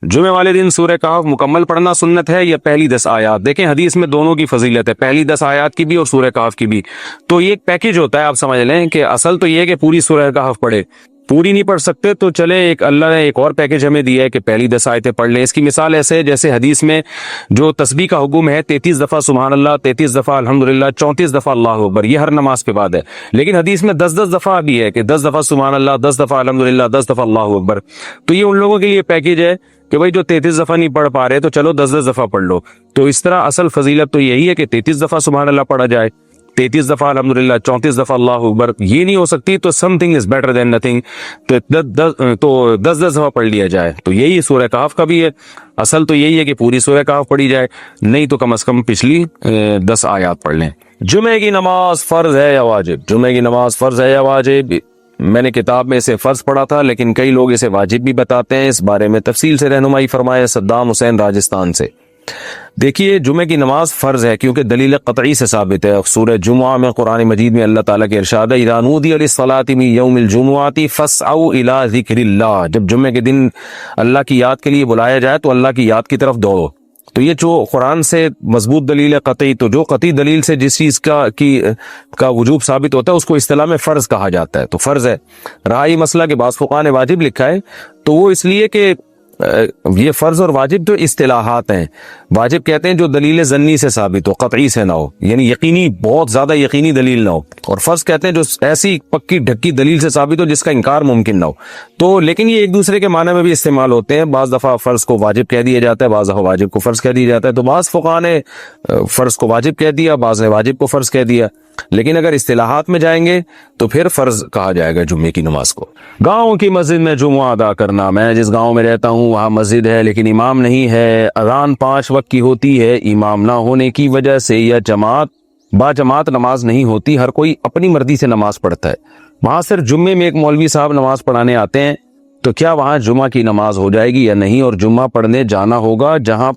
جمعے والے دن سورہ کہف مکمل پڑھنا سنت ہے یا پہلی 10 آیات؟ دیکھیں حدیث میں دونوں کی فضیلت ہے، پہلی 10 آیات کی بھی اور سورہ کہف کی بھی۔ تو یہ ایک پیکج ہوتا ہے، آپ سمجھ لیں کہ اصل تو یہ ہے کہ پوری سورہ کہف پڑھے، پوری نہیں پڑھ سکتے تو چلے ایک اللہ نے ایک اور پیکج ہمیں دیا ہے کہ پہلی 10 آیتیں پڑھ لیں۔ اس کی مثال ایسے ہے جیسے حدیث میں جو تسبیح کا حکم ہے 33 دفعہ سبحان اللہ، 33 دفعہ الحمدللہ، 34 دفعہ اللہ اکبر، یہ ہر نماز کے بعد ہے۔ لیکن حدیث میں 10 دفعہ بھی ہے کہ 10 دفعہ سبحان اللہ، 10 دفعہ الحمدللہ، 10 دفعہ اللہ اکبر۔ تو یہ ان لوگوں کے لیے پیکج ہے کہ بھائی جو 33 دفعہ نہیں پڑھ پا رہے تو چلو 10 دفعہ پڑھ لو۔ تو اس طرح اصل فضیلت تو یہی ہے کہ 33 دفعہ سبحان اللہ پڑھا جائے، 33 دفعہ الحمدللہ، 34 دفعہ اللہ اکبر۔ یہ نہیں ہو سکتی تو some thing is better than nothing, تو 10 دفعہ پڑھ لیا جائے۔ تو یہی سورہ کہف کا بھی ہے، اصل تو یہی ہے کہ پوری سورہ کہف پڑھی جائے، نہیں تو کم از کم پچھلی 10 آیات پڑھ لیں۔ جمعے کی نماز فرض ہے یا واجب؟ جمعے کی نماز فرض ہے یا واجب؟ میں نے کتاب میں اسے فرض پڑھا تھا، لیکن کئی لوگ اسے واجب بھی بتاتے ہیں۔ اس بارے میں تفصیل سے رہنمائی فرمائے صدام حسین راجستھان سے۔ دیکھیے جمعے کی نماز فرض ہے کیونکہ دلیل قطعی سے ثابت ہے۔ سورہ جمعہ میں قرآن مجید میں اللہ تعالیٰ کے ارشاد ہے اذا نودی للصلاۃ من یوم الجمعۃ فاسعوا الی ذکر اللہ، جب جمعے کے دن اللہ کی یاد کے لیے بلایا جائے تو اللہ کی یاد کی طرف دوڑو۔ تو یہ جو قرآن سے مضبوط دلیل ہے قطعی، تو جو قطعی دلیل سے جس چیز کا وجوب ثابت ہوتا ہے اس کو اصطلاح میں فرض کہا جاتا ہے، تو فرض ہے۔ رہا یہ مسئلہ کہ بعض فقہاء نے واجب لکھا ہے، تو وہ اس لیے کہ یہ فرض اور واجب جو اصطلاحات ہیں، واجب کہتے ہیں جو دلیل ظنی سے ثابت ہو، قطعی سے نہ ہو، یعنی یقینی، بہت زیادہ یقینی دلیل نہ ہو، اور فرض کہتے ہیں جو ایسی پکی ڈھکی دلیل سے ثابت ہو جس کا انکار ممکن نہ ہو۔ تو لیکن یہ ایک دوسرے کے معنی میں بھی استعمال ہوتے ہیں، بعض دفعہ فرض کو واجب کہہ دیا جاتا ہے، بعض دفعہ واجب کو فرض کہہ دیا جاتا ہے۔ تو بعض فقہاء نے فرض کو واجب کہہ دیا، بعض نے واجب کو فرض کہہ دیا، لیکن اگر اصطلاحات میں جائیں گے تو پھر فرض کہا جائے گا جمعے کی نماز کو۔ گاؤں کی مسجد میں جمعہ ادا کرنا، میں جس گاؤں میں رہتا ہوں وہاں مسجد ہے لیکن امام نہیں ہے، اذان 5 وقت کی ہوتی ہے، امام نہ ہونے کی وجہ سے یا با جماعت نماز نہیں ہوتی، ہر کوئی اپنی مرضی سے نماز پڑھتا ہے، وہاں صرف جمعے میں ایک مولوی صاحب نماز پڑھانے آتے ہیں، تو کیا وہاں جمعہ کی نماز ہو جائے گی یا نہیں؟ اور جمعہ پڑھنے جانا ہوگا جہاں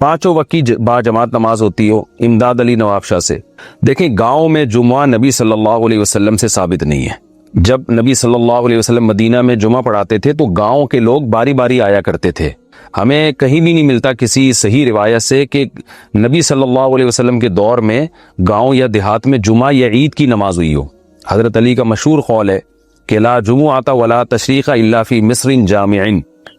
پانچوں وقت کی با جماعت نماز ہوتی ہو؟ امداد علی نواب شاہ سے۔ دیکھیں گاؤں میں جمعہ نبی صلی اللہ علیہ وسلم سے ثابت نہیں ہے۔ جب نبی صلی اللہ علیہ وسلم مدینہ میں جمعہ پڑھاتے تھے تو گاؤں کے لوگ باری باری آیا کرتے تھے، ہمیں کہیں بھی نہیں ملتا کسی صحیح روایت سے کہ نبی صلی اللہ علیہ وسلم کے دور میں گاؤں یا دیہات میں جمعہ یا عید کی نماز ہوئی ہو۔ حضرت علی کا مشہور قول ہے کہ لا جمعۃ ولا تشریق الا فی مصر جامع،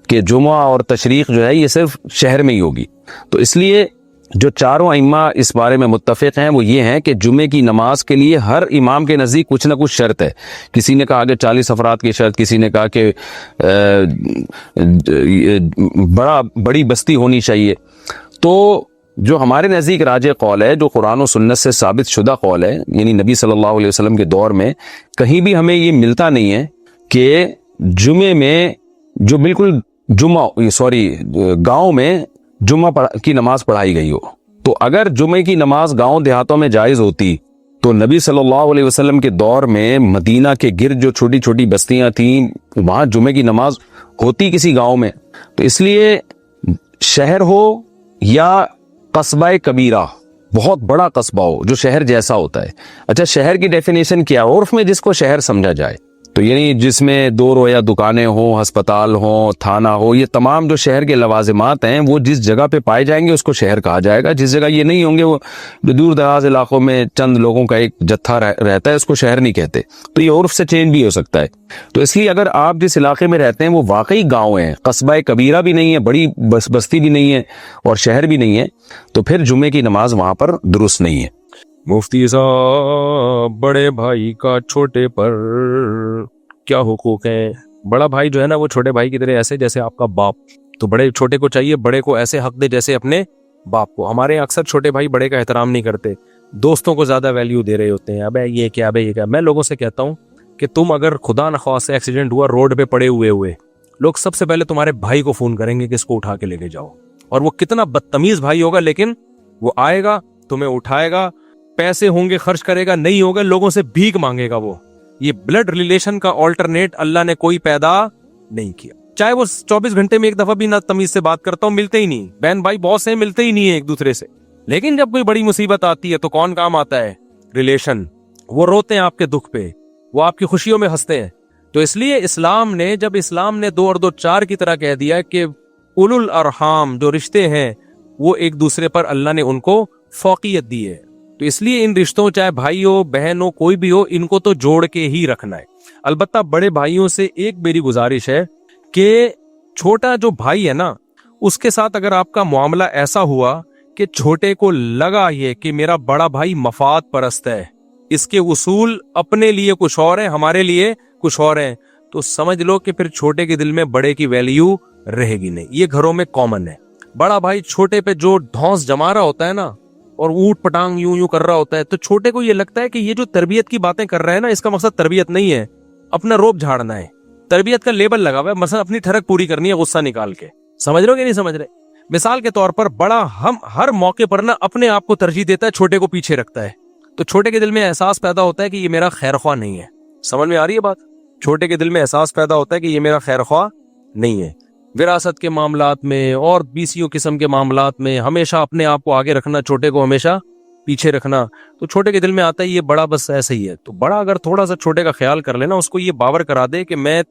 کہ جمعہ اور تشریق جو ہے یہ صرف شہر میں ہی ہوگی۔ تو اس لیے جو چاروں ائمہ اس بارے میں متفق ہیں وہ یہ ہیں کہ جمعے کی نماز کے لیے ہر امام کے نزدیک کچھ نہ کچھ شرط ہے۔ کسی نے کہا کہ 40 افراد کی شرط، کسی نے کہا کہ بڑی بستی ہونی چاہیے۔ تو جو ہمارے نزدیک راجح قول ہے، جو قرآن و سنت سے ثابت شدہ قول ہے، یعنی نبی صلی اللہ علیہ وسلم کے دور میں کہیں بھی ہمیں یہ ملتا نہیں ہے کہ جمعے میں جو بالکل گاؤں میں جمعہ کی نماز پڑھائی گئی ہو۔ تو اگر جمعے کی نماز گاؤں دیہاتوں میں جائز ہوتی تو نبی صلی اللہ علیہ وسلم کے دور میں مدینہ کے گرد جو چھوٹی چھوٹی بستیاں تھیں وہاں جمعے کی نماز ہوتی کسی گاؤں میں۔ تو اس لیے شہر ہو یا قصبہ کبیرہ، بہت بڑا قصبہ ہو جو شہر جیسا ہوتا ہے۔ اچھا شہر کی ڈیفینیشن کیا ہے؟ عرف میں جس کو شہر سمجھا جائے، تو یعنی جس میں 2 رویا دکانیں ہوں، ہسپتال ہوں، تھانہ ہو، یہ تمام جو شہر کے لوازمات ہیں وہ جس جگہ پہ پائے جائیں گے اس کو شہر کہا جائے گا۔ جس جگہ یہ نہیں ہوں گے، وہ دور دراز علاقوں میں چند لوگوں کا ایک جتھا رہتا ہے، اس کو شہر نہیں کہتے۔ تو یہ عرف سے چینج بھی ہو سکتا ہے۔ تو اس لیے اگر آپ جس علاقے میں رہتے ہیں وہ واقعی گاؤں ہیں، قصبہ کبیرہ بھی نہیں ہے، بڑی بستی بھی نہیں ہے اور شہر بھی نہیں ہے، تو پھر جمعے کی نماز وہاں پر درست نہیں ہے۔ مفتی صاحب بڑے بھائی کا چھوٹے پر کیا حقوق ہیں؟ بڑا بھائی جو ہے نا وہ چھوٹے بھائی کی طرح ایسے جیسے آپ کا باپ، تو بڑے چھوٹے کو چاہیے بڑے کو ایسے حق دے جیسے اپنے باپ کو۔ ہمارے یہاں اکثر چھوٹے بھائی بڑے کا احترام نہیں کرتے، دوستوں کو زیادہ ویلیو دے رہے ہوتے ہیں، ابے یہ کیا، ابے یہ کیا۔ میں لوگوں سے کہتا ہوں کہ تم اگر خدا نخواستہ ایکسیڈنٹ ہوا روڈ پہ پڑے ہوئے لوگ سب سے پہلے تمہارے بھائی کو فون کریں گے کہ اس کو اٹھا کے لے کے جاؤ، اور وہ کتنا بدتمیز بھائی ہوگا لیکن وہ آئے گا، تمہیں اٹھائے گا، پیسے ہوں گے خرچ کرے گا، نہیں ہوگا لوگوں سے بھیک مانگے گا۔ وہ یہ بلڈ ریلیشن کا آلٹرنیٹ اللہ نے کوئی پیدا نہیں کیا، چاہے وہ 24 گھنٹے میں ایک دفعہ بھی نہ تمیز سے بات کرتا ہوں، ملتے ہی نہیں، بہن بھائی بہت سے ملتے ہی نہیں ہیں ایک دوسرے سے۔ لیکن جب کوئی بڑی مصیبت آتی ہے تو کون کام آتا ہے؟ ریلیشن۔ وہ روتے ہیں آپ کے دکھ پہ، وہ آپ کی خوشیوں میں ہنستے ہیں، تو اس لیے جب اسلام نے 2 اور 2 4 کی طرح کہہ دیا کہ اولو الارحام جو رشتے ہیں وہ ایک دوسرے پر اللہ نے ان کو فوقیت دی ہے، تو اس لیے ان رشتوں چاہے بھائی ہو بہن ہو کوئی بھی ہو ان کو تو جوڑ کے ہی رکھنا ہے۔ البتہ بڑے بھائیوں سے ایک میری گزارش ہے کہ چھوٹا جو بھائی ہے نا اس کے ساتھ اگر آپ کا معاملہ ایسا ہوا کہ چھوٹے کو لگا یہ کہ میرا بڑا بھائی مفاد پرست ہے، اس کے اصول اپنے لیے کچھ اور ہیں ہمارے لیے کچھ اور ہیں، تو سمجھ لو کہ پھر چھوٹے کے دل میں بڑے کی ویلیو رہے گی نہیں۔ یہ گھروں میں کامن ہے، بڑا بھائی چھوٹے پہ جو ڈھونس جما رہا ہوتا ہے نا اور اوٹ پٹانگ یوں کر رہا ہوتا ہے تو چھوٹے کو یہ لگتا ہے کہ یہ جو تربیت کی باتیں کر رہے ہیں نا اس کا مقصد تربیت نہیں ہے، اپنا روب جھاڑنا ہے، تربیت کا لیبل لگا ہوا ہے، مثلا اپنی ٹھڑک پوری کرنی ہے غصہ نکال کے۔ سمجھ رہے ہو کہ نہیں سمجھ رہے؟ مثال کے طور پر بڑا ہم ہر موقع پر نا اپنے آپ کو ترجیح دیتا ہے، چھوٹے کو پیچھے رکھتا ہے، تو چھوٹے کے دل میں احساس پیدا ہوتا ہے کہ یہ میرا خیر خواہ نہیں ہے۔ سمجھ میں آ رہی ہے بات؟ چھوٹے کے دل میں احساس پیدا ہوتا ہے کہ یہ میرا خیر خواہ نہیں ہے۔ وراثت کے معاملات میں اور بیسیوں قسم کے معاملات میں ہمیشہ اپنے آپ کو آگے رکھنا، چھوٹے کو ہمیشہ پیچھے رکھنا، تو چھوٹے کے دل میں آتا ہے یہ بڑا بس ایسے ہی ہے۔ تو بڑا اگر تھوڑا سا چھوٹے کا خیال کر لینا، اس کو یہ باور کرا دے کہ میں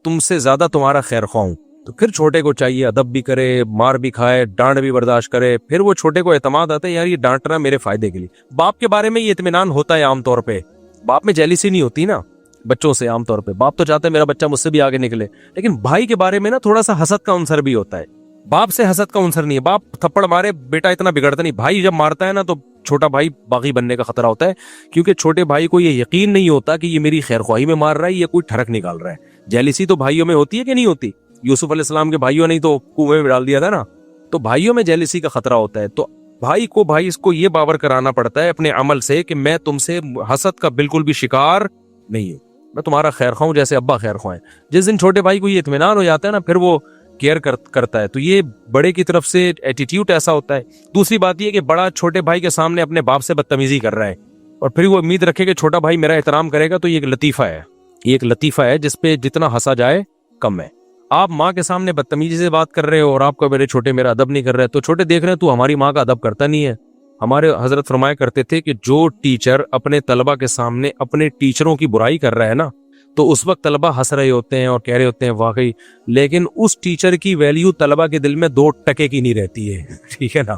تم سے زیادہ تمہارا خیر خواہ ہوں، تو پھر چھوٹے کو چاہیے ادب بھی کرے، مار بھی کھائے، ڈانٹ بھی برداشت کرے، پھر وہ چھوٹے کو اعتماد آتا ہے یار یہ ڈانٹ رہا ہے میرے فائدے کے لیے۔ باپ کے بارے میں یہ اطمینان ہوتا ہے عام طور پہ، باپ میں جیلیسی نہیں ہوتی نا بچوں سے، عام طور پہ باپ تو چاہتا ہے میرا بچہ مجھ سے بھی آگے نکلے، لیکن بھائی کے بارے میں نا تھوڑا سا حسد کا عنصر بھی ہوتا ہے۔ باپ سے حسد کا عنصر نہیں ہے، باپ تھپڑ مارے بیٹا اتنا بگڑتا نہیں، بھائی جب مارتا ہے نا تو چھوٹا بھائی باغی بننے کا خطرہ ہوتا ہے، کیونکہ چھوٹے بھائی کو یہ یقین نہیں ہوتا کہ یہ میری خیر خواہی میں مار رہا ہے، یہ کوئی ٹھڑک نکال رہا ہے۔ جیلیسی تو بھائیوں میں ہوتی ہے کہ نہیں ہوتی؟ یوسف علیہ السلام کے بھائیوں نے تو کنویں میں ڈال دیا تھا نا، تو بھائیوں میں جیلیسی کا خطرہ ہوتا ہے۔ تو بھائی اس کو یہ باور کرانا پڑتا ہے اپنے عمل سے کہ میں تم سے حسد کا بالکل بھی شکار نہیں ہوں، میں تمہارا خیر خواہ ہوں جیسے ابا خیر خواہ ہیں۔ جس دن چھوٹے بھائی کو یہ اطمینان ہو جاتا ہے نا پھر وہ کیئر کرتا ہے، تو یہ بڑے کی طرف سے ایٹیٹیوڈ ایسا ہوتا ہے۔ دوسری بات یہ کہ بڑا چھوٹے بھائی کے سامنے اپنے باپ سے بدتمیزی کر رہا ہے اور پھر وہ امید رکھے کہ چھوٹا بھائی میرا احترام کرے گا، تو یہ ایک لطیفہ ہے جس پہ جتنا ہنسا جائے کم ہے۔ آپ ماں کے سامنے بدتمیزی سے بات کر رہے ہو اور آپ کو میرے چھوٹے میرا ادب نہیں کر رہے، تو چھوٹے دیکھ رہے ہیں تو ہماری ماں کا ادب کرتا نہیں ہے۔ ہمارے حضرت فرمایا کرتے تھے کہ جو ٹیچر اپنے طلبہ کے سامنے اپنے ٹیچروں کی برائی کر رہا ہے نا تو اس وقت طلبہ ہنس رہے ہوتے ہیں اور کہہ رہے ہوتے ہیں واقعی، لیکن اس ٹیچر کی ویلیو طلبہ کے دل میں 2 ٹکے کی نہیں رہتی ہے، ٹھیک ہے نا؟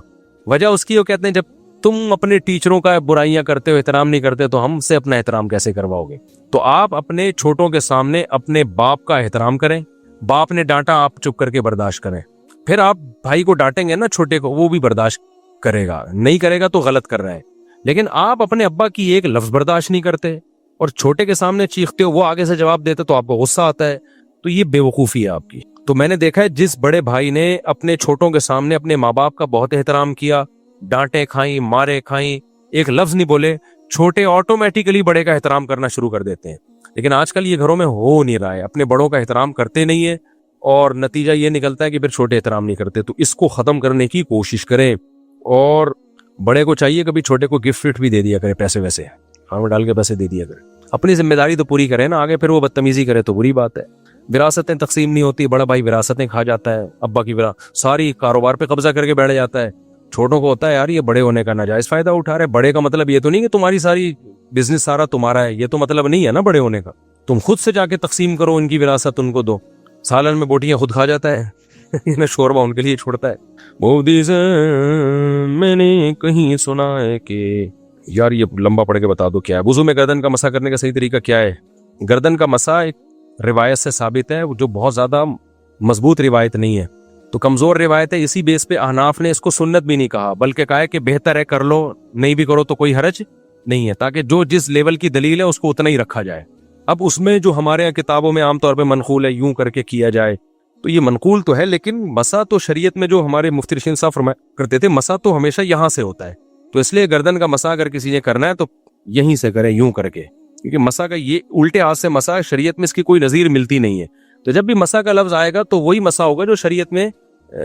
وجہ اس کی وہ کہتے ہیں جب تم اپنے ٹیچروں کا برائیاں کرتے ہو، احترام نہیں کرتے، تو ہم سے اپنا احترام کیسے کرواؤ گے؟ تو آپ اپنے چھوٹوں کے سامنے اپنے باپ کا احترام کریں، باپ نے ڈانٹا آپ چپ کر کے برداشت کریں، پھر آپ بھائی کو ڈانٹیں گے نا چھوٹے کو، وہ بھی برداشت کرے گا، نہیں کرے گا تو غلط کر رہا ہے۔ لیکن آپ اپنے ابا کی ایک لفظ برداشت نہیں کرتے اور چھوٹے کے سامنے چیختے ہو، وہ آگے سے جواب دیتے تو آپ کو غصہ آتا ہے، تو یہ بے وقوفی ہے آپ کی۔ تو میں نے دیکھا ہے جس بڑے بھائی نے اپنے چھوٹوں کے سامنے اپنے ماں باپ کا بہت احترام کیا، ڈانٹیں کھائیں، مارے کھائیں، ایک لفظ نہیں بولے، چھوٹے آٹومیٹیکلی بڑے کا احترام کرنا شروع کر دیتے ہیں۔ لیکن آج کل یہ گھروں میں ہو نہیں رہا ہے، اپنے بڑوں کا احترام کرتے نہیں ہے اور نتیجہ یہ نکلتا ہے کہ پھر چھوٹے احترام نہیں کرتے۔ تو اس کو ختم کرنے کی کوشش کریں، اور بڑے کو چاہیے کبھی چھوٹے کو گفٹ بھی دے دیا کرے، پیسے ویسے ہاں ڈال کے پیسے دے دیا کرے، اپنی ذمہ داری تو پوری کرے نا، آگے پھر وہ بدتمیزی کرے تو بری بات ہے۔ وراثتیں تقسیم نہیں ہوتی، بڑا بھائی وراثتیں کھا جاتا ہے، ابا کی ساری کاروبار پہ قبضہ کر کے بیٹھ جاتا ہے، چھوٹوں کو ہوتا ہے یار یہ بڑے ہونے کا ناجائز فائدہ اٹھا رہے۔ بڑے کا مطلب یہ تو نہیں کہ تمہاری ساری بزنس سارا تمہارا ہے، یہ تو مطلب نہیں ہے نا بڑے ہونے کا، تم خود سے جا کے تقسیم کرو، ان کی وراثت ان کو دو۔ سالن میں بوٹیاں خود کھا جاتا ہے شوربہ ان کے لیے چھوڑتا ہے۔ مودی سے میں نے کہیں سنا ہے کہ یار یہ لمبا پڑھ کے بتا دو کیا ہے وضو میں گردن کا مسح کرنے کا صحیح طریقہ کیا ہے؟ گردن کا مسح ایک روایت سے ثابت ہے جو بہت زیادہ مضبوط روایت نہیں ہے، تو کمزور روایت ہے، اسی بیس پہ احناف نے اس کو سنت بھی نہیں کہا بلکہ کہا ہے کہ بہتر ہے کر لو، نہیں بھی کرو تو کوئی حرج نہیں ہے، تاکہ جو جس لیول کی دلیل ہے اس کو اتنا ہی رکھا جائے۔ اب اس میں جو ہمارے یہاں کتابوں میں عام طور پہ منقول ہے یوں کر کے کیا جائے، تو یہ منقول تو ہے، لیکن مسح تو شریعت میں جو ہمارے مفتی رشید صاحب فرمایا کرتے تھے مسح تو ہمیشہ یہاں سے ہوتا ہے، تو اس لیے گردن کا مسح اگر کسی نے کرنا ہے تو یہیں سے کرے، یوں کر کے، کیونکہ مسح کا یہ الٹے ہاتھ سے مسح شریعت میں اس کی کوئی نظیر ملتی نہیں ہے۔ تو جب بھی مسح کا لفظ آئے گا تو وہی مسح ہوگا جو شریعت میں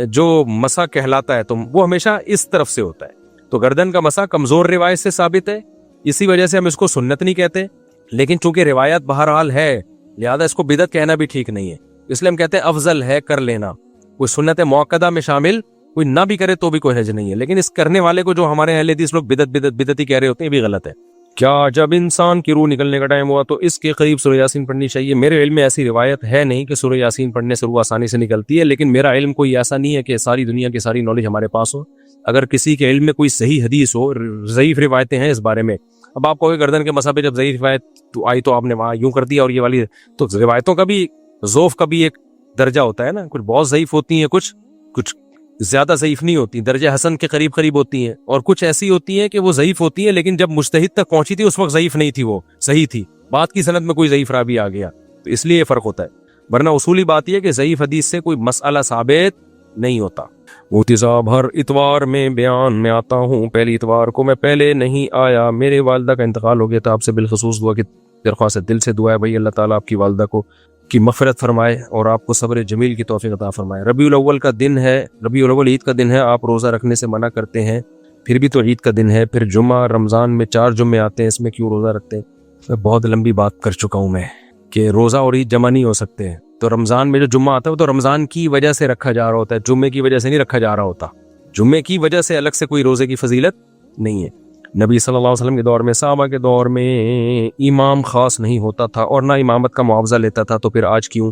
جو مسح کہلاتا ہے، تو وہ ہمیشہ اس طرف سے ہوتا ہے۔ تو گردن کا مسح کمزور روایت سے ثابت ہے، اسی وجہ سے ہم اس کو سنت نہیں کہتے، لیکن چونکہ روایت بہرحال ہے لہذا اس کو بدعت کہنا بھی ٹھیک نہیں ہے، اس لیے ہم کہتے ہیں افضل ہے کر لینا، کوئی سنت موقدہ میں شامل کوئی نہ بھی کرے تو بھی کوئی حرج نہیں ہے، لیکن اس کرنے والے کو جو ہمارے اہل حدیث لوگ بدعت ہی کہہ رہے ہوتے ہیں یہ بھی غلط ہے۔ کیا جب انسان کی روح نکلنے کا ٹائم ہوا تو اس کے قریب سورہ یاسین پڑھنی چاہیے؟ میرے علم میں ایسی روایت ہے نہیں کہ سورہ یاسین پڑھنے سے روح آسانی سے نکلتی ہے، لیکن میرا علم کوئی ایسا نہیں ہے کہ ساری دنیا کی ساری نالج ہمارے پاس ہو۔ اگر کسی کے علم میں کوئی صحیح حدیث ہو، ضعیف روایتیں ہیں اس بارے میں، اب آپ کو گردن کے مسئلہ پہ جب ضعیف روایت تو آئی تو آپ نے وہاں یوں کر دیا، اور یہ والی تو روایتوں کا بھی ذوف کا بھی ایک درجہ ہوتا ہے نا، کچھ بہت ضعیف ہوتی ہیں، کچھ زیادہ ضعیف نہیں ہوتی، درجہ حسن کے قریب قریب ہوتی ہیں، اور کچھ ایسی ہوتی ہیں کہ وہ ضعیف ہوتی ہیں لیکن جب مجتہد تک پہنچی تھی اس وقت ضعیف نہیں تھی، وہ صحیح تھی، بعد کی سند میں کوئی ضعیف راوی آ گیا، تو اس لیے یہ فرق ہوتا ہے، ورنہ اصولی بات یہ کہ ضعیف حدیث سے کوئی مسئلہ ثابت نہیں ہوتا۔ مفتی صاحب، ہر اتوار میں بیان میں آتا ہوں، پہلی اتوار کو میں پہلے نہیں آیا، میرے والدہ کا انتقال ہو گیا تھا، آپ سے بالخصوص دعا کی درخواست ہے، دل سے دعا ہے بھائی اللہ تعالیٰ آپ کی والدہ کو کی مغفرت فرمائے اور آپ کو صبر جمیل کی توفیق عطا فرمائے۔ ربیع الاول کا دن ہے، ربیع الاول عید کا دن ہے، آپ روزہ رکھنے سے منع کرتے ہیں، پھر بھی تو عید کا دن ہے، پھر جمعہ رمضان میں 4 جمعے آتے ہیں، اس میں کیوں روزہ رکھتے ہیں؟ میں بہت لمبی بات کر چکا ہوں میں کہ روزہ اور عید جمع نہیں ہو سکتے ہیں، تو رمضان میں جو جمعہ آتا ہے وہ تو رمضان کی وجہ سے رکھا جا رہا ہوتا ہے، جمعے کی وجہ سے نہیں رکھا جا رہا ہوتا، جمعے کی وجہ سے الگ سے کوئی روزے کی فضیلت نہیں ہے۔ نبی صلی اللہ علیہ وسلم کے دور میں، صحابہ کے دور میں امام خاص نہیں ہوتا تھا اور نہ امامت کا معاوضہ لیتا تھا، تو پھر آج کیوں؟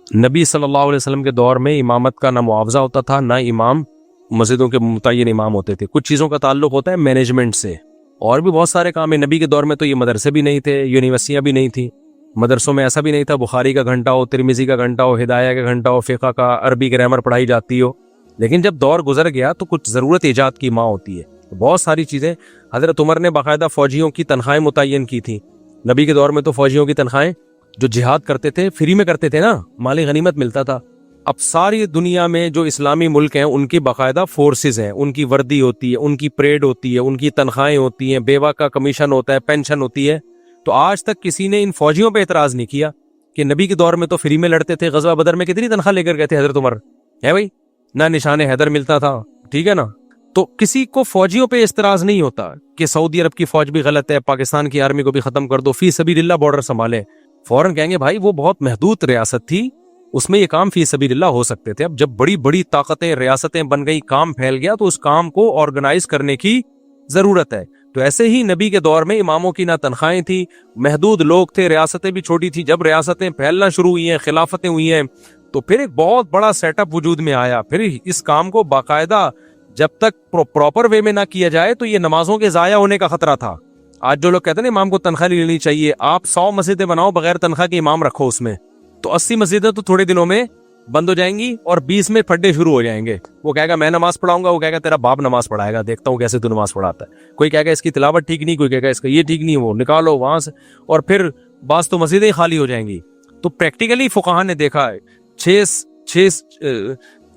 نبی صلی اللہ علیہ وسلم کے دور میں امامت کا نہ معاوضہ ہوتا تھا نہ امام، مسجدوں کے متعین امام ہوتے تھے، کچھ چیزوں کا تعلق ہوتا ہے مینجمنٹ سے، اور بھی بہت سارے کام ہیں۔ نبی کے دور میں تو یہ مدرسے بھی نہیں تھے، یونیورسٹیاں بھی نہیں تھیں، مدرسوں میں ایسا بھی نہیں تھا بخاری کا گھنٹہ ہو، ترمذی کا گھنٹہ ہو، ہدایہ کا گھنٹہ ہو، فقہ کا، عربی گرامر پڑھائی جاتی ہو، لیکن جب دور گزر گیا تو کچھ ضرورت ایجاد کی ماں ہوتی ہے، بہت ساری چیزیں۔ حضرت عمر نے باقاعدہ فوجیوں کی تنخواہیں متعین کی تھیں، نبی کے دور میں تو فوجیوں کی تنخواہیں جو جہاد کرتے تھے فری میں کرتے تھے نا، مالی غنیمت ملتا تھا۔ اب ساری دنیا میں جو اسلامی ملک ہیں ان کی باقاعدہ فورسز ہیں، ان کی وردی ہوتی ہے، ان کی پریڈ ہوتی ہے، ان کی تنخواہیں ہوتی ہیں، بیوہ کا کمیشن ہوتا ہے، پینشن ہوتی ہے، تو آج تک کسی نے ان فوجیوں پہ اعتراض نہیں کیا کہ نبی کے دور میں تو فری میں لڑتے تھے، غزوہ بدر میں کتنی تنخواہ لے کر گئے تھے حضرت عمر، ہے بھائی، نہ نشان حیدر ملتا تھا، ٹھیک ہے نا؟ تو کسی کو فوجیوں پہ اعتراض نہیں ہوتا کہ سعودی عرب کی فوج بھی غلط ہے، پاکستان کی آرمی کو بھی ختم کر دو، فی سبیل اللہ بارڈر سنبھالیں، فوراً کہیں گے بھائی وہ بہت محدود ریاست تھی، اس میں یہ کام فی سبیل اللہ ہو سکتے تھے، اب جب بڑی بڑی طاقتیں ریاستیں بن گئی، کام پھیل گیا، تو اس کام کو آرگنائز کرنے کی ضرورت ہے۔ تو ایسے ہی نبی کے دور میں اماموں کی نہ تنخواہیں تھی، محدود لوگ تھے، ریاستیں بھی چھوٹی تھی، جب ریاستیں پھیلنا شروع ہوئی ہیں، خلافتیں ہوئی ہیں، تو پھر ایک بہت بڑا سیٹ اپ وجود میں آیا، پھر اس کام کو باقاعدہ جب تک پراپر وے میں نہ کیا جائے تو یہ نمازوں کے ضائع ہونے کا خطرہ تھا۔ آج جو لوگ کہتے ہیں نا امام کو تنخواہ لینی چاہیے، آپ 100 مسجدیں بناؤ بغیر تنخواہ کے امام رکھو اس میں، تو 80 مسجدیں تو تھوڑے دنوں میں بند ہو جائیں گی اور 20 میں پھڈے شروع ہو جائیں گے۔ وہ کہے گا میں نماز پڑھاؤں گا، وہ کہے گا تیرا باپ نماز پڑھائے گا، دیکھتا ہوں کیسے تو نماز پڑھاتا ہے، کوئی کہے گا اس کی تلاوت ٹھیک نہیں، کوئی کہے گا اس کا یہ ٹھیک نہیں، وہ نکالو وہاں سے، اور پھر بعض تو مسجدیں خالی ہو جائیں گی۔ تو پریکٹیکلی فقہاء نے دیکھا ہے، 6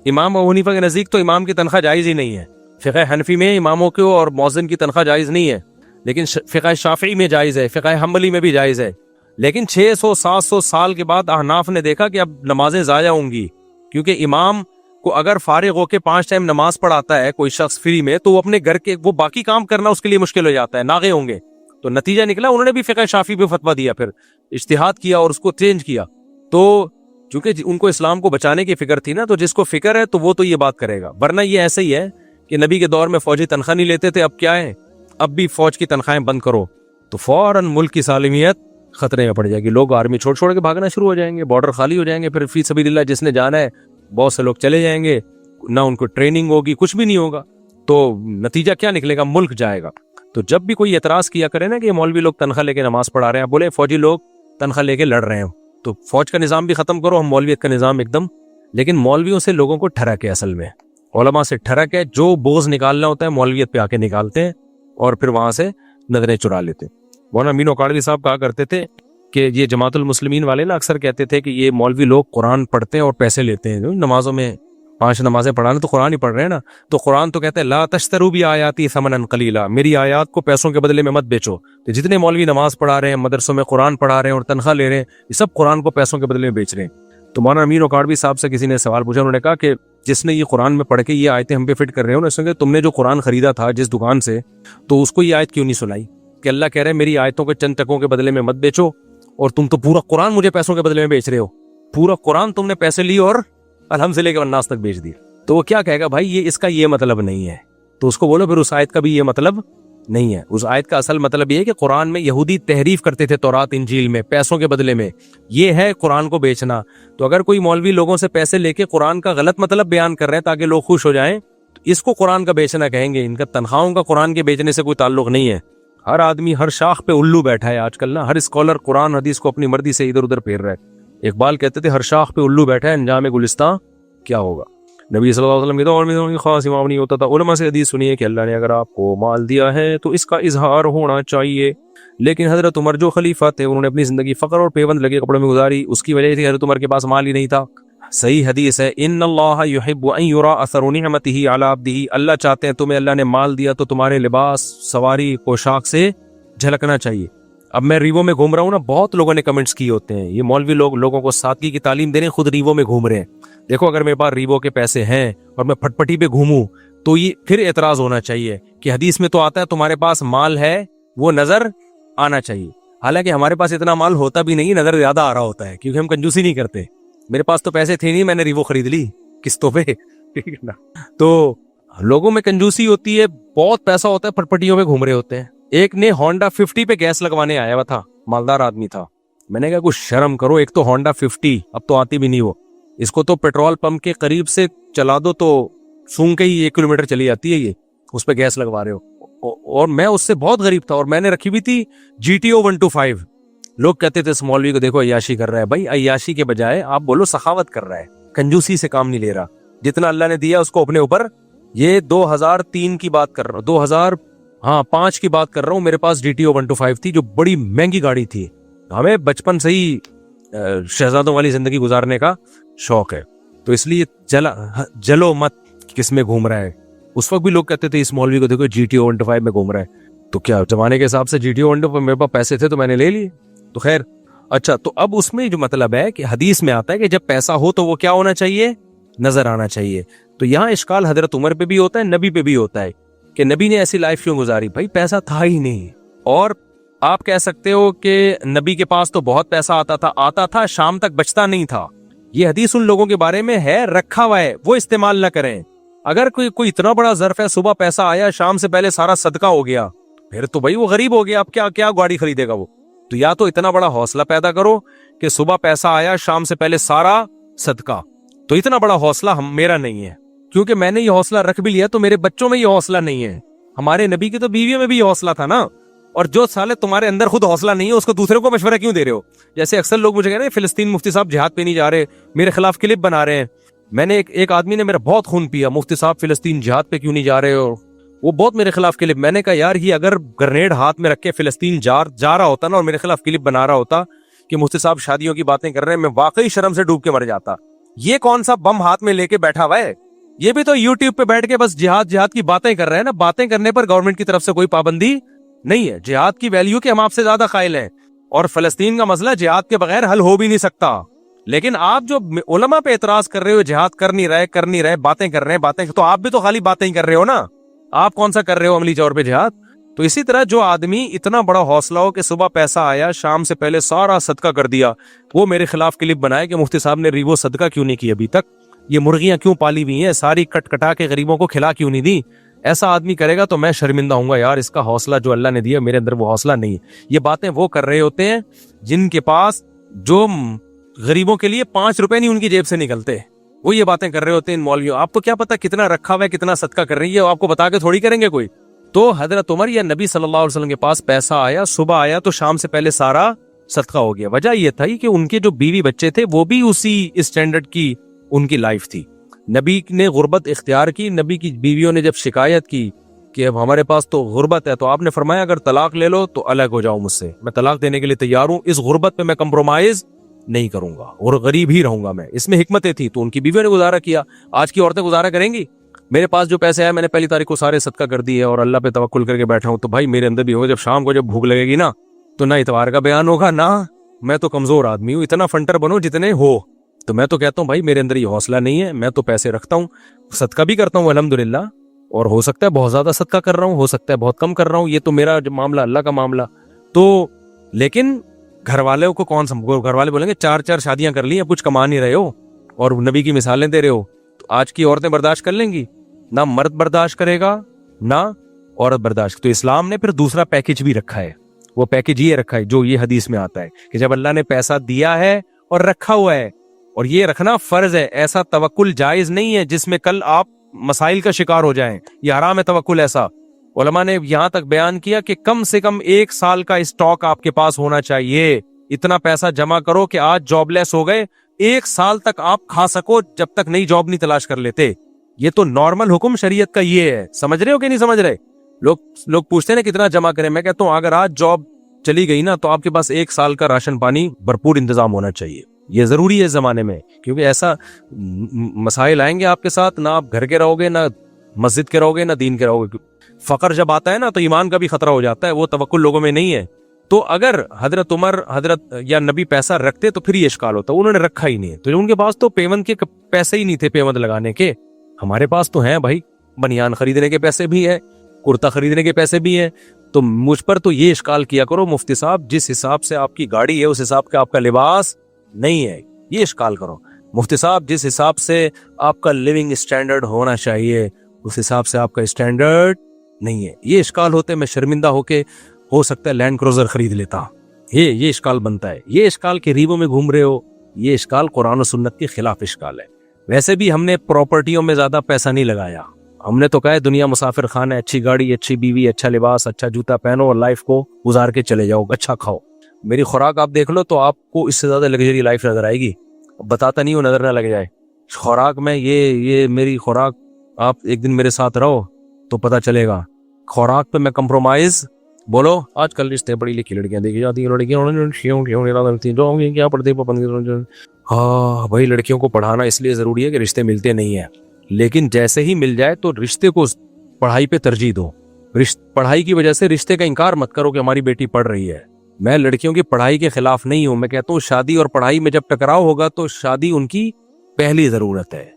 امام ابو حنیفہ کے نزدیک تو امام کی تنخواہ جائز ہی نہیں ہے، فقہ حنفی میں اماموں کو اور مؤذن کی تنخواہ جائز نہیں ہے، لیکن فقہ شافعی میں جائز ہے، فقہ حنبلی میں بھی جائز ہے، لیکن 600-700 سال کے بعد احناف نے دیکھا کہ اب نمازیں ضائع ہوں گی، کیونکہ امام کو اگر فارغ ہو کے 5 ٹائم نماز پڑھاتا ہے کوئی شخص فری میں، تو وہ اپنے گھر کے وہ باقی کام کرنا اس کے لیے مشکل ہو جاتا ہے، ناغے ہوں گے۔ تو نتیجہ نکلا انہوں نے بھی فقہ شافعی پہ فتویٰ دیا، پھر اجتہاد کیا اور اس کو چینج کیا۔ تو چونکہ ان کو اسلام کو بچانے کی فکر تھی نا، تو جس کو فکر ہے تو وہ تو یہ بات کرے گا، ورنہ یہ ایسے ہی ہے کہ نبی کے دور میں فوجی تنخواہ نہیں لیتے تھے، اب کیا ہے، اب بھی فوج کی تنخواہیں بند کرو تو فوراً ملک کی سالمیت خطرے میں پڑ جائے گی، لوگ آرمی چھوڑ چھوڑ کے بھاگنا شروع ہو جائیں گے، بارڈر خالی ہو جائیں گے، پھر فی سبیل اللہ جس نے جانا ہے بہت سے لوگ چلے جائیں گے، نہ ان کو ٹریننگ ہوگی، کچھ بھی نہیں ہوگا، تو نتیجہ کیا نکلے گا، ملک جائے گا۔ تو جب بھی کوئی اعتراض کیا کرے نا کہ مولوی لوگ تنخواہ لے کے نماز پڑھا رہے ہیں، بولے فوجی لوگ تنخواہ لے کے لڑ رہے ہیں، تو فوج کا نظام بھی ختم کرو، ہم مولویت کا نظام ایک دم، لیکن مولویوں سے لوگوں کو ٹھرک ہے، اصل میں علماء سے ٹھرک ہے، جو بوجھ نکالنا ہوتا ہے مولویت پہ آ کے نکالتے ہیں اور پھر وہاں سے نظریں چرا لیتے ہیں۔ مولانا امین اوقاڑوی صاحب کہا کرتے تھے کہ یہ جماعت المسلمین والے نا اکثر کہتے تھے کہ یہ مولوی لوگ قرآن پڑھتے ہیں اور پیسے لیتے ہیں، نمازوں میں 5 نمازیں پڑھانا تو قرآن ہی پڑھ رہے ہیں نا، تو قرآن تو کہتے ہیں لا تشتروا بآیاتی ثمنا قلیلا، میری آیات کو پیسوں کے بدلے میں مت بیچو۔ تو جتنے مولوی نماز پڑھا رہے ہیں، مدرسوں میں قرآن پڑھا رہے ہیں اور تنخواہ لے رہے ہیں، یہ سب قرآن کو پیسوں کے بدلے میں بیچ رہے ہیں۔ تو مولانا امین اوقاڑوی صاحب سے کسی نے سوال پوچھا، انہوں نے کہا کہ جس نے یہ قرآن میں پڑھ کے یہ آیتیں ہم پہ فٹ کر رہے ہیں، انہوں نے کہا تم نے جو قرآن خریدا تھا جس دکان سے، تو اس کو یہ آیت کیوں نہیں سنائی کہ اللہ کہہ رہے ہیں میری آیتوں کے چند ٹکوں کے بدلے میں مت بیچو، اور تم تو پورا قرآن مجھے پیسوں کے بدلے میں بیچ رہے ہو، پورا قرآن تم نے پیسے لیے اور الحمد سے لے کے الناس تک بیچ دیا۔ تو وہ کیا کہے گا بھائی یہ اس کا یہ مطلب نہیں ہے، تو اس کو بولو پھر اس آیت کا بھی یہ مطلب نہیں ہے. اس آیت کا اصل مطلب یہ ہے کہ قرآن میں یہودی تحریف کرتے تھے تورات انجیل میں پیسوں کے بدلے میں. یہ ہے قرآن کو بیچنا. تو اگر کوئی مولوی لوگوں سے پیسے لے کے قرآن کا غلط مطلب بیان کر رہے ہیں تاکہ لوگ خوش ہو جائیں, تو اس کو قرآن کا بیچنا کہیں گے. ان کا تنخواہوں کا قرآن کے بیچنے سے کوئی تعلق نہیں ہے. ہر آدمی ہر شاخ پہ الو بیٹھا ہے آج کل نا. ہر اسکالر قرآن حدیث کو اپنی مرضی سے ادھر ادھر پھیر رہا ہے. اقبال کہتے تھے ہر شاخ پہ الو بیٹھا ہے, انجام گلستان کیا ہوگا. نبی صلی اللہ علیہ وسلم کے دور میں خاص امام نہیں ہوتا تھا. علماء سے حدیث سنیے کہ اللہ نے اگر آپ کو مال دیا ہے تو اس کا اظہار ہونا چاہیے. لیکن حضرت عمر جو خلیفہ تھے انہوں نے اپنی زندگی فقر اور پیوند لگے کپڑوں میں گزاری. اس کی وجہ تھی حضرت عمر کے پاس مال ہی نہیں تھا. صحیح حدیث ہے, ان اللہ یحب ان یرا اثر نعمتہ علی عبدہ. اللہ چاہتے ہیں تمہیں اللہ نے مال دیا تو تمہارے لباس سواری پوشاک سے جھلکنا چاہیے. اب میں ریوو میں گھوم رہا ہوں نا, بہت لوگوں نے کمنٹس کیے ہوتے ہیں یہ مولوی لوگوں کو سادگی کی تعلیم دے رہے ہیں, خود ریوو میں گھوم رہے ہیں. دیکھو اگر میرے پاس ریوو کے پیسے ہیں اور میں پھٹ پٹی پہ گھوموں تو یہ پھر اعتراض ہونا چاہیے کہ حدیث میں تو آتا ہے تمہارے پاس مال ہے وہ نظر آنا چاہیے. حالانکہ ہمارے پاس اتنا مال ہوتا بھی نہیں, نظر زیادہ آ رہا ہوتا ہے کیونکہ ہم کنجوسی نہیں کرتے. میرے پاس تو پیسے تھے نہیں, میں نے ریوو خرید لی قسطوں پہ, ٹھیک ہے نا. تو لوگوں میں کنجوسی ہوتی ہے, بہت پیسہ ہوتا ہے, پھٹ پٹیوں پہ گھوم رہے ہوتے ہیں. ایک نے ہونڈا 50 پہ گیس لگوانے آیا ہوا تھا, مالدار آدمی تھا. میں نے کہا کچھ شرم کرو, ایک تو ہونڈا 50 اب تو آتی بھی نہیں وہ, اس کو تو پیٹرول پمپ کے قریب سے چلا دو تو سونگ کے ہی 1 کلومیٹر چلی جاتی ہے, یہ اس پہ گیس لگوا رہے ہو. اور میں اس سے بہت غریب تھا اور میں نے رکھی بھی تھی GTO 125. لوگ کہتے تھے اس مولوی کو دیکھو عیاشی کر رہا ہے. بھائی عیاشی کے بجائے آپ بولو سخاوت کر رہا ہے, کنجوسی سے کام نہیں لے رہا. جتنا اللہ نے دیا اس کو اپنے اوپر. یہ 2003 کی بات کر رہا ہوں, 2005 کی بات کر رہا ہوں. میرے پاس GTO 125 تھی جو بڑی مہنگی گاڑی تھی. ہمیں بچپن سے ہی شہزادوں والی زندگی گزارنے کا شوق ہے, تو اس لیے جلو مت کس میں گھوم رہا ہے. اس وقت بھی لوگ کہتے تھے اس مولوی کو دیکھو GTO 125 میں گھوم رہا ہے. تو کیا زمانے کے حساب سے GTO 125 میرے پاس پیسے تھے تو میں نے لے لیے. تو خیر اچھا, تو اب اس میں جو مطلب ہے کہ حدیث میں آتا ہے کہ جب پیسہ ہو تو وہ کیا ہونا چاہیے, نظر آنا چاہیے. تو یہاں اشکال حضرت عمر پہ بھی ہوتا ہے, نبی پہ بھی ہوتا ہے کہ نبی نے ایسی لائف کیوں گزاری. بھائی پیسہ تھا ہی نہیں. اور آپ کہہ سکتے ہو کہ نبی کے پاس تو بہت پیسہ آتا تھا شام تک بچتا نہیں تھا. یہ حدیث ان لوگوں کے بارے میں ہے, رکھا ہوا ہے, وہ استعمال نہ کریں. اگر کوئی اتنا بڑا ظرف ہے, صبح پیسہ آیا شام سے پہلے سارا صدقہ ہو گیا, پھر تو بھائی وہ غریب ہو گیا. اب کیا گاڑی خریدے گا وہ. تو یا تو اتنا بڑا حوصلہ پیدا کرو کہ صبح پیسہ آیا شام سے پہلے سارا صدقہ. تو اتنا بڑا حوصلہ میرا نہیں ہے, کیونکہ میں نے یہ حوصلہ رکھ بھی لیا تو میرے بچوں میں یہ حوصلہ نہیں ہے. ہمارے نبی کی تو بیویوں میں بھی یہ حوصلہ تھا نا. اور جو سالے تمہارے اندر خود حوصلہ نہیں ہے اس کو دوسرے کو مشورہ کیوں دے رہے ہو. جیسے اکثر لوگ مجھے کہہ رہے ہیں فلسطین مفتی صاحب جہاد پہ نہیں جا رہے, میرے خلاف کلپ بنا رہے ہیں. میں نے ایک آدمی نے میرا بہت خون پیا, مفتی صاحب فلسطین جہاد پہ کیوں نہیں جا رہے ہو, وہ بہت میرے خلاف کلپ. میں نے کہا یار یہ اگر گرنیڈ ہاتھ میں رکھ کے فلسطین جا رہا ہوتا نا اور میرے خلاف کلپ بنا رہا ہوتا کہ مفتی صاحب شادیوں کی باتیں کر رہے ہیں, میں واقعی شرم سے ڈوب کے مر جاتا. یہ کون سا بم ہاتھ میں لے کے بیٹھا ہوا ہے, یہ بھی تو یوٹیوب پہ بیٹھ کے بس جہاد کی باتیں کر رہے ہیں نا. باتیں کرنے پر گورنمنٹ کی طرف سے کوئی پابندی نہیں ہے. جہاد کی ویلیو کے ہم آپ سے زیادہ قائل ہیں, اور فلسطین کا مسئلہ جہاد کے بغیر حل ہو بھی نہیں سکتا. لیکن آپ جو علماء پہ اعتراض کر رہے ہو, جہاد کر نہیں رہے, باتیں کر رہے ہیں, تو آپ بھی تو خالی باتیں ہی کر رہے ہو نا. آپ کون سا کر رہے ہو عملی طور پہ جہاد. تو اسی طرح جو آدمی اتنا بڑا حوصلہ ہو کہ صبح پیسہ آیا شام سے پہلے سارا صدقہ کر دیا, وہ میرے خلاف کلپ بنائے کہ مفتی صاحب نے ریوو صدقہ کیوں نہیں کی ابھی تک, یہ مرغیاں کیوں پالی ہوئی ہیں, ساری کٹ کٹا کے غریبوں کو کھلا کیوں نہیں دی. ایسا آدمی کرے گا تو میں شرمندہ ہوں گا, یار اس کا حوصلہ جو اللہ نے دیا میرے اندر وہ حوصلہ نہیں ہے. یہ باتیں وہ کر رہے ہوتے ہیں جن کے پاس جو غریبوں کے لیے 5 روپے نہیں ان کی جیب سے نکلتے, وہ یہ باتیں کر رہے ہوتے ہیں ان مولویوں. آپ کو کیا پتا کتنا رکھا ہوا ہے, کتنا صدقہ کر رہی ہے, آپ کو بتا کے تھوڑی کریں گے کوئی. تو حضرت عمر یا نبی صلی اللہ علیہ وسلم کے پاس پیسہ آیا, صبح آیا تو شام سے پہلے سارا صدقہ ہو گیا. وجہ یہ تھا کہ ان کے جو بیوی بچے تھے وہ بھی اسی اسٹینڈرڈ کی ان کی لائف تھی. نبی نے غربت اختیار کی. نبی کی بیویوں نے جب شکایت کی کہ اب ہمارے پاس تو غربت ہے, تو آپ نے فرمایا اگر طلاق لے لو تو الگ ہو جاؤ مجھ سے, میں طلاق دینے کے لیے تیار ہوں, اس غربت پہ میں کمپرومائز نہیں کروں گا اور غریب ہی رہوں گا میں. اس میں حکمتیں تھی, تو ان کی بیویوں نے گزارا کیا. آج کی عورتیں گزارا کریں گی. میرے پاس جو پیسے آئے میں نے پہلی تاریخ کو سارے صدقہ کر دیے اور اللہ پہ توکل کر کے بیٹھا ہوں. تو بھائی میرے اندر بھی ہوگا, جب شام کو جب بھوک لگے گی نا تو نہ اتوار کا بیان ہوگا, نہ میں تو کمزور آدمی ہوں, اتنا فنٹر بنو جتنے ہو. تو میں تو کہتا ہوں بھائی میرے اندر یہ حوصلہ نہیں ہے, میں تو پیسے رکھتا ہوں, صدقہ بھی کرتا ہوں الحمدللہ, اور ہو سکتا ہے بہت زیادہ صدقہ کر رہا ہوں, ہو سکتا ہے بہت کم کر رہا ہوں, یہ تو میرا معاملہ اللہ کا معاملہ. تو لیکن گھر والوں کو کون سمجھو, گھر والے بولیں گے 4 شادیاں کر لی ہیں, کچھ کما نہیں رہے ہو اور نبی کی مثالیں دے رہے ہو. تو آج کی عورتیں برداشت کر لیں گی؟ نہ مرد برداشت کرے گا, نہ عورت برداشت. تو اسلام نے پھر دوسرا پیکج بھی رکھا ہے. وہ پیکج یہ رکھا ہے جو یہ حدیث میں آتا ہے کہ جب اللہ نے پیسہ دیا ہے اور رکھا ہوا ہے, اور یہ رکھنا فرض ہے, ایسا توکل جائز نہیں ہے جس میں کل آپ مسائل کا شکار ہو جائیں. یہ حرام ہے توکل ایسا. علماء نے یہاں تک بیان کیا کہ کم سے کم 1 سال کا اسٹاک آپ کے پاس ہونا چاہیے. اتنا پیسہ جمع کرو کہ آج جاب لیس ہو گئے, 1 سال تک آپ کھا سکو جب تک نئی جاب نہیں تلاش کر لیتے. یہ تو نارمل حکم شریعت کا یہ ہے. سمجھ رہے ہو کہ نہیں سمجھ رہے؟ لوگ پوچھتے ہیں نا کتنا جمع کریں. میں کہتا ہوں اگر آج جاب چلی گئی نا تو آپ کے پاس 1 سال کا راشن پانی بھرپور انتظام ہونا چاہیے. یہ ضروری ہے اس زمانے میں, کیونکہ ایسا مسائل آئیں گے آپ کے ساتھ, نہ آپ گھر کے رہو گے, نہ مسجد کے رہو گے, نہ دین کے رہو گے. فقر جب آتا ہے نا تو ایمان کا بھی خطرہ ہو جاتا ہے. وہ توکل لوگوں میں نہیں ہے. تو اگر حضرت عمر حضرت یا نبی پیسہ رکھتے تو پھر یہ اشکال ہوتا. انہوں نے رکھا ہی نہیں ہے, تو ان کے پاس تو پیمنٹ کے پیسے ہی نہیں تھے پیمنٹ لگانے کے. ہمارے پاس تو ہیں بھائی, بنیان خریدنے کے پیسے بھی ہیں, کرتا خریدنے کے پیسے بھی ہیں. تو مجھ پر تو یہ اشکال کیا کرو مفتی صاحب, جس حساب سے آپ کی گاڑی ہے اس حساب کا آپ کا لباس نہیں ہے. یہ اشکال کرو مفتی صاحب, جس حساب سے آپ کا لیونگ اسٹینڈرڈ ہونا چاہیے اس حساب سے آپ کا اسٹینڈرڈ نہیں ہے. یہ اشکال ہوتے میں شرمندہ ہو کے ہو سکتا ہے لینڈ کروزر خرید لیتا. یہ اشکال بنتا ہے. یہ اشکال کے ریبوں میں گھوم رہے ہو, یہ اشکال قرآن و سنت کے خلاف اشکال ہے. ویسے بھی ہم نے پراپرٹیوں میں زیادہ پیسہ نہیں لگایا. ہم نے تو کہا ہے دنیا مسافر خان ہے, اچھی گاڑی, اچھی بیوی, اچھا لباس, اچھا جوتا پہنو اور لائف کو گزار کے چلے جاؤ, اچھا کھاؤ. میری خوراک آپ دیکھ لو تو آپ کو اس سے زیادہ لگژری لائف نظر آئے گی. بتاتا نہیں ہوں نظر نہ لگ جائے. خوراک میں یہ میری خوراک, آپ ایک دن میرے ساتھ رہو تو پتہ چلے گا. خوراک پہ میں کمپرومائز. بولو آج کل رشتے پڑھی لکھی لڑکیاں دیکھی جاتی ہیں, لڑکیاں کیا پڑھتے ہیں. ہاں بھائی, لڑکیوں کو پڑھانا اس لیے ضروری ہے کہ رشتے ملتے نہیں ہیں, لیکن جیسے ہی مل جائے تو رشتے کو پڑھائی پہ ترجیح دو. پڑھائی کی وجہ سے رشتے کا انکار مت کرو کہ ہماری بیٹی پڑھ رہی ہے. میں لڑکیوں کی پڑھائی کے خلاف نہیں ہوں. میں کہتا ہوں شادی اور پڑھائی میں جب ٹکراؤ ہوگا تو شادی ان کی پہلی ضرورت ہے.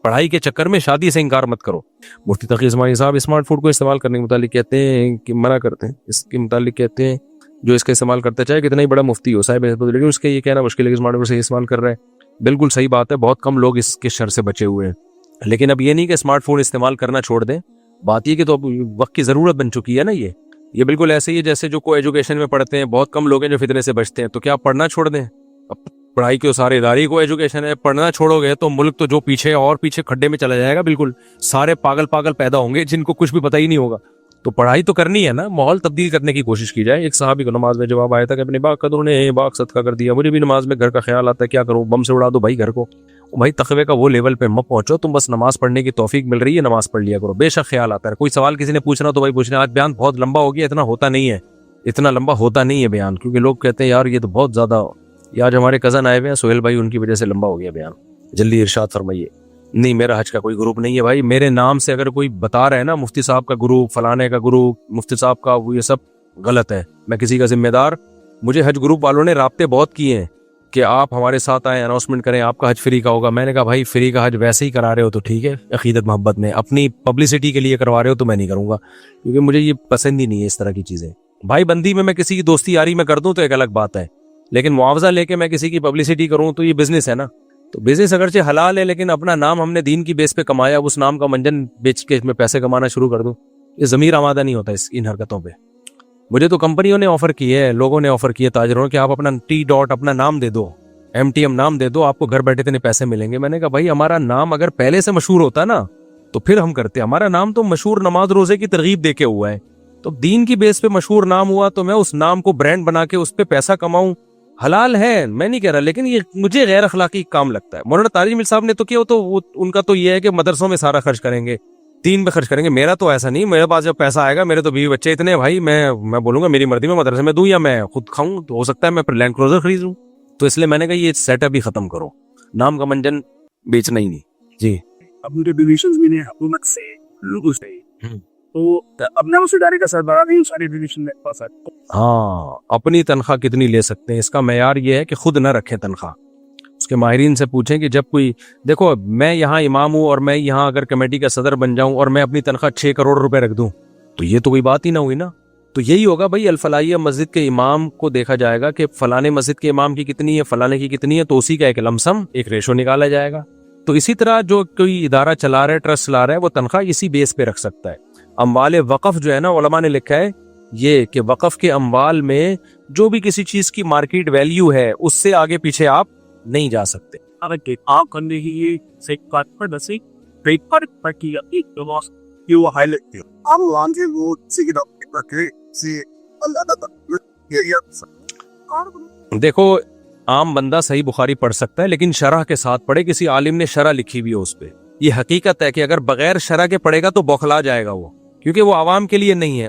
پڑھائی کے چکر میں شادی سے انکار مت کرو. مفتی تقی عثمانی صاحب اسمارٹ فون کو استعمال کرنے کے متعلق کہتے ہیں کہ منع کرتے ہیں. اس کے متعلق کہتے ہیں جو اس کا استعمال کرتا ہے چاہے کتنا ہی بڑا مفتی ہو صاحب, لیکن اس کا یہ کہنا مشکل ہے کہ اسمارٹ فون سے استعمال کر رہا ہے. بالکل صحیح بات ہے, بہت کم لوگ اس کے شر سے بچے ہوئے ہیں. لیکن اب یہ نہیں کہ اسمارٹ فون استعمال کرنا چھوڑ دیں. بات یہ کہ تو اب وقت کی ضرورت بن چکی ہے نا. یہ بالکل ایسے ہی ہے جیسے جو کو ایجوکیشن میں پڑھتے ہیں, بہت کم لوگ ہیں جو فتنے سے بچتے ہیں. تو کیا پڑھنا چھوڑ دیں؟ اب پڑھائی کے سارے ادارے کو ایجوکیشن ہے, پڑھنا چھوڑو گے تو ملک تو جو پیچھے اور پیچھے کھڈے میں چلا جائے گا. بالکل سارے پاگل پیدا ہوں گے جن کو کچھ بھی پتہ ہی نہیں ہوگا. تو پڑھائی تو کرنی ہے نا, ماحول تبدیل کرنے کی کوشش کی جائے. ایک صحابی کو نماز میں جواب آیا تھا کہ اپنے باغ کا انہوں نے باغ صدقہ کر دیا. مجھے بھی نماز میں گھر کا خیال آتا ہے, کیا کروں, بم سے اڑا دو بھائی گھر کو. بھائی تقوی کا وہ لیول پہ مت پہنچو, تم بس نماز پڑھنے کی توفیق مل رہی ہے, نماز پڑھ لیا کرو. بے شک خیال آتا ہے. کوئی سوال کسی نے پوچھنا تو بھائی پوچھنا. آج بیان بہت لمبا ہو گیا, اتنا لمبا ہوتا نہیں ہے بیان, کیونکہ لوگ کہتے ہیں یار یہ تو بہت زیادہ. آج ہمارے کزن آئے ہوئے ہیں سہیل بھائی, ان کی وجہ سے لمبا ہو گیا بیان. جلدی ارشاد فرمائیے. نہیں, میرا حج کا کوئی گروپ نہیں ہے بھائی. میرے نام سے اگر کوئی بتا رہا ہے نا مفتی صاحب کا گروپ, فلانے کا گروپ, مفتی صاحب کا, وہ یہ سب غلط ہے. میں کسی کا ذمہ دار. مجھے حج گروپ والوں نے رابطے بہت کیے ہیں کہ آپ ہمارے ساتھ آئیں, اناؤنسمنٹ کریں, آپ کا حج فری کا ہوگا. میں نے کہا بھائی فری کا حج ویسے ہی کرا رہے ہو تو ٹھیک ہے, عقیدت محبت میں. اپنی پبلسٹی کے لیے کروا رہے ہو تو میں نہیں کروں گا, کیونکہ مجھے یہ پسند ہی نہیں ہے اس طرح کی چیزیں. بھائی بندی میں کسی کی دوستی یاری میں کر دوں تو ایک الگ بات ہے, لیکن معاوضہ لے کے میں کسی کی پبلسٹی کروں تو یہ بزنس ہے نا. تو بزنس اگرچہ حلال ہے, لیکن اپنا نام ہم نے دین کی بیس پہ کمایا, اس نام کا منجن بیچ کے میں پیسے کمانا شروع کر دوں, یہ ضمیر آمادہ نہیں ہوتا ان حرکتوں پہ. مجھے تو کمپنیوں نے آفر کی ہے, لوگوں نے آفر کیے, تاجروں کہ آپ اپنا T. اپنا نام دے دو, MTM نام دے دو, آپ کو گھر بیٹھے اتنے پیسے ملیں گے. میں نے کہا بھائی ہمارا نام اگر پہلے سے مشہور ہوتا نا تو پھر ہم کرتے. ہمارا نام تو مشہور نماز روزے کی ترغیب دے کے ہوا ہے, تو دین کی بیس پہ مشہور نام ہوا تو میں اس نام کو برانڈ بنا کے اس پہ پیسہ کماؤں. حلال ہے, میں نہیں کہہ رہا, لیکن یہ مجھے غیر اخلاقی کام لگتا ہے. مولانا طارق میر صاحب نے تو کیا, تو ان کا تو یہ ہے کہ مدرسوں میں سارا خرچ کریں گے, دین پہ خرچ کریں گے. میرا تو ایسا نہیں, میرے پاس جب پیسہ آئے گا, میرے تو بیوی بچے اتنے بھائی, میں بولوں گا میری مرضی میں مدرسے میں دوں یا میں خود کھاؤں. تو ہو سکتا ہے میں پھر لینڈ کروزر خریدوں. تو اس لیے میں نے کہا یہ سیٹ اپ ہی ختم کرو, نام کا منجن بیچنا ہی نہیں. جی اپنے ڈونیشنز بھی نے حکومت سے لوگوں سے, تو اپنے اسے ڈائریکٹ اثر بڑا نہیں ساری ڈونیشن میرے پاس ہے. ہاں, اپنی تنخواہ کتنی لے سکتے ہیں, اس کا معیار یہ ہے کہ خود نہ رکھیں تنخواہ. اس کے ماہرین سے پوچھیں کہ جب کوئی, دیکھو میں یہاں امام ہوں اور میں یہاں اگر کمیٹی کا صدر بن جاؤں اور میں اپنی تنخواہ 6 کروڑ روپے رکھ دوں تو یہ تو کوئی بات ہی نہ ہوئی نا. تو یہی ہوگا بھائی, الفلاحیہ مسجد کے امام کو دیکھا جائے گا کہ فلانے مسجد کے امام کی کتنی ہے, فلانے کی کتنی ہے, تو اسی کا ایک لمسم ایک ریشو نکالا جائے گا. تو اسی طرح جو کوئی ادارہ چلا رہا ہے, ٹرسٹ چلا رہا ہے, وہ تنخواہ اسی بیس پہ رکھ سکتا ہے. اموال وقف جو ہے نا، علماء نے لکھا ہے یہ کہ وقف کے اموال میں جو بھی کسی چیز کی مارکیٹ ویلیو ہے اس سے آگے پیچھے آپ نہیں جا سکتے. Aber geht auch kann die hier sich gerade für das ich Paper Papier ich was you highlight you. Allah die wo sie da okay sie Allah da yeah. دیکھو عام بندہ صحیح بخاری پڑھ سکتا ہے لیکن شرح کے ساتھ پڑھے، کسی عالم نے شرح لکھی ہوئی ہے اس پہ. یہ حقیقت ہے کہ اگر بغیر شرح کے پڑھے گا تو بوکھلا جائے گا وہ، کیونکہ وہ عوام کے لیے نہیں ہے.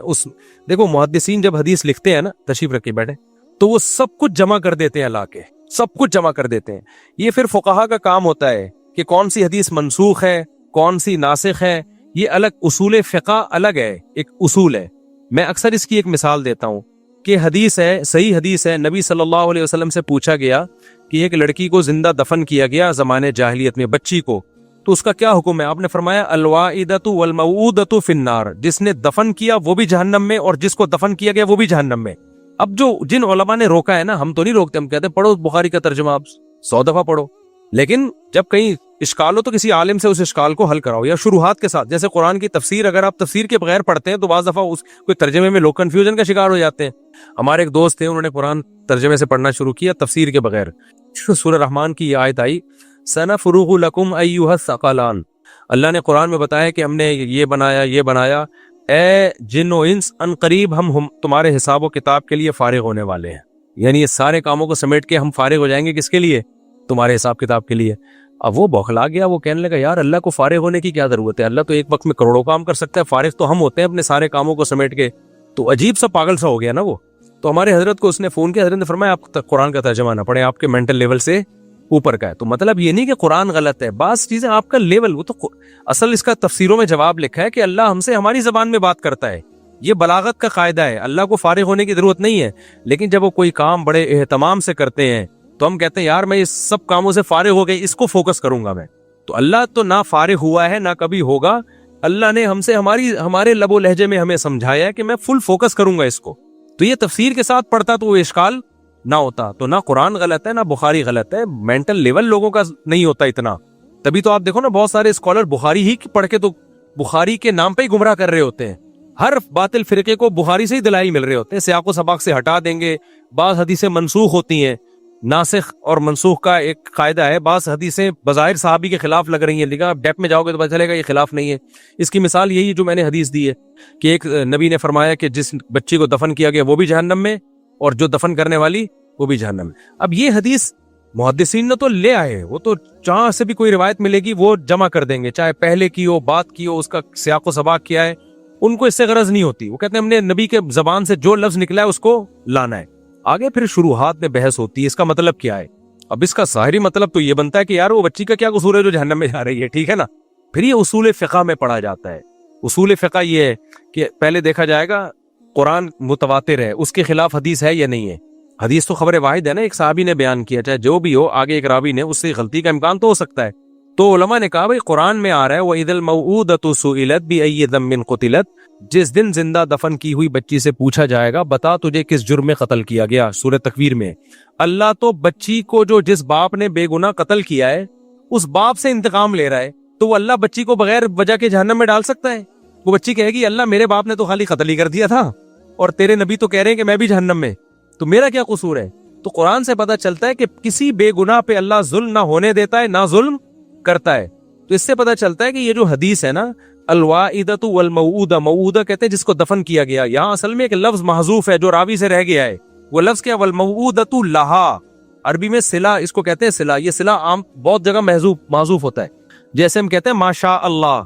دیکھو محدثین جب حدیث لکھتے ہیں نا، تشریف رکھے بیٹھے، تو وہ سب کچھ جمع کر دیتے ہیں، لا کے سب کچھ جمع کر دیتے ہیں. یہ پھر فقہا کا کام ہوتا ہے کہ کون سی حدیث منسوخ ہے، کون سی ناسخ ہے، یہ الگ اصول فقہ الگ ہے، ایک اصول ہے. میں اکثر اس کی ایک مثال دیتا ہوں کہ حدیث ہے، صحیح حدیث ہے، نبی صلی اللہ علیہ وسلم سے پوچھا گیا کہ ایک لڑکی کو زندہ دفن کیا گیا زمانے جاہلیت میں، بچی کو، تو اس کا کیا حکم ہے؟ آپ نے فرمایا الواعدۃ والموعودۃ فی النار، جس نے دفن کیا وہ بھی جہنم میں اور جس کو دفن کیا گیا وہ بھی جہنم میں. اب جو جن علماء نے روکا ہے نا، ہم تو نہیں روکتے، ہم کہتے ہیں پڑھو بخاری کا ترجمہ، آپ 100 دفعہ پڑھو، لیکن جب کہیں اشکال ہو تو کسی عالم سے اس اشکال کو حل کراؤ، یا شروحات کے ساتھ. جیسے قرآن کی تفسیر، اگر آپ تفسیر کے بغیر پڑھتے ہیں تو بعض دفعہ اس کوئی ترجمے میں لوگ کنفیوژن کا شکار ہو جاتے ہیں. ہمارے ایک دوست تھے، انہوں نے قرآن ترجمے سے پڑھنا شروع کیا تفسیر کے بغیر. سورہ رحمان کی یہ آیت آئی سنفرغ لکم ایھا الثقلان، اللہ نے قرآن میں بتایا کہ ہم نے یہ بنایا، اے جن و انس ان قریب ہم تمہارے حساب و کتاب کے لیے فارغ ہونے والے ہیں. یعنی یہ سارے کاموں کو سمیٹ کے ہم فارغ ہو جائیں گے، کس کے لیے؟ تمہارے حساب کتاب کے لیے. اب وہ بوکھلا گیا، وہ کہنے لگا یار اللہ کو فارغ ہونے کی کیا ضرورت ہے، اللہ تو ایک وقت میں کروڑوں کام کر سکتا ہے، فارغ تو ہم ہوتے ہیں اپنے سارے کاموں کو سمیٹ کے. تو عجیب سا پاگل سا ہو گیا نا وہ. تو ہمارے حضرت کو اس نے فون کیا، حضرت نے فرمایا آپ قرآن کا ترجمہ نہ پڑھیں، آپ کے مینٹل لیول سے اوپر کا ہے. تو مطلب یہ نہیں کہ قرآن غلط ہے، بعض چیزیں آپ کا لیول، وہ تو اصل اس کا تفسیروں میں جواب لکھا ہے کہ اللہ ہم سے ہماری زبان میں بات کرتا ہے. یہ بلاغت کا قاعدہ ہے، اللہ کو فارغ ہونے کی ضرورت نہیں ہے. لیکن جب وہ کوئی کام بڑے اہتمام سے کرتے ہیں تو ہم کہتے ہیں یار میں اس سب کاموں سے فارغ ہو گئی، اس کو فوکس کروں گا میں. تو اللہ تو نہ فارغ ہوا ہے نہ کبھی ہوگا. اللہ نے ہم سے ہمارے لب و لہجے میں ہمیں سمجھایا کہ میں فل فوکس کروں گا اس کو. تو یہ تفسیر کے ساتھ پڑھتا تو وہ اشکال نہ ہوتا. تو نہ قرآن غلط ہے نہ بخاری غلط ہے، مینٹل لیول لوگوں کا نہیں ہوتا اتنا. تبھی تو آپ دیکھو نا بہت سارے اسکالر بخاری ہی پڑھ کے تو بخاری کے نام پہ ہی گمراہ کر رہے ہوتے ہیں. ہر باطل فرقے کو بخاری سے ہی دلائل مل رہے ہوتے ہیں، سیاق و سباق سے ہٹا دیں گے. بعض حدیثیں منسوخ ہوتی ہیں، ناسخ اور منسوخ کا ایک قاعدہ ہے. بعض حدیثیں بظاہر صحابی کے خلاف لگ رہی ہیں، لیکن آپ ڈیپ میں جاؤ گے تو پتہ چلے گا یہ خلاف نہیں ہے. اس کی مثال یہی جو میں نے حدیث دی ہے کہ ایک نبی نے فرمایا کہ جس بچی کو دفن کیا گیا وہ بھی جہنم میں اور جو دفن کرنے والی وہ بھی جہنم میں. اب یہ حدیث محدثین نے تو لے آئے، وہ تو جہاں سے بھی کوئی روایت ملے گی وہ جمع کر دیں گے، چاہے پہلے کی ہو، بات کی ہو، اس کا سیاق و سباق کیا ہے، ان کو اس سے غرض نہیں ہوتی. وہ کہتے ہیں ہم نے نبی کے زبان سے جو لفظ نکلا ہے اس کو لانا ہے. آگے پھر شروحات میں بحث ہوتی ہے اس کا مطلب کیا ہے. اب اس کا ظاہری مطلب تو یہ بنتا ہے کہ یار وہ بچی کا کیا قصور ہے جو جہنم میں جا رہی ہے، ٹھیک ہے نا. پھر یہ اصول فقہ میں پڑھا جاتا ہے. اصول فقہ یہ ہے کہ پہلے دیکھا جائے گا قرآن متواتر ہے، اس کے خلاف حدیث ہے یا نہیں ہے. حدیث تو خبر واحد ہے نا، ایک صحابی نے بیان کیا، چاہے جو بھی ہو، آگے ایک راوی نے، اس سے غلطی کا امکان تو ہو سکتا ہے. تو علماء نے کہا بھائی قرآن میں آ رہا ہے وَإِذَا الْمَوْعُودَةُ سُئِلَتْ بِأَيِّ ذَنبٍ قُتِلَتْ، جس دن زندہ دفن کی ہوئی بچی سے پوچھا جائے گا بتا تجھے کس جرم میں قتل کیا گیا. سورہ تکویر میں اللہ تو بچی کو جو جس باپ نے بے گناہ قتل کیا ہے اس باپ سے انتقام لے رہا ہے. تو وہ اللہ بچی کو بغیر وجہ کے جہنم میں ڈال سکتا ہے؟ وہ بچی کہے گی اللہ میرے باپ نے تو خالی قتل ہی کر دیا تھا اور تیرے نبی تو کہہ رہے ہیں کہ میں بھی جہنم میں، تو میرا کیا قصور ہے؟ تو قرآن سے پتہ چلتا ہے کہ کسی بے گناہ پہ اللہ ظلم نہ ہونے دیتا ہے، نہ ظلم کرتا ہے. تو اس سے پتہ چلتا ہے کہ یہ جو حدیث ہے نا الواعدۃ والموعودہ، موعودہ کہتے ہیں جس کو دفن کیا گیا. یہاں اصل میں ایک لفظ محذوف ہے جو راوی سے رہ گیا ہے. وہ لفظ کیا؟ والموعودۃ لہا، عربی میں صلہ اس کو کہتے ہیں. صلہ، یہ صلہ عام بہت جگہ محذوف ہوتا ہے. جیسے ہم کہتے ہیں ماشاء اللہ،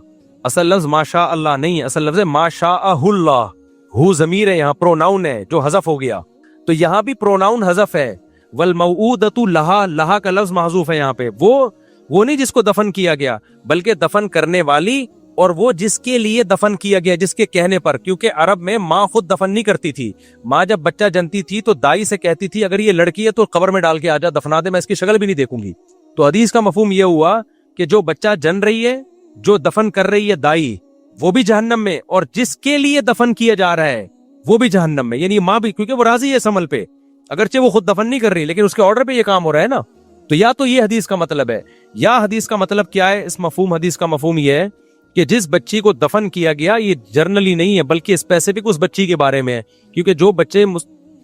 اصل لفظ ماشاء اللہ نہیں ہے، اصل لفظ ہے ماشاء اللہ. ہو ضمیر ہے، یہاں پروناؤن ہے جو حذف ہو گیا. تو یہاں بھی پروناؤن حذف ہے. والموعودۃ لہا، لہا کا لفظ محذوف ہے یہاں پہ. وہ نہیں جس کو دفن کیا گیا، بلکہ دفن کرنے والی، اور وہ جس کے لیے دفن کیا گیا، جس کے کہنے پر. کیونکہ عرب میں ماں خود دفن نہیں کرتی تھی. ماں جب بچہ جنتی تھی تو دائی سے کہتی تھی اگر یہ لڑکی ہے تو قبر میں ڈال کے آجا، دفنا دے، میں اس کی شکل بھی نہیں دیکھوں گی. تو حدیث کا مفہوم یہ ہوا کہ جو بچہ جن رہی ہے، جو دفن کر رہی ہے دائی، وہ بھی جہنم میں، اور جس کے لیے دفن کیا جا رہا ہے وہ بھی جہنم میں. یعنی ماں بھی، کیونکہ وہ راضی ہے اس عمل پہ، اگرچہ وہ خود دفن نہیں کر رہی لیکن اس کے آرڈر پہ یہ کام ہو رہا ہے نا. تو یا تو یہ حدیث کا مطلب ہے، یا حدیث کا مطلب کیا ہے؟ اس مفہوم حدیث کا مفہوم یہ ہے کہ جس بچی کو دفن کیا گیا یہ جرنلی نہیں ہے بلکہ اسپیسیفک اس بچی کے بارے میں ہے، کیونکہ جو بچے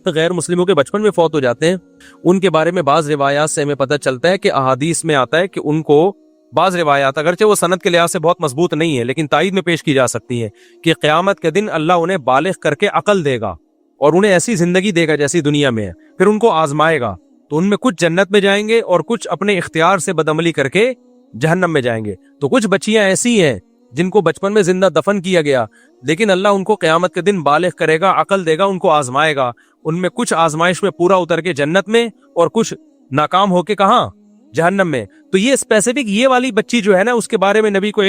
غیر مسلموں کے بچپن میں فوت ہو جاتے ہیں ان کے بارے میں بعض روایات سے ہمیں پتہ چلتا ہے کہ احادیث میں آتا ہے کہ ان کو بعض روایات اگرچہ وہ سند کے لحاظ سے بہت مضبوط نہیں ہے لیکن تائید میں پیش کی جا سکتی ہیں کہ قیامت کے دن اللہ انہیں بالغ کر کے عقل دے گا اور انہیں ایسی زندگی دے گا جیسی دنیا میں ہے، پھر ان کو آزمائے گا، تو ان میں کچھ جنت میں جائیں گے اور کچھ اپنے اختیار سے بدعملی کر کے جہنم میں جائیں گے۔ تو کچھ بچیاں ایسی ہیں جن کو بچپن میں زندہ دفن کیا گیا لیکن اللہ ان کو قیامت کے دن بالغ کرے گا، عقل دے گا، ان کو آزمائے گا، ان میں کچھ آزمائش میں پورا اتر کے جنت میں اور کچھ ناکام ہو کے کہاں؟ جہنم میں۔ تو یہ اسپیسیفک یہ والی بچی جو ہے نا اس کے بارے میں نبی کو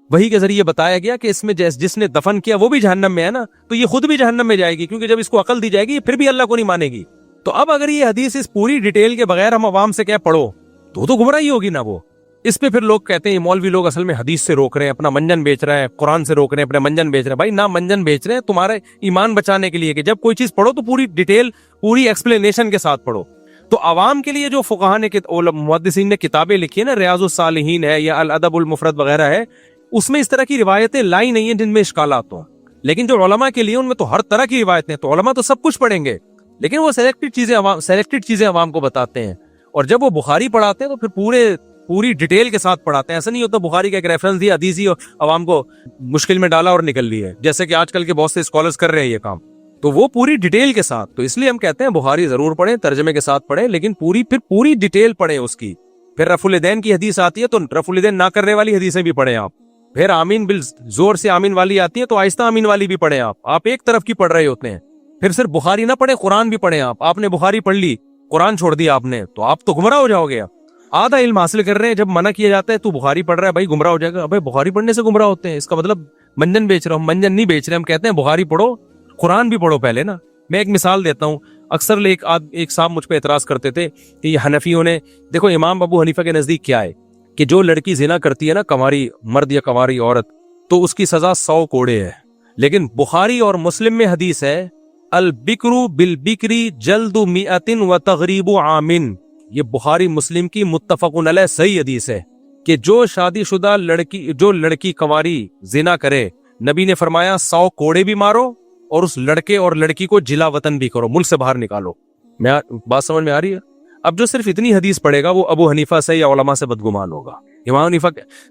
وحی کے ذریعے بتایا گیا کہ اس میں جس نے دفن کیا وہ بھی جہنم میں ہے نا، تو یہ خود بھی جہنم میں جائے گی، کیونکہ جب اس کو عقل دی جائے گی پھر بھی اللہ کو نہیں مانے گی۔ تو اب اگر یہ حدیث اس پوری ڈیٹیل کے بغیر ہم عوام سے کیا پڑھو تو گمراہی ہوگی نا وہ۔ اس پہ پھر لوگ کہتے ہیں مولوی لوگ اصل میں حدیث سے روک رہے ہیں، اپنا منجن بیچ رہے ہیں، قرآن سے روک رہے ہیں، اپنا منجن بیچ رہے ہیں۔ بھائی نہ منجن بیچ رہے ہیں، تمہارے ایمان بچانے کے لیے کہ جب کوئی چیز پڑھو تو پوری ڈیٹیل پوری ایکسپلینیشن کے ساتھ پڑھو۔ تو عوام کے لیے جو فقہاء نے محدثین نے کتابیں لکھی ہیں نا، ریاض الصالحین ہے یا الادب المفرد وغیرہ ہے، اس میں اس طرح کی روایتیں لائی نہیں ہیں جن میں اشکالات ہوں، لیکن جو علماء کے لیے ان میں تو ہر طرح کی روایتیں، تو علماء تو سب کچھ پڑھیں گے لیکن وہ سلیکٹڈ چیزیں عوام کو بتاتے ہیں، اور جب وہ بخاری پڑھاتے ہیں تو پھر پوری ڈیٹیل کے ساتھ پڑھاتے ہیں۔ ایسا نہیں ہوتا بخاری کا ایک ریفرنس دیا، حدیث ہی عوام کو مشکل میں ڈالا اور نکل لی ہے، جیسے کہ آج کل کے بہت سے اسکالرز کر رہے ہیں یہ کام، تو وہ پوری ڈیٹیل کے ساتھ۔ تو اس لیے ہم کہتے ہیں بخاری ضرور پڑھیں، ترجمے کے ساتھ پڑھیں، لیکن پوری ڈیٹیل پڑھیں اس کی۔ پھر رفع الیدین کی حدیث آتی ہے تو رفع الیدین نہ کرنے والی حدیثیں بھی پڑھیں آپ، پھر آمین زور سے آمین والی آتی ہے تو آہستہ آمین والی بھی پڑھیں آپ ایک طرف کی پڑھ رہے ہوتے ہیں۔ پھر صرف بخاری نہ پڑھیں، قرآن بھی پڑھیں آپ نے بخاری پڑھ لی، قرآن چھوڑ دیا آپ نے، تو آپ تو گمراہ ہو جاؤ گے۔ آدھا علم حاصل کر رہے ہیں، جب منع کیا جاتا ہے تو بخاری پڑھ رہا ہے، بھائی گمراہ ہو جائے گا۔ بھائی بخاری پڑھنے سے گمراہ ہوتے ہیں، اس کا مطلب منجن بیچ رہا ہوں؟ منجن نہیں بیچ رہے، ہم کہتے ہیں بخاری پڑھو، قرآن بھی پڑھو پہلے نا۔ میں ایک مثال دیتا ہوں، اکثر ایک صاحب مجھ پہ اعتراض کرتے تھے کہ یہ حنفیوں نے، دیکھو امام ابو حنیفہ کے نزدیک کیا ہے کہ جو لڑکی زنا کرتی ہے نا، کنواری مرد یا کنواری عورت، تو اس کی سزا 100 کوڑے ہے، لیکن بخاری اور مسلم میں حدیث ہے البکرو بالبکری جلد 100 و تغریب عامن۔ یہ بخاری مسلم کی متفق علیہ صحیح حدیث ہے کہ جو شادی شدہ لڑکی کنواری زنا کرے، نبی نے فرمایا 100 کوڑے بھی مارو اور اس لڑکے اور لڑکی کو جلا وطن بھی کرو، ملک سے باہر نکالو۔ بات سمجھ میں آ رہی ہے؟ اب جو صرف اتنی حدیث پڑھے گا وہ ابو حنیفہ سے یا علماء سے بدگمان ہوگا۔ امام حنیفہ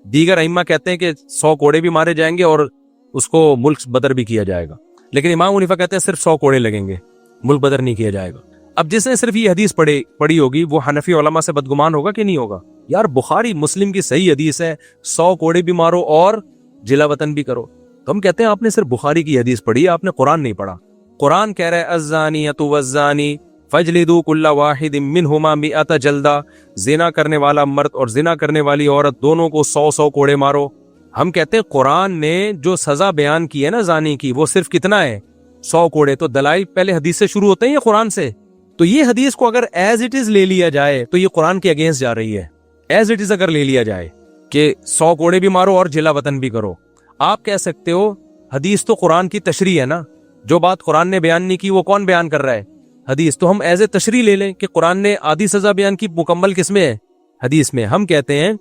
دیگر ائمہ کہتے ہیں کہ 100 کوڑے بھی مارے جائیں گے اور اس کو ملک بدر بھی کیا جائے گا، لیکن امام حنیفہ کہتے ہیں صرف 100 کوڑے لگیں گے، ملک بدر نہیں کیا جائے گا۔ اب جس نے صرف یہ حدیث پڑھی ہوگی وہ حنفی علماء سے بدگمان ہوگا کہ نہیں ہوگا؟ یار بخاری مسلم کی صحیح حدیث ہے 100 کوڑے بھی مارو اور جلا وطن بھی کرو۔ تو ہم کہتے ہیں آپ نے صرف بخاری کی حدیث پڑھی ہے، آپ نے قرآن نہیں پڑھا۔ قرآن کہہ رہا ہے الزانیۃ والزانی فاجلدوا کل واحد منہما 100 جلدہ، زنا کرنے والا مرد اور زنا کرنے والی عورت دونوں کو 100 کوڑے مارو۔ ہم کہتے ہیں قرآن نے جو سزا بیان کی ہے نا زانی کی، وہ صرف کتنا ہے؟ 100 کوڑے۔ تو دلائل پہلے حدیث سے شروع ہوتے ہیں یا قرآن سے؟ تو یہ حدیث کو اگر ایز اٹ از لے لیا جائے تو یہ قرآن کے اگینسٹ جا رہی ہے۔ ایز اٹ از اگر لے لیا جائے کہ 100 کوڑے بھی مارو اور جلا وطن بھی کرو، آپ کہہ سکتے ہو حدیث تو قرآن کی تشریح ہے نا، جو بات قرآن نے بیان نہیں کی وہ کون بیان کر رہا ہے؟ حدیث۔ تو ہم ایز اے تشریح لے لیں کہ قرآن نے آدھی سزا بیان کی، مکمل کس میں ہے؟ حدیث میں۔ ہم کہتے ہیں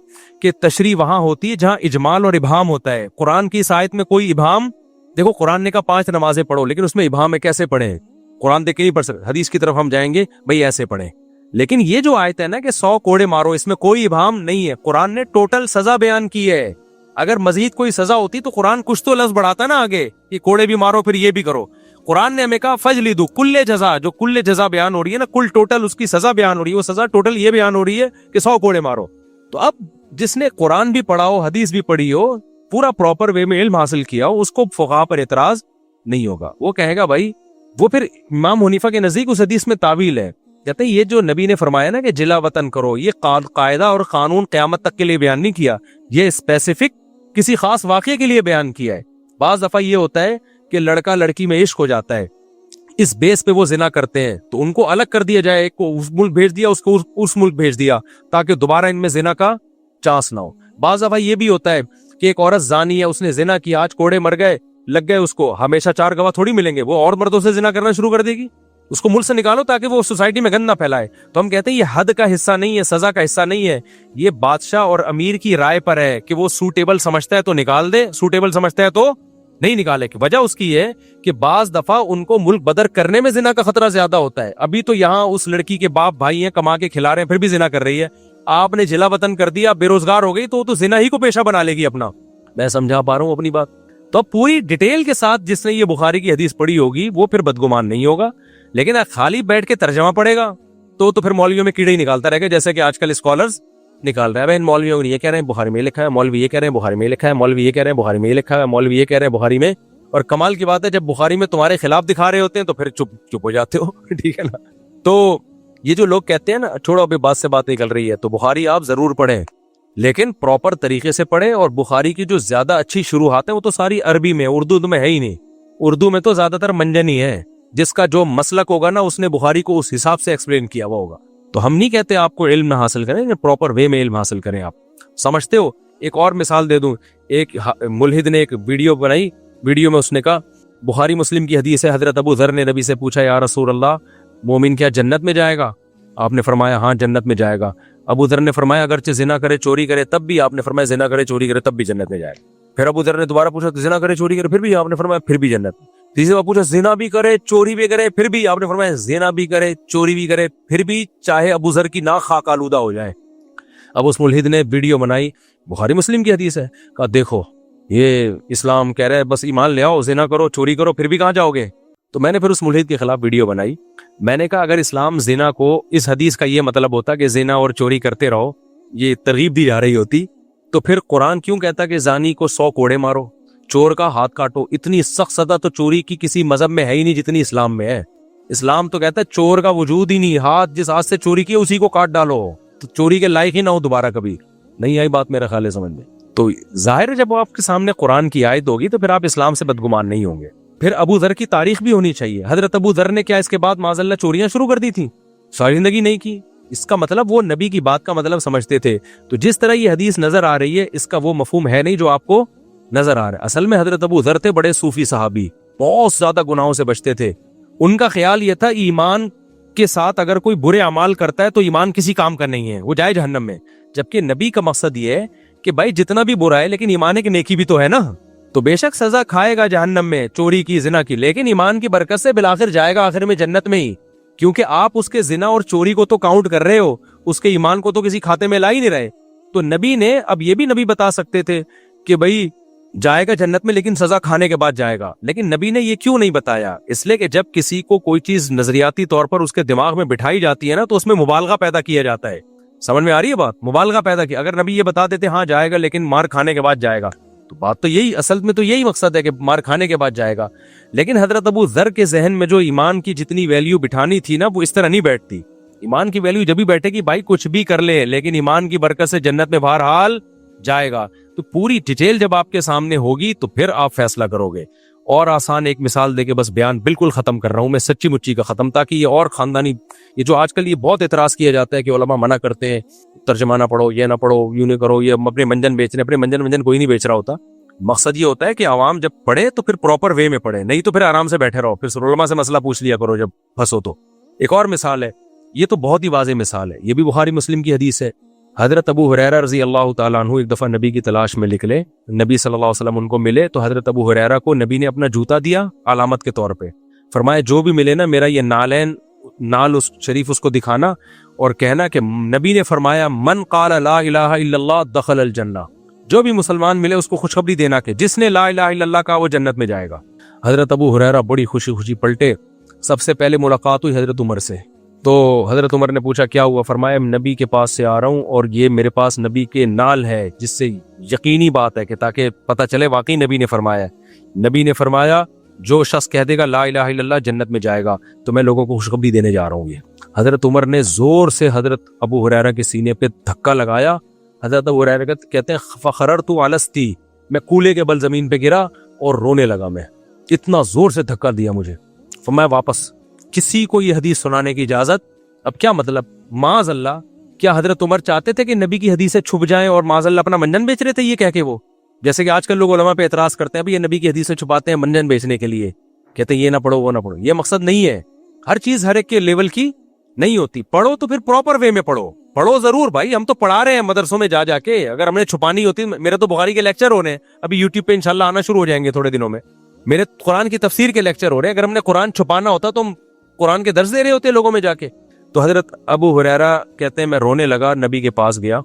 کہ تشریح وہاں ہوتی ہے جہاں اجمال اور ابہام ہوتا ہے۔ قرآن کی اس آیت میں کوئی ابہام، دیکھو قرآن نے کہا 5 نمازیں پڑھو، لیکن اس میں ابہام ہے، کیسے پڑھیں؟ قرآن دیکھ کے نہیں پڑھ سکتے، حدیث کی طرف ہم جائیں گے، بھئی ایسے پڑھیں۔ لیکن یہ جو آیت ہے نا کہ 100 کوڑے مارو، اس میں کوئی ابہام نہیں ہے، قرآن نے ٹوٹل سزا بیان کی ہے۔ اگر مزید کوئی سزا ہوتی تو قرآن کچھ تو لفظ بڑھاتا نا آگے کہ کوڑے بھی مارو پھر یہ بھی کرو۔ قرآن نے ہمیں کہا فجلدوا کل جزا، جو کل جزا بیان ہو رہی ہے نا، کل ٹوٹل اس کی سزا بیان ہو رہی ہے، وہ سزا ٹوٹل یہ بیان ہو رہی ہے کہ 100 کوڑے مارو۔ تو اب جس نے قرآن بھی پڑھا ہو، حدیث بھی پڑھی ہو، پورا پراپر وے میں علم حاصل کیا ہو، اس کو فقہاء پر اعتراض نہیں ہوگا۔ وہ کہے گا بھائی، وہ پھر امام حنیفہ کے نزدیک اس حدیث میں تعویل ہے، کہتے ہیں یہ جو نبی نے فرمایا نا کہ جلا وطن کرو، یہ قاعدہ اور قانون قیامت تک کے لیے بیان نہیں کیا، یہ اسپیسیفک کسی خاص واقعے کے لیے بیان کیا ہے۔ بعض دفعہ یہ ہوتا ہے کہ لڑکا لڑکی میں عشق ہو جاتا ہے، اس بیس پہ وہ زنا کرتے ہیں، تو ان کو الگ کر دیا جائے، ایک کو اس ملک بھیج دیا، اس کو اس ملک بھیج دیا، تاکہ دوبارہ ان میں زنا کا چانس نہ ہو۔ بعض دفعہ یہ بھی ہوتا ہے کہ ایک عورت زانی ہے، اس نے زنا کیا، آج کوڑے مر گئے، لگ گئے، اس کو ہمیشہ 4 گواہ تھوڑی ملیں گے، وہ اور مردوں سے زنا کرنا شروع کر دے گی، اس کو ملک سے نکالو تاکہ وہ سوسائٹی میں گند نہ پھیلائے. تو ہم کہتے ہیں یہ حد کا حصہ نہیں ہے, سزا کا حصہ نہیں ہے, یہ بادشاہ اور امیر کی رائے پر ہے کہ وہ سوٹیبل سمجھتا ہے تو نکال دے, سوٹیبل سمجھتا ہے تو نہیں نکالے. کی وجہ اس کی ہے کہ بعض دفعہ ان کو ملک بدر کرنے میں زنا کا خطرہ زیادہ ہوتا ہے. ابھی تو یہاں اس لڑکی کے باپ بھائی ہیں, کما کے کھلا رہے ہیں, پھر بھی زنا کر رہی ہے. آپ نے جلا وطن کر دیا, بے روزگار ہو گئی, تو وہ تو زنا ہی کو پیشہ بنا لے گی اپنا. میں سمجھا پا رہا ہوں اپنی بات؟ تو اب پوری ڈیٹیل کے ساتھ جس نے یہ بخاری کی حدیث پڑھی ہوگی وہ پھر بدگمان نہیں ہوگا. لیکن خالی بیٹھ کے ترجمہ پڑھے گا تو پھر مولویوں میں کیڑے ہی نکالتا رہے گا, جیسے کہ آج کل اسکالرز نکال رہے ہیں. بہن مولویوں یہ کہہ رہے ہیں بخاری میں لکھا ہے, مولوی یہ کہہ رہے ہیں بخاری میں لکھا ہے, مولوی یہ کہہ رہے ہیں بخاری میں لکھا ہے, مولوی یہ کہہ رہے ہیں بخاری میں. اور کمال کی بات ہے جب بخاری میں تمہارے خلاف دکھا رہے ہوتے ہیں تو پھر چپ ہو جاتے ہو. ٹھیک ہے نا. تو یہ جو لوگ کہتے ہیں نا چھوڑو ابھی بات سے بات نکل رہی ہے, تو بخاری آپ ضرور پڑھیں لیکن پراپر طریقے سے پڑھیں. اور بخاری کی جو زیادہ اچھی شروحات ہیں وہ تو ساری عربی میں, اردو میں ہے ہی نہیں. اردو میں تو زیادہ تر منجن ہی ہے, جس کا جو مسلک ہوگا نا اس نے بخاری کو اس حساب سے ایکسپلین کیا ہوا ہوگا. تو ہم نہیں کہتے آپ کو علم نہ حاصل کریں, پراپر وے میں علم حاصل کریں. آپ سمجھتے ہو. ایک اور مثال دے دوں, ایک ملحد نے ایک ویڈیو بنائی, ویڈیو میں اس نے کہا بخاری مسلم کی حدیث ہے, حضرت ابو ذر نے نبی سے پوچھا یا رسول اللہ مومن کیا جنت میں جائے گا؟ آپ نے فرمایا ہاں جنت میں جائے گا. ابو ذر نے فرمایا اگرچہ زنا کرے چوری کرے تب بھی؟ آپ نے فرمایا زنا کرے چوری کرے تب بھی جنت میں جائے گا. پھر ابو ذر نے دوبارہ پوچھا زنا کرے چوری کرے پھر بھی؟ آپ نے فرمایا پھر بھی جنت. تیسری بار پوچھا زنا بھی کرے چوری بھی کرے پھر بھی؟ آپ نے فرمایا زنا بھی کرے چوری بھی کرے پھر بھی, چاہے ابو ذر کی ناک خاک آلودہ ہو جائے. اب اس ملحد نے ویڈیو بنائی, بخاری مسلم کی حدیث ہے, کہا دیکھو یہ اسلام کہہ رہا ہے بس ایمان لے آؤ, زنا کرو چوری کرو پھر بھی کہاں جاؤ گے؟ تو میں نے پھر اس ملحد کے خلاف ویڈیو بنائی. میں نے کہا اگر اسلام زنا کو, اس حدیث کا یہ مطلب ہوتا کہ زنا اور چوری کرتے رہو, یہ ترغیب دی جا رہی ہوتی, تو پھر قرآن کیوں کہتا کہ زانی کو 100 کوڑے مارو, چور کا ہاتھ کاٹو؟ اتنی سخت سزا تو چوری کی کسی مذہب میں ہے ہی نہیں جتنی اسلام میں ہے. اسلام تو کہتا ہے چور کا وجود ہی نہیں, ہاتھ جس ہاتھ سے چوری کی اسی کو کاٹ ڈالو, تو چوری کے لائق ہی نہ ہو دوبارہ کبھی. نہیں آئی بات میرا خیال ہے سمجھ میں؟ تو ظاہر ہے جب آپ کے سامنے قرآن کی آیت ہوگی تو پھر آپ اسلام سے بدگمان نہیں ہوں گے. پھر ابو ذر کی تاریخ بھی ہونی چاہیے. حضرت ابو ذر نے کیا اس کے بعد معاذ اللہ چوریاں شروع کر دی تھی؟ ساری زندگی نہیں کی. اس کا مطلب وہ نبی کی بات کا مطلب سمجھتے تھے. تو جس طرح یہ حدیث نظر آ رہی ہے اس کا وہ مفہوم ہے نہیں جو آپ کو نظر آ رہا ہے. اصل میں حضرت ابو ذر تھے بڑے صوفی صحابی, بہت زیادہ گناہوں سے بچتے تھے. ان کا خیال یہ تھا ایمان کے ساتھ اگر کوئی برے اعمال کرتا ہے تو ایمان کسی کام کا نہیں ہے, وہ جائے جہنم میں. جبکہ نبی کا مقصد یہ ہے کہ بھائی جتنا بھی برا ہے لیکن ایمان کی نیکی بھی تو ہے نا, تو بے شک سزا کھائے گا جہنم میں چوری کی زنا کی, لیکن ایمان کی برکت سے بالآخر جائے گا آخر میں جنت میں ہی. کیونکہ آپ اس کے زنا اور چوری کو تو کاؤنٹ کر رہے ہو, اس کے ایمان کو تو کسی کھاتے میں لا ہی نہیں رہے. تو نبی نے, اب یہ بھی نبی بتا سکتے تھے کہ بھائی جائے گا جنت میں لیکن سزا کھانے کے بعد جائے گا, لیکن نبی نے یہ کیوں نہیں بتایا؟ اس لیے کہ جب کسی کو کوئی چیز نظریاتی طور پر اس کے دماغ میں بٹھائی جاتی ہے نا تو اس میں مبالغہ پیدا کیا جاتا ہے. سمجھ میں آ رہی ہے بات؟ مبالغہ پیدا کیا. اگر نبی یہ بتا دیتے ہاں جائے گا لیکن مار کھانے کے بعد جائے گا, تو بات تو یہی, اصل میں تو یہی مقصد ہے کہ مار کھانے کے بعد جائے گا. لیکن حضرت ابو ذر کے ذہن میں جو ایمان کی جتنی ویلیو بٹھانی تھی نا وہ اس طرح نہیں بیٹھتی. ایمان کی ویلیو جب بھی بیٹھے گی بھائی کچھ بھی کر لے لیکن ایمان کی برکت سے جنت میں بہرحال جائے گا. تو پوری ڈیٹیل جب آپ کے سامنے ہوگی تو پھر آپ فیصلہ کرو گے. اور آسان ایک مثال دے کے بس بیان بالکل ختم کر رہا ہوں میں, سچی مچی کا ختم, تاکہ یہ اور خاندانی, یہ جو آج کل یہ بہت اعتراض کیا جاتا ہے کہ علماء منع کرتے ہیں ترجمہ نہ پڑھو, یہ نہ پڑھو, یوں نہیں کرو, یہ اپنے منجن بیچ رہے. اپنے منجن کوئی نہیں بیچ رہا ہوتا. مقصد یہ ہوتا ہے کہ عوام جب پڑھے تو پھر پراپر وے میں پڑھے, نہیں تو پھر آرام سے بیٹھے رہو, پھر علماء سے مسئلہ پوچھ لیا کرو جب پھنسو تو. ایک اور مثال ہے, یہ تو بہت ہی واضح مثال ہے, یہ بھی بخاری مسلم کی حدیث ہے. حضرت ابو ہریرہ رضی اللہ تعالیٰ عنہ ایک دفعہ نبی کی تلاش میں نکلے, نبی صلی اللہ علیہ وسلم ان کو ملے, تو حضرت ابو ہریرہ کو نبی نے اپنا جوتا دیا علامت کے طور پہ. فرمایا جو بھی ملے نا میرا یہ نال اس شریف اس کو دکھانا اور کہنا کہ نبی نے فرمایا من قال لا الہ الا اللہ دخل الجنہ, جو بھی مسلمان ملے اس کو خوشخبری دینا کہ جس نے لا الہ الا اللہ کہا وہ جنت میں جائے گا. حضرت ابو ہریرہ بڑی خوشی پلٹے. سب سے پہلے ملاقات ہوئی حضرت عمر سے, تو حضرت عمر نے پوچھا کیا ہوا؟ فرمایا نبی کے پاس سے آ رہا ہوں اور یہ میرے پاس نبی کے نال ہے جس سے یقینی بات ہے کہ تاکہ پتہ چلے واقعی نبی نے فرمایا. نبی نے فرمایا جو شخص کہہ دے گا لا الہ الا اللہ جنت میں جائے گا, تو میں لوگوں کو خوشخبری دینے جا رہا ہوں. یہ حضرت عمر نے زور سے حضرت ابو ہریرہ کے سینے پہ دھکا لگایا. حضرت ابو ہریرہ کہتے ہیں فخررت علستی, میں کولے کے بل زمین پہ گرا اور رونے لگا. میں اتنا زور سے دھکا دیا مجھے. فرمایا واپس کسی کو یہ حدیث سنانے کی اجازت. اب کیا مطلب معاذ اللہ, کیا حضرت عمر چاہتے تھے کہ نبی کی حدیثیں چھپ جائیں اور معاذ اللہ اپنا منجن بیچ رہے تھے یہ کہہ کے؟ وہ جیسے کہ آج کل لوگ علماء پہ اعتراض کرتے ہیں یہ نبی کی حدیثیں چھپاتے ہیں منجن بیچنے کے لیے, کہتے ہیں یہ نہ پڑھو وہ نہ پڑھو. یہ مقصد نہیں ہے. ہر چیز ہر ایک کے لیول کی نہیں ہوتی. پڑھو تو پھر پراپر وے میں پڑھو ضرور بھائی. ہم تو پڑھا رہے ہیں مدرسوں میں جا کے. اگر ہم نے چھپانی ہوتی, میرے تو بخاری کے لیکچر ہو رہے ہیں ابھی یوٹیوب پہ انشاءاللہ آنا شروع ہو جائیں گے تھوڑے دنوں میں. میرے قرآن کی تفسیر کے لیکچر ہو رہے ہیں. اگر ہم نے قرآن چھپانا ہوتا تو ہم قرآن کے درس دے رہے ہوتے لوگوں میں جا کے. تو حضرت ابو ہریرہ کہتے ہیں میں رونے لگا, نبی کے پاس گیا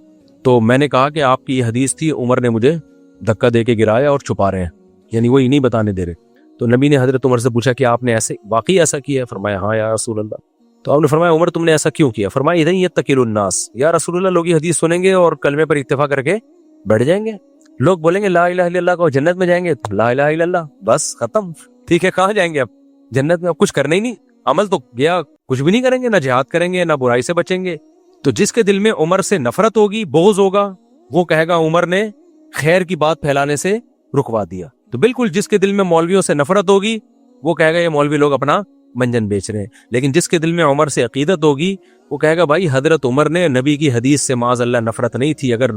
تو میں نے کہا کہ آپ کی یہ حدیث تھی, عمر نے مجھے دھکا دے کے گرایا اور چھپا رہے ہیں, یعنی وہ نہیں بتانے دے رہے. تو نبی نے حضرت عمر سے پوچھا کہ آپ نے ایسے واقعی ایسا کیا ہے؟ فرمایا ہاں یا رسول اللہ. تو آپ نے فرمایا عمر تم نے ایسا کیوں کیا؟ فرمایا اذن یتقل الناس, یا رسول اللہ لوگ یہ حدیث سنیں گے اور کلمے پر اتفاق کر کے بیٹھ جائیں گے. لوگ بولیں گے لا الہ الا اللہ کو جنت میں جائیں گے, لا الہ الا اللہ بس ختم. ٹھیک ہے کہاں جائیں گے اب جنت میں؟ اب کچھ کرنا ہی نہیں, عمل تو گیا, کچھ بھی نہیں کریں گے, نہ جہاد کریں گے نہ برائی سے بچیں گے. تو جس کے دل میں عمر سے نفرت ہوگی, بغض ہوگا, وہ کہے گا عمر نے خیر کی بات پھیلانے سے رکوا دیا. تو بالکل جس کے دل میں مولویوں سے نفرت ہوگی وہ کہے گا یہ مولوی لوگ اپنا منجن بیچ رہے ہیں. لیکن جس کے دل میں عمر سے عقیدت ہوگی وہ کہے گا بھائی حضرت عمر نے نبی کی حدیث سے معاذ اللہ نفرت نہیں تھی, اگر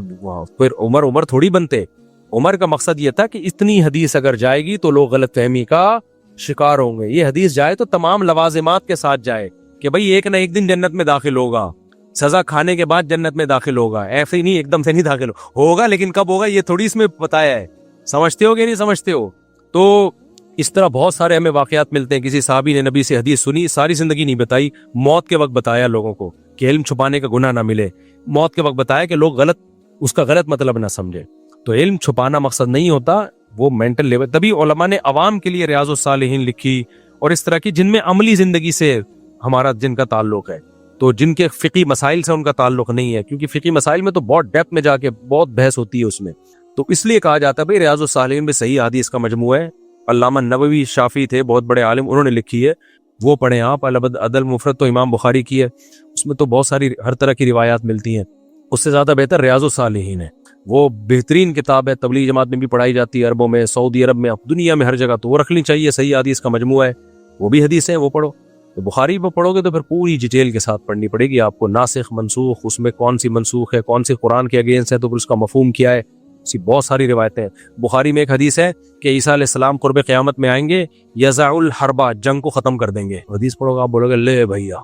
پھر عمر تھوڑی بنتے. عمر کا مقصد یہ تھا کہ اتنی حدیث اگر جائے گی تو لوگ غلط فہمی کا شکار ہوں گے. یہ حدیث جائے تو تمام لوازمات کے ساتھ جائے کہ بھئی ایک نہ ایک دن جنت میں داخل ہوگا, سزا کھانے کے بعد جنت میں داخل ہوگا. ایسے ہی نہیں ایک دم سے نہیں داخل ہوگا, لیکن کب ہوگا یہ تھوڑی اس میں بتایا ہے. سمجھتے ہو کہ نہیں سمجھتے ہو؟ تو اس طرح بہت سارے ہمیں واقعات ملتے ہیں. کسی صحابی نے نبی سے حدیث سنی, ساری زندگی نہیں بتائی, موت کے وقت بتایا لوگوں کو کہ علم چھپانے کا گناہ نہ ملے. موت کے وقت بتایا کہ لوگ اس کا غلط مطلب نہ سمجھے. تو علم چھپانا مقصد نہیں ہوتا, وہ مینٹل لیول. تبھی علماء نے عوام کے لیے ریاض الصالحین لکھی اور اس طرح کی جن میں عملی زندگی سے ہمارا جن کا تعلق ہے, تو جن کے فقی مسائل سے ان کا تعلق نہیں ہے, کیونکہ فقی مسائل میں تو بہت ڈیپتھ میں جا کے بہت بحث ہوتی ہے اس میں. تو اس لیے کہا جاتا ہے بھائی ریاض الصالحین میں صحیح حدیث کا مجموعہ ہے. علامہ نووی شافعی تھے, بہت بڑے عالم, انہوں نے لکھی ہے, وہ پڑھیں آپ. الادب المفرد تو امام بخاری کی ہے, اس میں تو بہت ساری ہر طرح کی روایات ملتی ہیں. اس سے زیادہ بہتر ریاض الصالحین ہے, وہ بہترین کتاب ہے, تبلیغ جماعت میں بھی پڑھائی جاتی ہے, عربوں میں, سعودی عرب میں, دنیا میں ہر جگہ. تو وہ رکھنی چاہیے, صحیح حدیث کا مجموعہ ہے, وہ بھی حدیث ہیں, وہ پڑھو. تو بخاری پہ پڑھو گے تو پھر پوری ڈیٹیل کے ساتھ پڑھنی پڑے گی آپ کو, ناسخ منسوخ, اس میں کون سی منسوخ ہے, کون سی قرآن کے اگینسٹ ہے, تو پھر اس کا مفہوم کیا ہے. اسی بہت ساری روایتیں ہیں. بخاری میں ایک حدیث ہے کہ عیسیٰ علیہ السلام قرب قیامت میں آئیں گے, یزع الحربہ, جنگ کو ختم کر دیں گے. حدیث پڑھو گے آپ بولو گے لے بھیا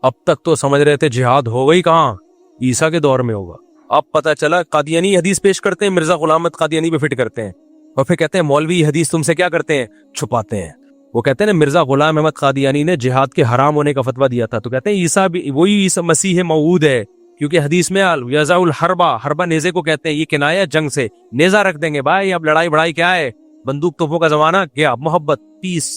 اب تک تو سمجھ رہے تھے جہاد ہو گئی کہاں, عیسیٰ کے دور میں ہوگا. اب پتہ چلا قادیانی حدیث پیش کرتے ہیں, مرزا غلام احمد قادیانی پہ فٹ کرتے ہیں, اور پھر کہتے ہیں مولوی حدیث تم سے کیا کرتے ہیں, چھپاتے ہیں. وہ کہتے ہیں نا مرزا غلام احمد قادیانی نے جہاد کے حرام ہونے کا فتویٰ دیا تھا, تو کہتے ہیں عیسیٰ بھی وہی عیسیٰ مسیح موعود ہے, کیونکہ حدیث میں یزع الحربہ, حربہ نیزے کو کہتے ہیں, یہ کنایہ جنگ سے, نیزہ رکھ دیں گے بھائی, اب لڑائی بڑائی کیا ہے, بندوق توپوں کا زمانہ گیا, محبت پیس.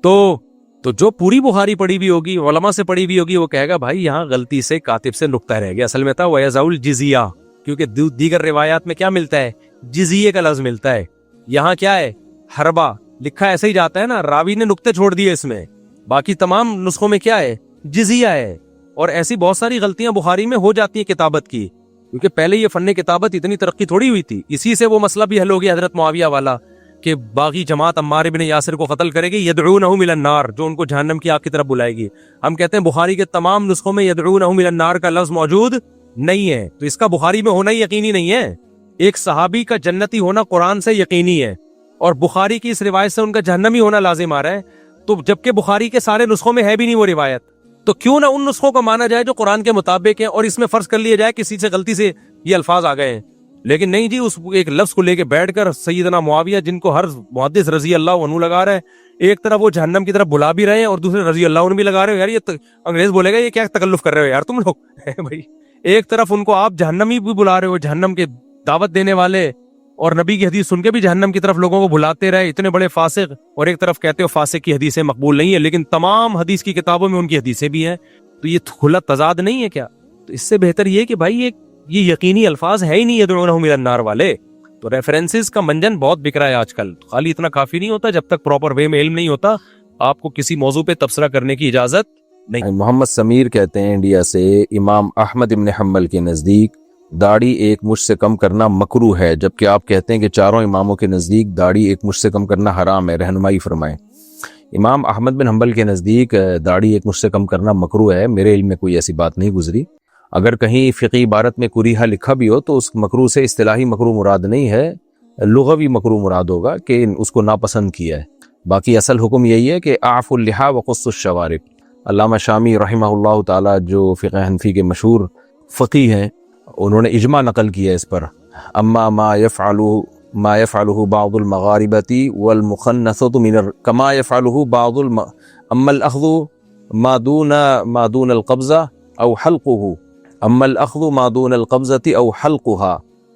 تو جو پوری بخاری پڑھی بھی ہوگی, علماء سے پڑھی بھی ہوگی, وہ کہے گا بھائی یہاں غلطی سے کاتب سے نقطہ رہ گیا, اصل میں تھا وَيَزَعُ الْجِزِيَّةَ, کیونکہ دیگر روایات میں کیا ملتا ہے, جزیے کا لفظ ملتا ہے. یہاں کیا ہے, حربہ لکھا ایسے ہی جاتا ہے نا, راوی نے نقطے چھوڑ دیے اس میں, باقی تمام نسخوں میں کیا ہے, جزیہ ہے. اور ایسی بہت ساری غلطیاں بخاری میں ہو جاتی ہیں کتابت کی, کیونکہ پہلے یہ فن کتابت اتنی ترقی تھوڑی ہوئی تھی. اسی سے وہ مسئلہ بھی حل ہو گیا حضرت معاویہ والا, کہ باغی جماعت عمار بن یاسر کو قتل کرے گی, یدعونہ الی النار, جو ان کو جہنم کی آگ کی طرف بلائے گی. ہم کہتے ہیں بخاری کے تمام نسخوں میں یدعونہ الی النار کا لفظ موجود نہیں ہے, تو اس کا بخاری میں ہونا ہی یقینی نہیں ہے. ایک صحابی کا جنتی ہونا قرآن سے یقینی ہے, اور بخاری کی اس روایت سے ان کا جہنمی ہونا لازم آ رہا ہے. تو جبکہ بخاری کے سارے نسخوں میں ہے بھی نہیں وہ روایت, تو کیوں نہ ان نسخوں کو مانا جائے جو قرآن کے مطابق ہیں, اور اس میں فرض کر لیا جائے کسی سے غلطی سے یہ الفاظ آ گئے ہیں. لیکن نہیں جی, اس ایک لفظ کو لے کے بیٹھ کر سیدنا معاویہ, جن کو ہر محدث رضی اللہ عنہ لگا رہا ہے, ایک طرف وہ جہنم کی طرف بلا بھی رہے ہیں, اور دوسرے رضی اللہ عنہ بھی لگا رہے ہو. یار یہ انگریز بولے گا یہ کیا تکلف کر رہے ہو یار تم لوگ بھائی. ایک طرف ان کو آپ جہنمی بھی بلا رہے ہو, جہنم کے دعوت دینے والے, اور نبی کی حدیث سن کے بھی جہنم کی طرف لوگوں کو بلاتے رہے, اتنے بڑے فاسق. اور ایک طرف کہتے ہو فاسق کی حدیثیں مقبول نہیں ہے, لیکن تمام حدیث کی کتابوں میں ان کی حدیثیں بھی ہیں. تو یہ کھلا تضاد نہیں ہے کیا؟ تو اس سے بہتر یہ کہ بھائی یہ یقینی الفاظ ہے ہی نہیں یدعونہم الی النار والے. تو ریفرنسز کا منجن بہت بک رہا ہے آج کل. خالی اتنا کافی نہیں ہوتا, جب تک پراپر وے میں علم نہیں ہوتا آپ کو کسی موضوع پہ تبصرہ کرنے کی اجازت نہیں. محمد سمیر کہتے ہیں انڈیا سے, امام احمد ابن حنبل کے نزدیک داڑھی ایک مچھ سے کم کرنا مکروہ ہے, جبکہ آپ کہتے ہیں کہ چاروں اماموں کے نزدیک داڑھی ایک مچھ سے کم کرنا حرام ہے, رہنمائی فرمائیں. امام احمد بن حنبل کے نزدیک داڑھی ایک مچھ سے کم کرنا مکروہ ہے, میرے علم میں کوئی ایسی بات نہیں گزری. اگر کہیں فقہی عبارت میں کریہا لکھا بھی ہو تو اس مکروہ سے اصطلاحی مکروہ مراد نہیں ہے, لغوی مکروہ مراد ہوگا کہ اس کو ناپسند کیا ہے. باقی اصل حکم یہی ہے کہ اعفوا اللحیٰ وقصوا الشوارب, علامہ شامی رحمہ اللہ تعالی جو فقہ حنفی کے مشہور فقی ہیں، انہوں نے اجماع نقل کیا اس پر. اما ما يفعله بعض المغاربة والمخنثة كما يفعله اما الاخذ ما دون القبضة او حلقه اما الاخذ ما دون القبضة او حلقها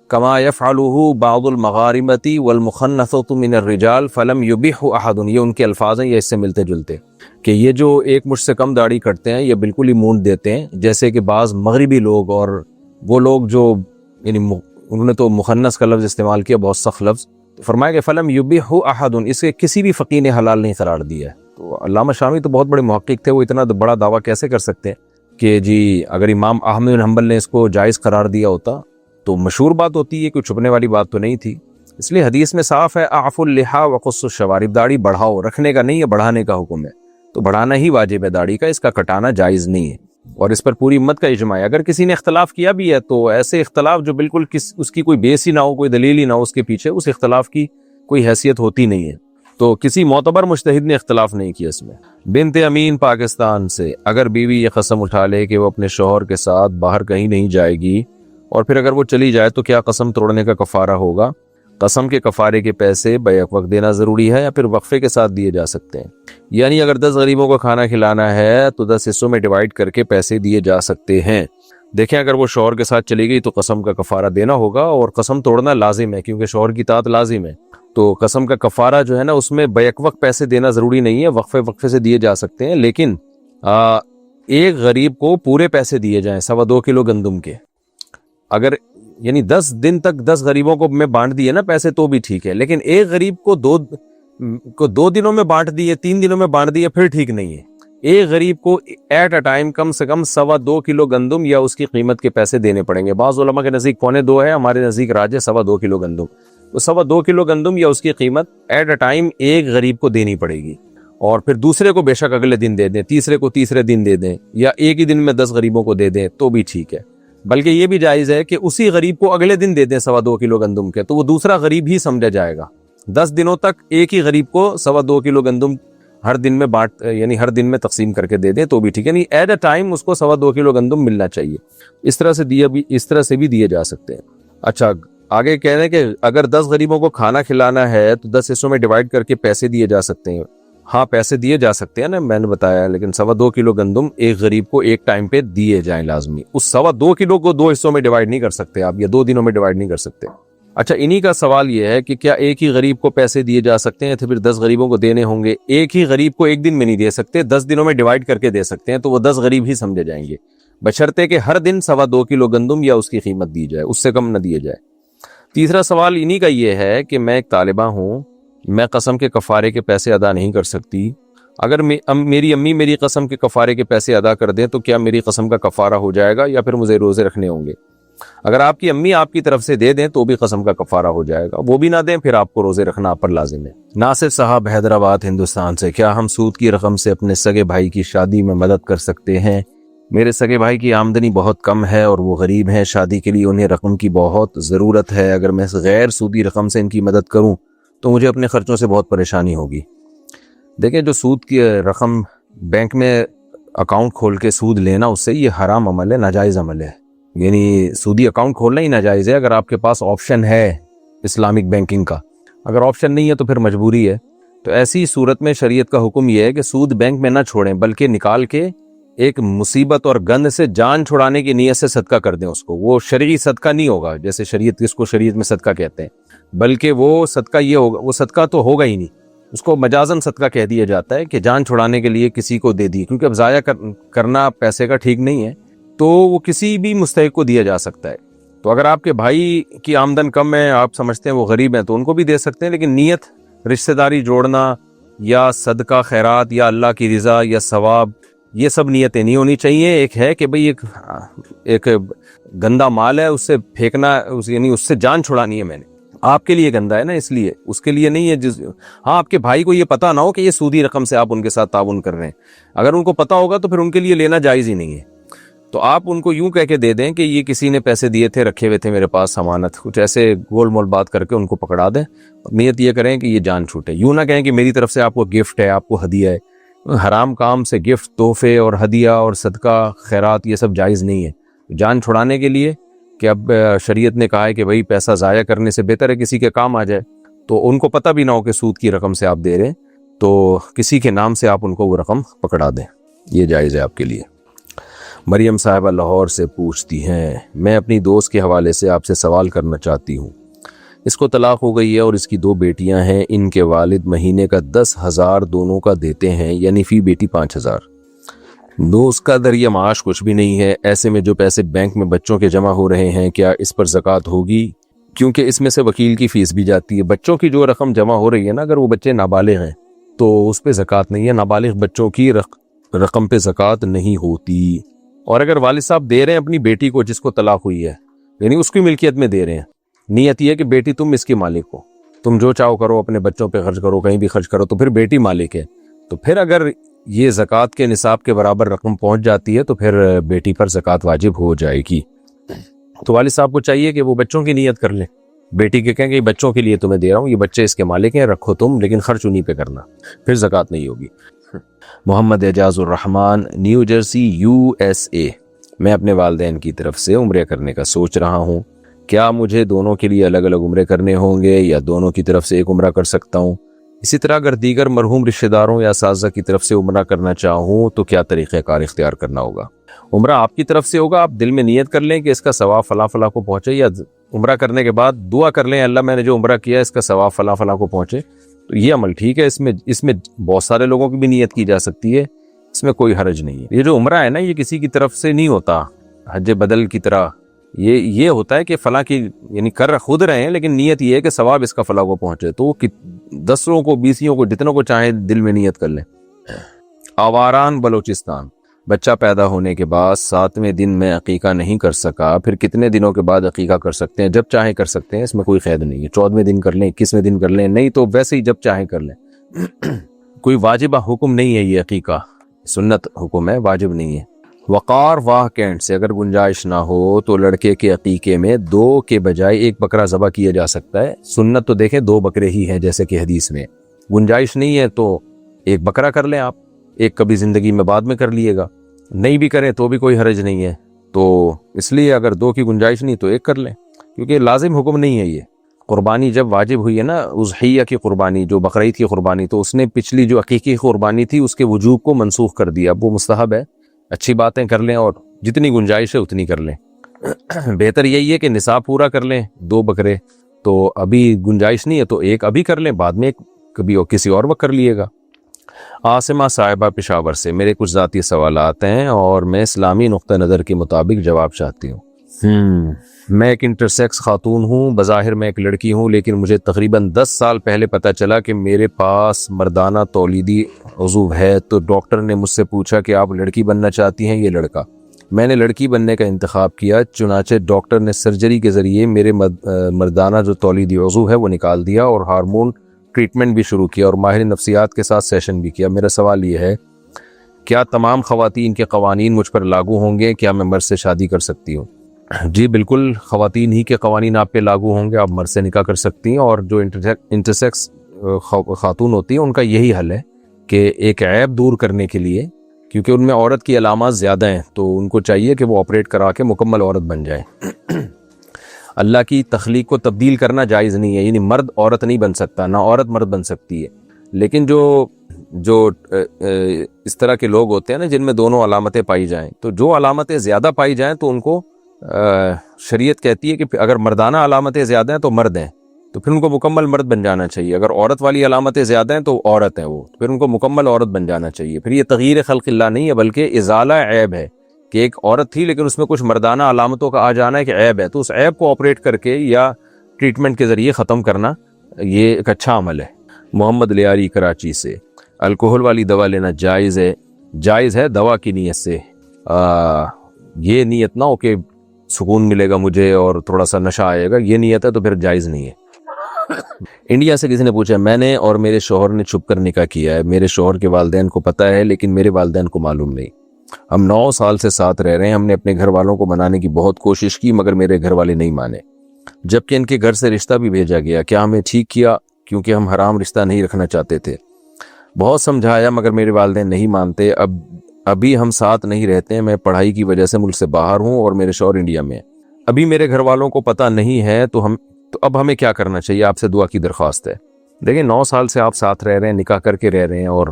كما يفعله بعض المغاربة والمخنثة من الرجال فلم يبح احد. یہ ان کے الفاظ ہیں، یہ اس سے ملتے جلتے کہ یہ جو ایک مٹھ سے کم داڑھی کرتے ہیں یہ بالکل ہی مونڈ دیتے ہیں، جیسے کہ بعض مغربی لوگ اور وہ لوگ جو یعنی انہوں نے تو مخنث کا لفظ استعمال کیا، بہت سخت لفظ. فرمایا کہ فلم یبح احد، اس کے کسی بھی فقی نے حلال نہیں قرار دیا ہے. تو علامہ شامی تو بہت بڑے محقق تھے، وہ اتنا بڑا دعویٰ کیسے کر سکتے ہیں کہ جی اگر امام احمد بن حنبل نے اس کو جائز قرار دیا ہوتا تو مشہور بات ہوتی ہے، کوئی چھپنے والی بات تو نہیں تھی. اس لیے حدیث میں صاف ہے اعفوا اللحى وقصوا الشوارب، داڑھی بڑھاؤ، رکھنے کا نہیں ہے، بڑھانے کا حکم ہے. تو بڑھانا ہی واجب ہے داڑھی کا، اس کا کٹانا جائز نہیں ہے، اور اس پر پوری امت کا اجماع ہے. اگر کسی نے اختلاف کیا بھی ہے تو ایسے اختلاف جو بالکل اس کی کوئی بیس ہی نہ ہو، کوئی دلیل ہی نہ ہو اس کے پیچھے، اس اختلاف کی کوئی حیثیت ہوتی نہیں ہے. تو کسی معتبر مجتہد نے اختلاف نہیں کیا اس میں. بنت امین پاکستان سے، اگر بیوی یہ قسم اٹھا لے کہ وہ اپنے شوہر کے ساتھ باہر کہیں نہیں جائے گی اور پھر اگر وہ چلی جائے تو کیا قسم توڑنے کا کفارہ ہوگا؟ قسم کے کفارے کے پیسے بیک وقت دینا ضروری ہے یا پھر وقفے کے ساتھ دیے جا سکتے ہیں؟ یعنی اگر 10 غریبوں کو کھانا کھلانا ہے تو 10 حصوں میں ڈیوائڈ کر کے پیسے دیے جا سکتے ہیں. دیکھیں اگر وہ شوہر کے ساتھ چلی گئی تو قسم کا کفارہ دینا ہوگا، اور قسم توڑنا لازم ہے کیونکہ شوہر کی اطاعت لازم ہے. تو قسم کا کفارہ جو ہے نا اس میں بیک وقت پیسے دینا ضروری نہیں ہے، وقفے سے دیے جا سکتے ہیں. لیکن ایک غریب کو پورے پیسے دیے جائیں 2.25 کلو گندم کے. اگر یعنی 10 دن تک 10 غریبوں کو میں بانٹ دیے نا پیسے تو بھی ٹھیک ہے، لیکن ایک غریب کو 2 دنوں میں بانٹ دیے، 3 دنوں میں بانٹ دیے، پھر ٹھیک نہیں ہے. ایک غریب کو ایٹ اے ٹائم کم سے کم 2.25 کلو گندم یا اس کی قیمت کے پیسے دینے پڑیں گے. بعض علماء کے نزدیک 1.25 ہے، ہمارے نزدیک راج ہے 2.25 کلو گندم. تو 2.25 کلو گندم یا اس کی قیمت ایٹ اے ٹائم ایک غریب کو دینی پڑے گی، اور پھر دوسرے کو بے شک اگلے دن دے دیں، تیسرے کو تیسرے دن دے دیں، یا ایک ہی دن میں 10 غریبوں کو دے دیں تو بھی ٹھیک ہے. بلکہ یہ بھی جائز ہے کہ اسی غریب کو اگلے دن دے دیں 2.25 کلو گندم کے، تو وہ دوسرا غریب ہی سمجھا جائے گا. 10 دنوں تک ایک ہی غریب کو 2.25 کلو گندم ہر دن میں یعنی ہر دن میں تقسیم کر کے دے دیں تو بھی ٹھیک ہے. یعنی ایٹ اے ٹائم اس کو 2.25 کلو گندم ملنا چاہیے. اس طرح سے بھی دیے جا سکتے ہیں. اچھا آگے کہہ رہے ہیں کہ اگر 10 غریبوں کو کھانا کھلانا ہے تو 10 حصوں میں ڈیوائڈ کر کے پیسے دیے جا سکتے ہیں. ہاں پیسے دیے جا سکتے ہیں نا، میں نے بتایا، لیکن 2.25 کلو گندم ایک غریب کو ایک ٹائم پہ دیے جائیں لازمی. اس 2.25 کلو کو 2 حصوں میں ڈیوائڈ نہیں کر سکتے آپ، یا 2 دنوں میں ڈیوائڈ نہیں کر سکتے. اچھا انہی کا سوال یہ ہے کہ کیا ایک ہی غریب کو پیسے دیے جا سکتے ہیں تو پھر 10 غریبوں کو دینے ہوں گے؟ ایک ہی غریب کو ایک دن میں نہیں دے سکتے، 10 دنوں میں ڈیوائڈ کر کے دے سکتے ہیں، تو وہ 10 غریب ہی سمجھے جائیں گے، بشرطے کہ ہر دن 2.25 کلو گندم یا اس کی قیمت دی جائے، اس سے کم نہ دیے جائے. تیسرا سوال انہی کا یہ ہے کہ میں ایک طالبہ ہوں، میں قسم کے کفارے کے پیسے ادا نہیں کر سکتی. اگر میری امی میری قسم کے کفارے کے پیسے ادا کر دیں تو کیا میری قسم کا کفارہ ہو جائے گا یا پھر مجھے روزے رکھنے ہوں گے؟ اگر آپ کی امی آپ کی طرف سے دے دیں تو بھی قسم کا کفارہ ہو جائے گا، وہ بھی نہ دیں پھر آپ کو روزے رکھنا آپ پر لازم ہے. ناصر صاحب حیدرآباد ہندوستان سے، کیا ہم سود کی رقم سے اپنے سگے بھائی کی شادی میں مدد کر سکتے ہیں؟ میرے سگے بھائی کی آمدنی بہت کم ہے اور وہ غریب ہیں، شادی کے لیے انہیں رقم کی بہت ضرورت ہے. اگر میں غیر سودی رقم سے ان کی مدد کروں تو مجھے اپنے خرچوں سے بہت پریشانی ہوگی. دیکھیں جو سود کی رقم بینک میں اکاؤنٹ کھول کے سود لینا، اس سے یہ حرام عمل ہے، ناجائز عمل ہے. یعنی سودی اکاؤنٹ کھولنا ہی ناجائز ہے اگر آپ کے پاس آپشن ہے اسلامک بینکنگ کا. اگر آپشن نہیں ہے تو پھر مجبوری ہے. تو ایسی صورت میں شریعت کا حکم یہ ہے کہ سود بینک میں نہ چھوڑیں، بلکہ نکال کے ایک مصیبت اور گند سے جان چھڑانے کی نیت سے صدقہ کر دیں اس کو. وہ شرعی صدقہ نہیں ہوگا جیسے شریعت اس کو شریعت میں صدقہ کہتے ہیں، بلکہ وہ صدقہ یہ ہوگا، وہ صدقہ تو ہوگا ہی نہیں، اس کو مجازن صدقہ کہہ دیا جاتا ہے کہ جان چھڑانے کے لیے کسی کو دے دی. کیونکہ اب ضائع کرنا پیسے کا ٹھیک نہیں ہے، تو وہ کسی بھی مستحق کو دیا جا سکتا ہے. تو اگر آپ کے بھائی کی آمدن کم ہے، آپ سمجھتے ہیں وہ غریب ہیں، تو ان کو بھی دے سکتے ہیں. لیکن نیت رشتہ داری جوڑنا یا صدقہ خیرات یا اللہ کی رضا یا ثواب، یہ سب نیتیں نہیں ہونی چاہیے. ایک ہے کہ بھئی ایک گندا مال ہے، اس سے پھینکنا، یعنی اس سے جان چھڑانی ہے میں نے، آپ کے لیے گندا ہے نا، اس لیے اس کے لیے نہیں ہے. ہاں آپ کے بھائی کو یہ پتا نہ ہو کہ یہ سودی رقم سے آپ ان کے ساتھ تعاون کر رہے ہیں. اگر ان کو پتا ہوگا تو پھر ان کے لیے لینا جائز ہی نہیں ہے. تو آپ ان کو یوں کہہ کے دے دیں کہ یہ کسی نے پیسے دیے تھے، رکھے ہوئے تھے میرے پاس امانت، کچھ ایسے گول مول بات کر کے ان کو پکڑا دیں. نیت یہ کریں کہ یہ جان چھوٹے. یوں نہ کہیں کہ میری طرف سے آپ کو گفٹ ہے، آپ کو ہدیہ ہے. حرام کام سے گفٹ، تحفے اور ہدیہ اور صدقہ خیرات یہ سب جائز نہیں ہے. جان چھڑانے کے لیے کہ اب شریعت نے کہا ہے کہ بھئی پیسہ ضائع کرنے سے بہتر ہے کسی کے کام آ جائے، تو ان کو پتہ بھی نہ ہو کہ سود کی رقم سے آپ دے رہے ہیں، تو کسی کے نام سے آپ ان کو وہ رقم پکڑا دیں، یہ جائز ہے آپ کے لیے. مریم صاحبہ لاہور سے پوچھتی ہیں، میں اپنی دوست کے حوالے سے آپ سے سوال کرنا چاہتی ہوں. اس کو طلاق ہو گئی ہے اور اس کی 2 بیٹیاں ہیں. ان کے والد مہینے کا 10,000 دونوں کا دیتے ہیں، یعنی فی بیٹی 5,000. دوست کا ذریعہ معاش کچھ بھی نہیں ہے. ایسے میں جو پیسے بینک میں بچوں کے جمع ہو رہے ہیں، کیا اس پر زکوٰۃ ہوگی؟ کیونکہ اس میں سے وکیل کی فیس بھی جاتی ہے. بچوں کی جو رقم جمع ہو رہی ہے نا، اگر وہ بچے نابالغ ہیں تو اس پہ زکوٰۃ نہیں ہے. نابالغ بچوں کی رقم پہ زکوٰۃ نہیں ہوتی. اور اگر والد صاحب دے رہے ہیں اپنی بیٹی کو جس کو طلاق ہوئی ہے، یعنی اس کی ملکیت میں دے رہے ہیں، نیت یہ ہے کہ بیٹی تم اس کی مالک ہو، تم جو چاہو کرو، اپنے بچوں پہ خرچ کرو، کہیں بھی خرچ کرو، تو پھر بیٹی مالک ہے. تو پھر اگر یہ زکوٰۃ کے نصاب کے برابر رقم پہنچ جاتی ہے تو پھر بیٹی پر زکوٰۃ واجب ہو جائے گی. تو والد صاحب کو چاہیے کہ وہ بچوں کی نیت کر لیں، بیٹی کے کہیں کہ بچوں کے لیے تمہیں دے رہا ہوں، یہ بچے اس کے مالک ہیں، رکھو تم، لیکن خرچ انہی پہ کرنا، پھر زکوٰۃ نہیں ہوگی. محمد اعجاز الرحمان، نیو جرسی، USA. میں اپنے والدین کی طرف سے عمرے کرنے کا سوچ رہا ہوں. کیا مجھے دونوں کے لیے الگ الگ عمرے کرنے ہوں گے یا دونوں کی طرف سے ایک عمرہ کر سکتا ہوں؟ اسی طرح اگر دیگر مرحوم رشتہ داروں یا اساتذہ کی طرف سے عمرہ کرنا چاہوں تو کیا طریقہ کار اختیار کرنا ہوگا؟ عمرہ آپ کی طرف سے ہوگا. آپ دل میں نیت کر لیں کہ اس کا ثواب فلاں فلاں کو پہنچے، یا عمرہ کرنے کے بعد دعا کر لیں اللہ میں نے جو عمرہ کیا اس کا ثواب فلاں فلاں کو پہنچے. تو یہ عمل ٹھیک ہے. اس میں بہت سارے لوگوں کی بھی نیت کی جا سکتی ہے، اس میں کوئی حرج نہیں ہے. یہ جو عمرہ ہے نا، یہ کسی کی طرف سے نہیں ہوتا حج بدل کی طرح. یہ ہوتا ہے کہ فلاں کی یعنی کر خود رہے ہیں، لیکن نیت یہ ہے کہ ثواب اس کا فلاں کو پہنچے. تو 10 کو 20 کو جتنوں کو چاہیں دل میں نیت کر لیں. آواران بلوچستان، بچہ پیدا ہونے کے بعد 7ویں دن میں عقیقہ نہیں کر سکا، پھر کتنے دنوں کے بعد عقیقہ کر سکتے ہیں؟ جب چاہیں کر سکتے ہیں، اس میں کوئی قید نہیں ہے. 14ویں دن کر لیں، 21ویں دن کر لیں، نہیں تو ویسے ہی جب چاہیں کر لیں. کوئی واجبہ حکم نہیں ہے یہ عقیقہ، سنت حکم ہے، واجب نہیں ہے. وقار واہ کینٹ سے اگر گنجائش نہ ہو تو لڑکے کے عقیقے میں 2 کے بجائے 1 بکرا ذبح کیا جا سکتا ہے. سنت تو دیکھیں 2 بکرے ہی ہیں جیسے کہ حدیث میں. گنجائش نہیں ہے تو 1 بکرا کر لیں آپ، 1 کبھی زندگی میں بعد میں کر لیے گا. نہیں بھی کریں تو بھی کوئی حرج نہیں ہے. تو اس لیے اگر 2 کی گنجائش نہیں تو 1 کر لیں، کیونکہ لازم حکم نہیں ہے. یہ قربانی جب واجب ہوئی ہے نا، اضحیہ کی قربانی جو بقرعید کی قربانی، تو اس نے پچھلی جو عقیقی قربانی تھی اس کے وجوب کو منسوخ کر دیا. اب وہ مستحب ہے. اچھی باتیں کر لیں اور جتنی گنجائش ہے اتنی کر لیں. بہتر یہی ہے کہ نصاب پورا کر لیں 2 بکرے. تو ابھی گنجائش نہیں ہے تو 1 ابھی کر لیں، بعد میں کبھی اور کسی اور وقت کر لیے گا. عاصمہ صاحبہ پشاور سے، میرے کچھ ذاتی سوالات ہیں اور میں اسلامی نقطہ نظر کے مطابق جواب چاہتی ہوں. میں ایک انٹرسیکس خاتون ہوں. بظاہر میں ایک لڑکی ہوں، لیکن مجھے تقریباً 10 سال پہلے پتہ چلا کہ میرے پاس مردانہ تولیدی عضو ہے. تو ڈاکٹر نے مجھ سے پوچھا کہ آپ لڑکی بننا چاہتی ہیں یا لڑکا؟ میں نے لڑکی بننے کا انتخاب کیا. چنانچہ ڈاکٹر نے سرجری کے ذریعے میرے مردانہ جو تولیدی عضو ہے وہ نکال دیا اور ہارمون ٹریٹمنٹ بھی شروع کیا اور ماہر نفسیات کے ساتھ سیشن بھی کیا. میرا سوال یہ ہے، کیا تمام خواتین کے قوانین مجھ پر لاگو ہوں گے؟ کیا میں مرد سے شادی کر سکتی ہوں؟ جی بالکل، خواتین ہی کے قوانین آپ پہ لاگو ہوں گے. آپ مرد سے نکاح کر سکتی ہیں. اور جو انٹرسیکس خاتون ہوتی ہیں ان کا یہی حل ہے کہ ایک عیب دور کرنے کے لیے، کیونکہ ان میں عورت کی علامات زیادہ ہیں، تو ان کو چاہیے کہ وہ آپریٹ کرا کے مکمل عورت بن جائیں. اللہ کی تخلیق کو تبدیل کرنا جائز نہیں ہے، یعنی مرد عورت نہیں بن سکتا، نہ عورت مرد بن سکتی ہے. لیکن جو اس طرح کے لوگ ہوتے ہیں نا جن میں دونوں علامتیں پائی جائیں، تو جو علامتیں زیادہ پائی جائیں تو ان کو شریعت کہتی ہے کہ اگر مردانہ علامتیں زیادہ ہیں تو مرد ہیں، تو پھر ان کو مکمل مرد بن جانا چاہیے. اگر عورت والی علامتیں زیادہ ہیں تو عورت ہیں وہ، تو پھر ان کو مکمل عورت بن جانا چاہیے. پھر یہ تغییر خلق اللہ نہیں ہے بلکہ ازالہ عیب ہے کہ ایک عورت تھی لیکن اس میں کچھ مردانہ علامتوں کا آ جانا ہے کہ عیب ہے، تو اس عیب کو آپریٹ کر کے یا ٹریٹمنٹ کے ذریعے ختم کرنا یہ ایک اچھا عمل ہے. محمد لیاری کراچی سے، الکوہل والی دوا لینا جائز ہے؟ جائز ہے دوا کی نیت سے. یہ نیت نہ ہو کہ سکون ملے گا مجھے اور تھوڑا سا نشہ آئے گا، یہ نیت ہے تو پھر جائز نہیں ہے. انڈیا سے کسی نے پوچھا، میں نے اور میرے شوہر نے چھپ کر نکاح کیا ہے. میرے شوہر کے والدین کو پتہ ہے لیکن میرے والدین کو معلوم نہیں. ہم 9 سال سے ساتھ رہ رہے ہیں. ہم نے اپنے گھر والوں کو منانے کی بہت کوشش کی مگر میرے گھر والے نہیں مانے، جبکہ ان کے گھر سے رشتہ بھی بھیجا گیا. کیا ہمیں ٹھیک کیا؟ کیونکہ ہم حرام رشتہ نہیں رکھنا چاہتے تھے. بہت سمجھایا مگر میرے والدین نہیں مانتے. ابھی ہم ساتھ نہیں رہتے ہیں. میں پڑھائی کی وجہ سے ملک سے باہر ہوں اور میرے شوہر انڈیا میں ہیں. ابھی میرے گھر والوں کو پتہ نہیں ہے تو اب ہمیں کیا کرنا چاہیے؟ آپ سے دعا کی درخواست ہے. دیکھیں 9 سال سے آپ ساتھ رہ رہے ہیں, نکاح کر کے رہ رہے ہیں, اور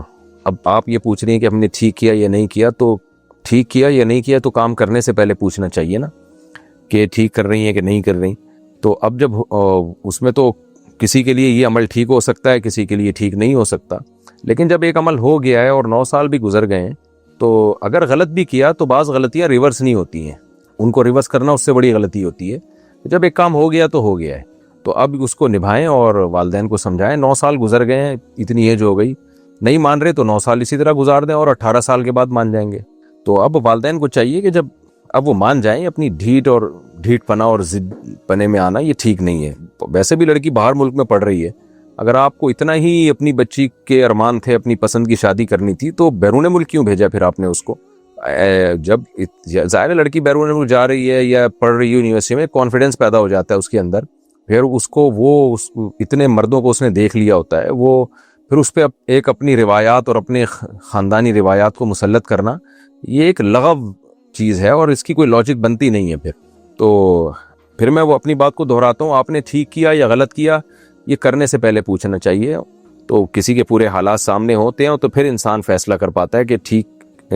اب آپ یہ پوچھ رہی ہیں کہ ہم نے ٹھیک کیا یا نہیں کیا. تو ٹھیک کیا یا نہیں کیا تو کام کرنے سے پہلے پوچھنا چاہیے نا کہ ٹھیک کر رہی ہیں کہ نہیں کر رہی. تو اب جب اس میں تو کسی کے لیے یہ عمل ٹھیک ہو سکتا ہے, کسی کے لیے ٹھیک نہیں ہو سکتا. لیکن جب ایک عمل ہو گیا ہے اور 9 سال بھی گزر گئے ہیں, تو اگر غلط بھی کیا تو بعض غلطیاں ریورس نہیں ہوتی ہیں. ان کو ریورس کرنا اس سے بڑی غلطی ہوتی ہے. جب ایک کام ہو گیا تو ہو گیا ہے, تو اب اس کو نبھائیں اور والدین کو سمجھائیں. 9 سال گزر گئے ہیں, اتنی ایج ہو گئی, نہیں مان رہے تو 9 سال اسی طرح گزار دیں اور 18 سال کے بعد مان جائیں گے. تو اب والدین کو چاہیے کہ جب اب وہ مان جائیں, اپنی ڈھیٹ پنا اور ضد پنے میں آنا یہ ٹھیک نہیں ہے. ویسے بھی لڑکی باہر ملک میں پڑھ رہی ہے. اگر آپ کو اتنا ہی اپنی بچی کے ارمان تھے, اپنی پسند کی شادی کرنی تھی, تو بیرون ملک کیوں بھیجا پھر آپ نے اس کو؟ جب ظاہر لڑکی بیرون ملک جا رہی ہے یا پڑھ رہی ہے یونیورسٹی میں, کانفیڈنس پیدا ہو جاتا ہے اس کے اندر. پھر اس کو اتنے مردوں کو اس نے دیکھ لیا ہوتا ہے, وہ پھر اس پہ ایک اپنی روایات اور اپنے خاندانی روایات کو مسلط کرنا, یہ ایک لغو چیز ہے اور اس کی کوئی لاجک بنتی نہیں ہے. تو پھر میں وہ اپنی بات کو دہراتا ہوں, آپ نے ٹھیک کیا یا غلط کیا یہ کرنے سے پہلے پوچھنا چاہیے. تو کسی کے پورے حالات سامنے ہوتے ہیں تو پھر انسان فیصلہ کر پاتا ہے کہ ٹھیک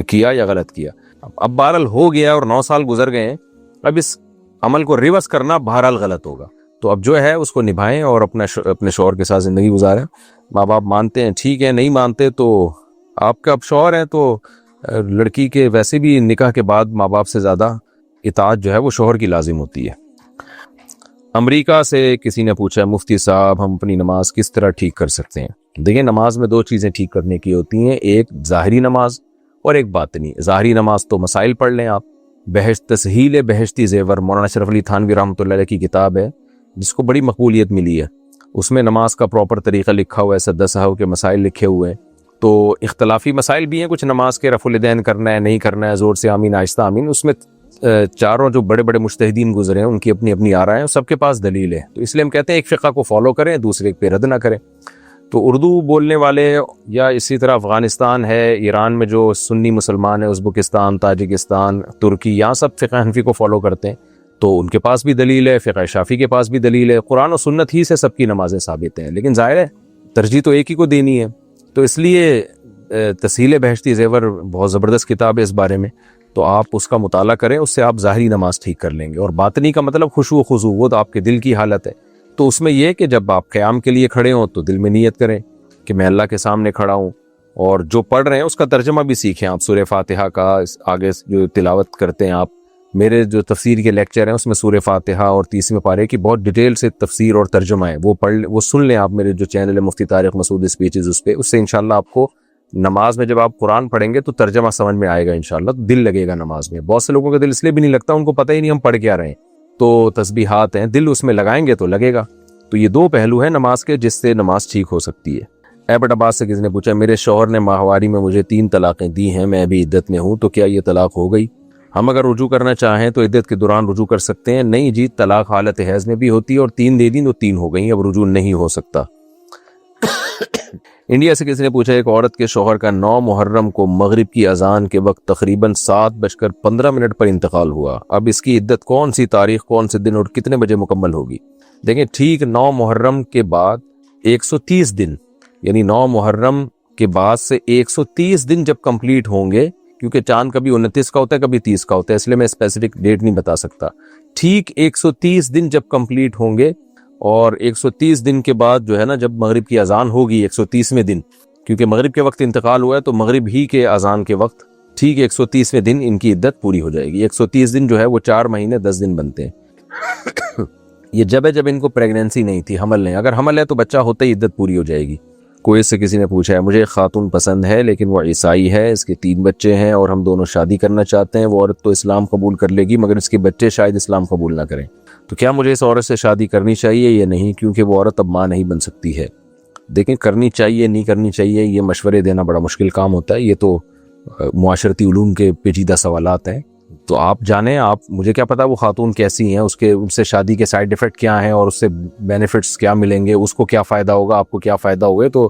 کیا یا غلط کیا. اب بہرحال ہو گیا اور 9 سال گزر گئے ہیں, اب اس عمل کو ریورس کرنا بہرحال غلط ہوگا. تو اب جو ہے اس کو نبھائیں اور اپنے شوہر کے ساتھ زندگی گزاریں. ماں باپ مانتے ہیں ٹھیک ہے, نہیں مانتے تو آپ کا اب شوہر ہیں, تو لڑکی کے ویسے بھی نکاح کے بعد ماں باپ سے زیادہ اطاعت جو ہے وہ شوہر کی لازم ہوتی ہے. امریکہ سے کسی نے پوچھا, مفتی صاحب ہم اپنی نماز کس طرح ٹھیک کر سکتے ہیں؟ دیکھیں نماز میں 2 چیزیں ٹھیک کرنے کی ہوتی ہیں, ایک ظاہری نماز اور ایک باطنی. ظاہری نماز تو مسائل پڑھ لیں آپ, تسہیل بہشتی زیور مولانا اشرف علی تھانوی رحمۃ اللہ علیہ کی کتاب ہے جس کو بڑی مقبولیت ملی ہے. اس میں نماز کا پراپر طریقہ لکھا ہوا ہے, سدہ سہو کے مسائل لکھے ہوئے ہیں. تو اختلافی مسائل بھی ہیں, کچھ نماز کے رفع الیدین کرنا ہے نہیں کرنا ہے, زور سے آمین آہستہ آمین. اس میں چاروں جو بڑے بڑے مجتہدین گزرے ہیں ان کی اپنی اپنی آرائیں ہیں, سب کے پاس دلیل ہے. تو اس لیے ہم کہتے ہیں ایک فقہ کو فالو کریں, دوسرے پہ رد نہ کریں. تو اردو بولنے والے یا اسی طرح افغانستان ہے, ایران میں جو سنی مسلمان ہیں, ازبکستان, تاجکستان, ترکی, یہاں سب فقہ حنفی کو فالو کرتے ہیں. تو ان کے پاس بھی دلیل ہے, فقہ شافی کے پاس بھی دلیل ہے. قرآن و سنت ہی سے سب کی نمازیں ثابت ہیں, لیکن ظاہر ہے ترجیح تو ایک ہی کو دینی ہے. تو اس لیے تسہیل بہشتی زیور بہت زبردست کتاب ہے اس بارے میں, تو آپ اس کا مطالعہ کریں, اس سے آپ ظاہری نماز ٹھیک کر لیں گے. اور باطنی کا مطلب خشوع و خضوع, وہ تو آپ کے دل کی حالت ہے. تو اس میں یہ کہ جب آپ قیام کے لیے کھڑے ہوں تو دل میں نیت کریں کہ میں اللہ کے سامنے کھڑا ہوں, اور جو پڑھ رہے ہیں اس کا ترجمہ بھی سیکھیں آپ. سورہ فاتحہ کا آگے جو تلاوت کرتے ہیں آپ, میرے جو تفسیر کے لیکچر ہیں اس میں سورہ فاتحہ اور 30ویں پارے کی بہت ڈیٹیل سے تفسیر اور ترجمہ ہے, وہ سن لیں آپ. میرے جو چینل ہے مفتی طارق مسعود اسپیچز, اس پہ, اس سے انشاءاللہ آپ کو نماز میں جب آپ قرآن پڑھیں گے تو ترجمہ سمجھ میں آئے گا انشاءاللہ, تو دل لگے گا نماز میں. بہت سے لوگوں کا دل اس لیے بھی نہیں لگتا, ان کو پتہ ہی نہیں ہم پڑھ کیا رہے ہیں. تو تسبیحات ہیں, دل اس میں لگائیں گے تو لگے گا. تو یہ 2 پہلو ہیں نماز کے جس سے نماز ٹھیک ہو سکتی ہے. ایبٹ عباس سے کسی نے پوچھا, میرے شوہر نے ماہواری میں مجھے 3 طلاقیں دی ہیں, میں ابھی عدت میں ہوں, تو کیا یہ طلاق ہو گئی؟ ہم اگر رجوع کرنا چاہیں تو عدت کے دوران رجوع کر سکتے ہیں. نہیں جی, طلاق حالت حیض میں بھی ہوتی ہے, اور 3 دے دی تو 3 ہو گئی, اب رجوع نہیں ہو سکتا. انڈیا سے کسی نے پوچھا, ایک عورت کے شوہر کا 9 محرم کو مغرب کی اذان کے وقت تقریباً 7:15 پر انتقال ہوا, اب اس کی عدت کون سی تاریخ, کون سے دن اور کتنے بجے مکمل ہوگی؟ دیکھیں ٹھیک 9 محرم کے بعد 130 دن, یعنی 9 محرم کے بعد سے 130 دن جب کمپلیٹ ہوں گے, کیونکہ چاند کبھی 29 کا ہوتا ہے کبھی 30 کا ہوتا ہے, اس لیے میں اسپیسیفک ڈیٹ نہیں بتا سکتا. ٹھیک 130 دن جب کمپلیٹ ہوں گے, اور 130 دن کے بعد جو ہے نا, جب مغرب کی اذان ہوگی 130ویں دن, کیونکہ مغرب کے وقت انتقال ہوا ہے تو مغرب ہی کے اذان کے وقت ٹھیک 130ویں دن ان کی عدت پوری ہو جائے گی. 130 دن جو ہے وہ 4 مہینے 10 دن بنتے ہیں. یہ جب ان کو پریگنینسی نہیں تھی, حمل نہیں. اگر حمل ہے تو بچہ ہوتا ہی عدت پوری ہو جائے گی. کوئی سے کسی نے پوچھا ہے, مجھے ایک خاتون پسند ہے لیکن وہ عیسائی ہے, اس کے 3 بچے ہیں اور ہم دونوں شادی کرنا چاہتے ہیں. وہ عورت تو اسلام قبول کر لے گی مگر اس کے بچے شاید اسلام قبول نہ کریں, تو کیا مجھے اس عورت سے شادی کرنی چاہیے یا نہیں, کیونکہ وہ عورت اب ماں نہیں بن سکتی ہے؟ دیکھیں کرنی چاہیے نہیں کرنی چاہیے یہ مشورے دینا بڑا مشکل کام ہوتا ہے, یہ تو معاشرتی علوم کے پیچیدہ سوالات ہیں. تو آپ جانیں, آپ, مجھے کیا پتا وہ خاتون کیسی ہیں, اس سے شادی کے سائیڈ ایفیکٹ کیا ہیں اور اس سے بینیفٹس کیا ملیں گے, اس کو کیا فائدہ ہوگا, آپ کو کیا فائدہ ہوگا. تو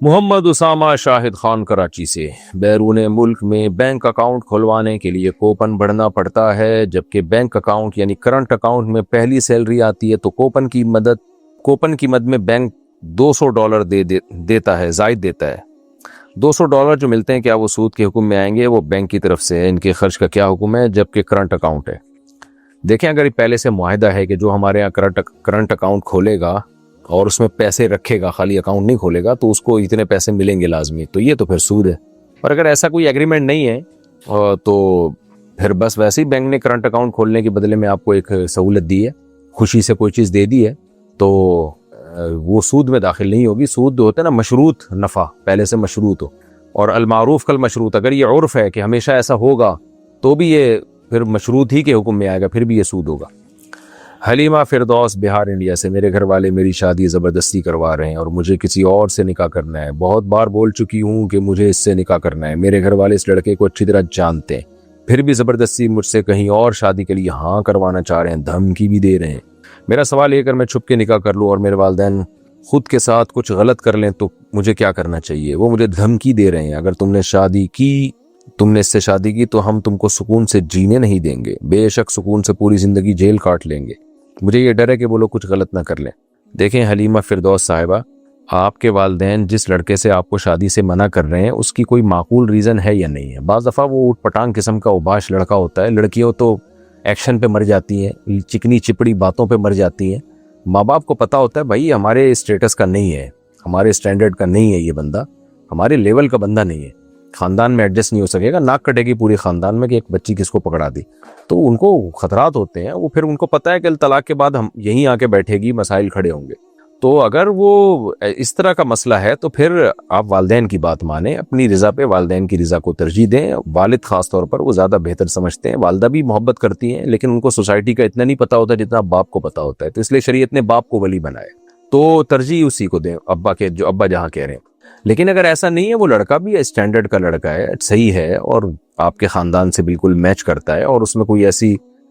محمد اسامہ شاہد خان کراچی سے، بیرون ملک میں بینک اکاؤنٹ کھلوانے کے لیے کوپن بڑھنا پڑتا ہے، جبکہ بینک اکاؤنٹ یعنی کرنٹ اکاؤنٹ میں پہلی سیلری آتی ہے تو کوپن کی مد میں بینک $200 دیتا ہے، زائد دیتا ہے۔ $200 جو ملتے ہیں کیا وہ سود کے حکم میں آئیں گے؟ وہ بینک کی طرف سے ہے، ان کے خرچ کا کیا حکم ہے؟ جبکہ کرنٹ اکاؤنٹ ہے۔ دیکھیں اگر یہ پہلے سے معاہدہ ہے کہ جو ہمارے یہاں کرنٹ اکاؤنٹ کھولے گا اور اس میں پیسے رکھے گا، خالی اکاؤنٹ نہیں کھولے گا، تو اس کو اتنے پیسے ملیں گے لازمی، تو یہ تو پھر سود ہے۔ اور اگر ایسا کوئی ایگریمنٹ نہیں ہے تو پھر بس ویسے ہی بینک نے کرنٹ اکاؤنٹ کھولنے کے بدلے میں آپ کو ایک سہولت دی ہے، خوشی سے کوئی چیز دے دی ہے، تو وہ سود میں داخل نہیں ہوگی۔ سود ہوتا ہے نا مشروط نفع، پہلے سے مشروط ہو، اور المعروف کالمشروط، اگر یہ عرف ہے کہ ہمیشہ ایسا ہوگا تو بھی یہ پھر مشروط ہی کے حکم میں آئے گا، پھر بھی یہ سود ہوگا۔ حلیمہ فردوس بہار انڈیا سے، میرے گھر والے میری شادی زبردستی کروا رہے ہیں اور مجھے کسی اور سے نکاح کرنا ہے۔ بہت بار بول چکی ہوں کہ مجھے اس سے نکاح کرنا ہے، میرے گھر والے اس لڑکے کو اچھی طرح جانتے ہیں، پھر بھی زبردستی مجھ سے کہیں اور شادی کے لیے ہاں کروانا چاہ رہے ہیں، دھمکی بھی دے رہے ہیں۔ میرا سوال یہ، اگر میں چھپ کے نکاح کر لوں اور میرے والدین خود کے ساتھ کچھ غلط کر لیں تو مجھے کیا کرنا چاہیے؟ وہ مجھے دھمکی دے رہے ہیں، اگر تم نے اس سے شادی کی تو ہم تم کو سکون سے جینے نہیں دیں گے، بے شک سکون سے پوری زندگی جیل کاٹ لیں گے، مجھے یہ ڈر ہے کہ وہ لوگ کچھ غلط نہ کر لیں۔ دیکھیں حلیمہ فردوس صاحبہ، آپ کے والدین جس لڑکے سے آپ کو شادی سے منع کر رہے ہیں اس کی کوئی معقول ریزن ہے یا نہیں ہے؟ بعض دفعہ وہ اوٹ پٹانگ قسم کا اوباش لڑکا ہوتا ہے، لڑکیوں تو ایکشن پہ مر جاتی ہیں، چکنی چپڑی باتوں پہ مر جاتی ہیں۔ ماں باپ کو پتا ہوتا ہے بھائی ہمارے اسٹیٹس کا نہیں ہے، ہمارے اسٹینڈرڈ کا نہیں ہے، یہ بندہ ہمارے لیول کا بندہ نہیں ہے، خاندان میں ایڈجسٹ نہیں ہو سکے گا، ناک کٹے گی پوری خاندان میں کہ ایک بچی کس کو پکڑا دی، تو ان کو خطرات ہوتے ہیں۔ وہ پھر ان کو پتا ہے کہ طلاق کے بعد ہم یہیں آ کے بیٹھے گی، مسائل کھڑے ہوں گے، تو اگر وہ اس طرح کا مسئلہ ہے تو پھر آپ والدین کی بات مانیں، اپنی رضا پہ والدین کی رضا کو ترجیح دیں۔ والد خاص طور پر وہ زیادہ بہتر سمجھتے ہیں، والدہ بھی محبت کرتی ہیں لیکن ان کو سوسائٹی کا اتنا نہیں پتا ہوتا جتنا باپ کو پتا ہوتا ہے، تو اس لیے شریعت نے باپ کو ولی بنائے، تو ترجیح اسی کو دیں، ابا جہاں کہہ رہے ہیں۔ لیکن اگر ایسا نہیں ہے، وہ لڑکا بھی اسٹینڈرڈ کا لڑکا ہے، صحیح ہے اور آپ کے خاندان سے بالکل میچ کرتا ہے، اور اس میں کوئی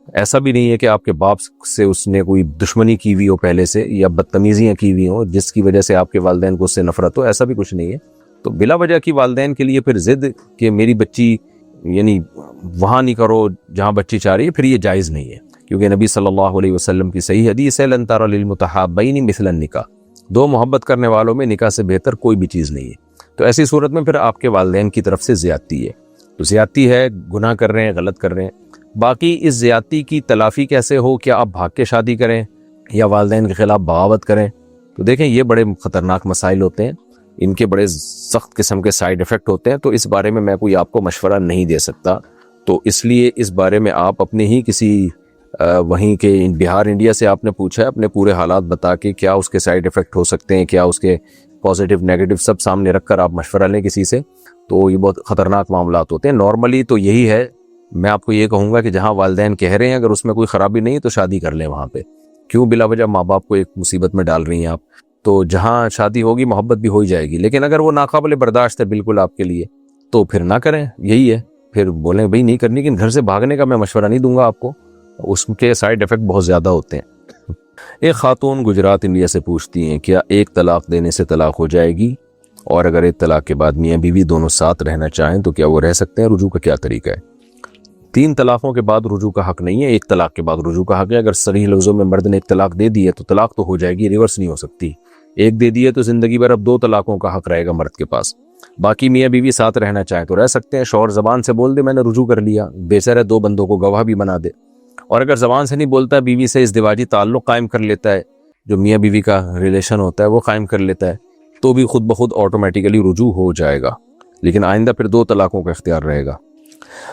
ایسا بھی نہیں ہے کہ آپ کے باپ سے اس نے کوئی دشمنی کی ہوئی ہو پہلے سے یا بدتمیزیاں کی ہوئی ہوں جس کی وجہ سے آپ کے والدین کو اس سے نفرت ہو، ایسا بھی کچھ نہیں ہے۔ تو بلا وجہ کی والدین کے لیے پھر ضد کہ میری بچی یعنی وہاں نہیں کرو جہاں بچی چاہ رہی ہے، پھر یہ جائز نہیں ہے، کیونکہ نبی صلی اللہ علیہ وسلم کی صحیح حدیث ہے لن تر للمتحابین مثل النکاح، دو محبت کرنے والوں میں نکاح سے بہتر کوئی بھی چیز نہیں ہے۔ تو ایسی صورت میں پھر آپ کے والدین کی طرف سے زیادتی ہے، تو زیادتی ہے، گناہ کر رہے ہیں، غلط کر رہے ہیں۔ باقی اس زیادتی کی تلافی کیسے ہو؟ کیا آپ بھاگ کے شادی کریں یا والدین کے خلاف بغاوت کریں؟ تو دیکھیں یہ بڑے خطرناک مسائل ہوتے ہیں، ان کے بڑے سخت قسم کے سائیڈ ایفیکٹ ہوتے ہیں، تو اس بارے میں کوئی آپ کو مشورہ نہیں دے سکتا۔ تو اس لیے اس بارے میں آپ اپنے ہی کسی وہیں کے بہار انڈیا سے آپ نے پوچھا ہے، اپنے پورے حالات بتا کے کیا اس کے سائیڈ ایفیکٹ ہو سکتے ہیں، کیا اس کے پازیٹیو نیگیٹو سب سامنے رکھ کر آپ مشورہ لیں کسی سے، تو یہ بہت خطرناک معاملات ہوتے ہیں۔ نارملی تو یہی ہے، میں آپ کو یہ کہوں گا کہ جہاں والدین کہہ رہے ہیں اگر اس میں کوئی خرابی نہیں تو شادی کر لیں وہاں پہ، کیوں بلا وجہ ماں باپ کو ایک مصیبت میں ڈال رہی ہیں آپ؟ تو جہاں شادی ہوگی محبت بھی ہو جائے گی، لیکن اگر وہ ناقابل برداشت ہے بالکل آپ کے لیے تو پھر نہ کریں، یہی ہے، پھر بولیں بھائی نہیں کرنی، لیکن گھر سے بھاگنے کا میں مشورہ نہیں دوں گا آپ کو، اس کے سائیڈ ایفیکٹ بہت زیادہ ہوتے ہیں۔ ایک خاتون گجرات انڈیا سے پوچھتی ہیں کیا ایک طلاق دینے سے طلاق ہو جائے گی، اور اگر ایک طلاق کے بعد میاں بیوی دونوں ساتھ رہنا چاہیں تو کیا وہ رہ سکتے ہیں؟ رجوع کا کیا طریقہ ہے؟ 3 طلاقوں کے بعد رجوع کا حق نہیں ہے، ایک طلاق کے بعد رجوع کا حق ہے۔ اگر صریح لفظوں میں مرد نے ایک طلاق دے دی ہے تو طلاق تو ہو جائے گی، ریورس نہیں ہو سکتی۔ ایک دے دی ہے تو زندگی بھر اب 2 طلاقوں کا حق رہے گا مرد کے پاس۔ باقی میاں بیوی ساتھ رہنا چاہیں تو رہ سکتے ہیں، شوہر زبان سے بول دے میں نے رجوع کر لیا، بہتر ہے 2 بندوں کو گواہ بھی بنا دے، اور اگر زبان سے نہیں بولتا بیوی سے ازدواجی تعلق قائم کر لیتا ہے، جو میاں بیوی کا ریلیشن ہوتا ہے وہ قائم کر لیتا ہے، تو بھی خود بخود آٹومیٹیکلی رجوع ہو جائے گا، لیکن آئندہ پھر 2 طلاقوں کا اختیار رہے گا۔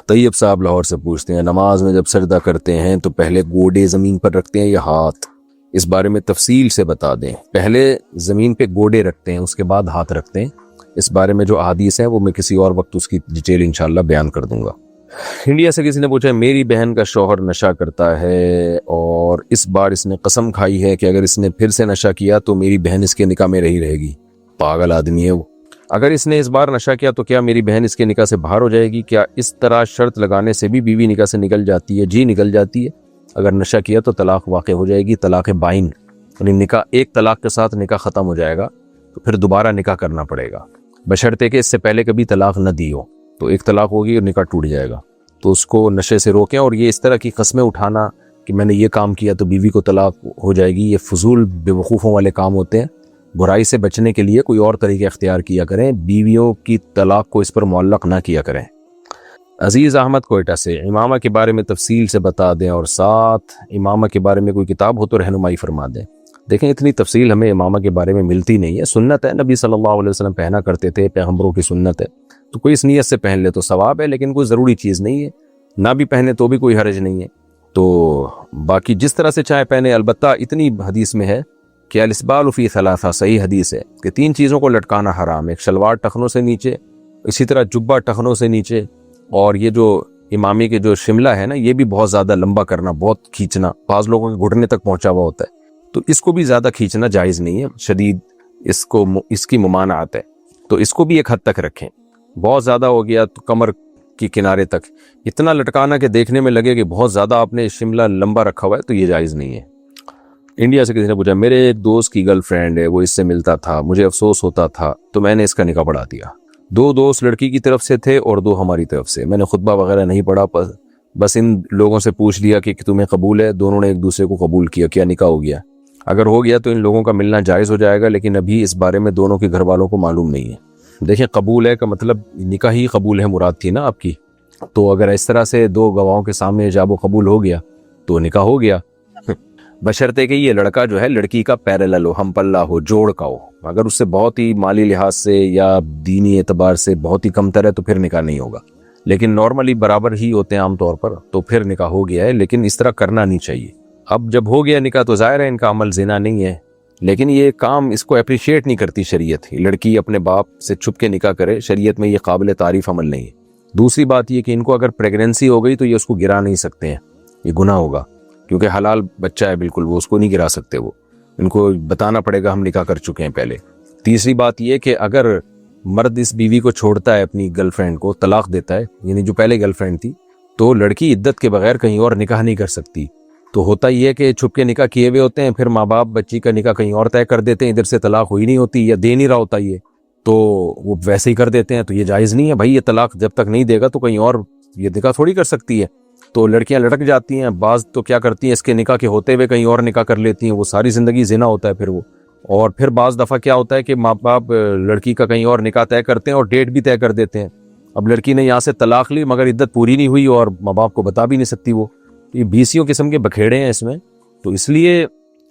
طیب صاحب لاہور سے پوچھتے ہیں نماز میں جب سجدہ کرتے ہیں تو پہلے گوڑے زمین پر رکھتے ہیں یا ہاتھ؟ اس بارے میں تفصیل سے بتا دیں۔ پہلے زمین پہ گوڑے رکھتے ہیں، اس کے بعد ہاتھ رکھتے ہیں۔ اس بارے میں جو احادیث ہیں وہ میں کسی اور وقت اس کی ڈیٹیل انشاءاللہ بیان کر دوں گا۔ انڈیا سے کسی نے پوچھا میری بہن کا شوہر نشہ کرتا ہے اور اس بار اس نے قسم کھائی ہے کہ اگر اس نے پھر سے نشہ کیا تو میری بہن اس کے نکاح میں رہے گی۔ پاگل آدمی ہے وہ، اگر اس نے اس بار نشہ کیا تو کیا میری بہن اس کے نکاح سے باہر ہو جائے گی؟ کیا اس طرح شرط لگانے سے بھی بیوی نکاح سے نکل جاتی ہے؟ جی نکل جاتی ہے، اگر نشہ کیا تو طلاق واقع ہو جائے گی، طلاق بائن، یعنی نکاح ایک طلاق کے ساتھ نکاح ختم ہو جائے گا، تو پھر دوبارہ نکاح کرنا پڑے گا، بشرطے کہ اس سے پہلے کبھی طلاق نہ دی ہو۔ تو ایک طلاق ہوگی اور نکاح ٹوٹ جائے گا، تو اس کو نشے سے روکیں۔ اور یہ اس طرح کی قسمیں اٹھانا کہ میں نے یہ کام کیا تو بیوی کو طلاق ہو جائے گی، یہ فضول بے وقوفوں والے کام ہوتے ہیں۔ برائی سے بچنے کے لیے کوئی اور طریقے اختیار کیا کریں، بیویوں کی طلاق کو اس پر معلق نہ کیا کریں۔ عزیز احمد کوئٹہ سے، امامہ کے بارے میں تفصیل سے بتا دیں، اور ساتھ امامہ کے بارے میں کوئی کتاب ہو تو رہنمائی فرما دیں۔ دیکھیں اتنی تفصیل ہمیں امامہ کے بارے میں ملتی نہیں ہے، سنت ہے، نبی صلی اللہ علیہ وسلم پہنا کرتے تھے، پیغمبروں کی سنت ہے، تو کوئی اس نیت سے پہن لے تو ثواب ہے، لیکن کوئی ضروری چیز نہیں ہے، نہ بھی پہنے تو بھی کوئی حرج نہیں ہے۔ تو باقی جس طرح سے چاہے پہنے، البتہ اتنی حدیث میں ہے کہ الاسبال فی ثلاثہ، صحیح حدیث ہے کہ 3 چیزوں کو لٹکانا حرام ہے، ایک شلوار ٹخنوں سے نیچے، اسی طرح جبہ ٹخنوں سے نیچے، اور یہ جو امامی کے جو شملہ ہے نا یہ بھی بہت زیادہ لمبا کرنا، بہت کھینچنا، بعض لوگوں کے گھٹنے تک پہنچا ہوا ہوتا ہے، تو اس کو بھی زیادہ کھینچنا جائز نہیں ہے، شدید اس کی ممانعت ہے، تو اس کو بھی ایک حد تک رکھیں۔ بہت زیادہ ہو گیا تو کمر کی کنارے تک اتنا لٹکانا کہ دیکھنے میں لگے کہ بہت زیادہ آپ نے شملہ لمبا رکھا ہوا ہے، تو یہ جائز نہیں ہے۔ انڈیا سے کسی نے پوچھا، میرے ایک دوست کی گرل فرینڈ ہے، وہ اس سے ملتا تھا، مجھے افسوس ہوتا تھا تو میں نے اس کا نکاح پڑھا دیا۔ 2 دوست لڑکی کی طرف سے تھے اور 2 ہماری طرف سے، میں نے خطبہ وغیرہ نہیں پڑھا، بس ان لوگوں سے پوچھ لیا کہ تمہیں قبول ہے، دونوں نے ایک دوسرے کو قبول کیا، کیا نکاح ہو گیا؟ اگر ہو گیا تو ان لوگوں کا ملنا جائز ہو جائے گا، لیکن ابھی اس بارے میں دونوں کے گھر والوں کو معلوم نہیں ہے۔ دیکھیں قبول ہے کا مطلب نکاح ہی قبول ہے مراد تھی نا آپ کی، تو اگر اس طرح سے 2 گواہوں کے سامنے ایجاب و قبول ہو گیا تو نکاح ہو گیا، بشرطے کہ یہ لڑکا جو ہے لڑکی کا پیرلل ہو، ہم پلہ ہو، جوڑ کا ہو۔ اگر اس سے بہت ہی مالی لحاظ سے یا دینی اعتبار سے بہت ہی کم تر ہے تو پھر نکاح نہیں ہوگا، لیکن نارملی برابر ہی ہوتے ہیں عام طور پر، تو پھر نکاح ہو گیا ہے، لیکن اس طرح کرنا نہیں چاہیے۔ اب جب ہو گیا نکاح تو ظاہر ہے ان کا عمل زنا نہیں ہے، لیکن یہ کام اس کو اپریشیٹ نہیں کرتی شریعت، لڑکی اپنے باپ سے چھپ کے نکاح کرے، شریعت میں یہ قابل تعریف عمل نہیں ہے۔ دوسری بات یہ کہ ان کو اگر پریگننسی ہو گئی تو یہ اس کو گرا نہیں سکتے ہیں، یہ گناہ ہوگا، کیونکہ حلال بچہ ہے بالکل، وہ اس کو نہیں گرا سکتے، وہ ان کو بتانا پڑے گا ہم نکاح کر چکے ہیں پہلے۔ تیسری بات یہ کہ اگر مرد اس بیوی کو چھوڑتا ہے، اپنی گرل فرینڈ کو طلاق دیتا ہے، یعنی جو پہلے گرل فرینڈ تھی، تو لڑکی عدت کے بغیر کہیں اور نکاح نہیں کر سکتی۔ تو ہوتا یہ ہے کہ چھپ کے نکاح کیے ہوئے ہوتے ہیں، پھر ماں باپ بچی کا نکاح کہیں اور طے کر دیتے ہیں، ادھر سے طلاق ہوئی نہیں ہوتی یا دے نہیں رہا ہوتا یہ، تو وہ ویسے ہی کر دیتے ہیں، تو یہ جائز نہیں ہے بھائی، یہ طلاق جب تک نہیں دے گا تو کہیں اور یہ نکاح تھوڑی کر سکتی ہے۔ تو لڑکیاں لڑک جاتی ہیں، بعض تو کیا کرتی ہیں اس کے نکاح کے ہوتے ہوئے کہیں اور نکاح کر لیتی ہیں، وہ ساری زندگی زنا ہوتا ہے پھر وہ۔ اور پھر بعض دفعہ کیا ہوتا ہے کہ ماں باپ لڑکی کا کہیں اور نکاح طے کرتے ہیں اور ڈیٹ بھی طے کر دیتے ہیں، اب لڑکی نے یہاں سے طلاق لی مگر عدت پوری نہیں ہوئی اور ماں باپ کو بتا بھی نہیں سکتی، وہ یہ 20 قسم کے بکھیڑے ہیں اس میں، تو اس لیے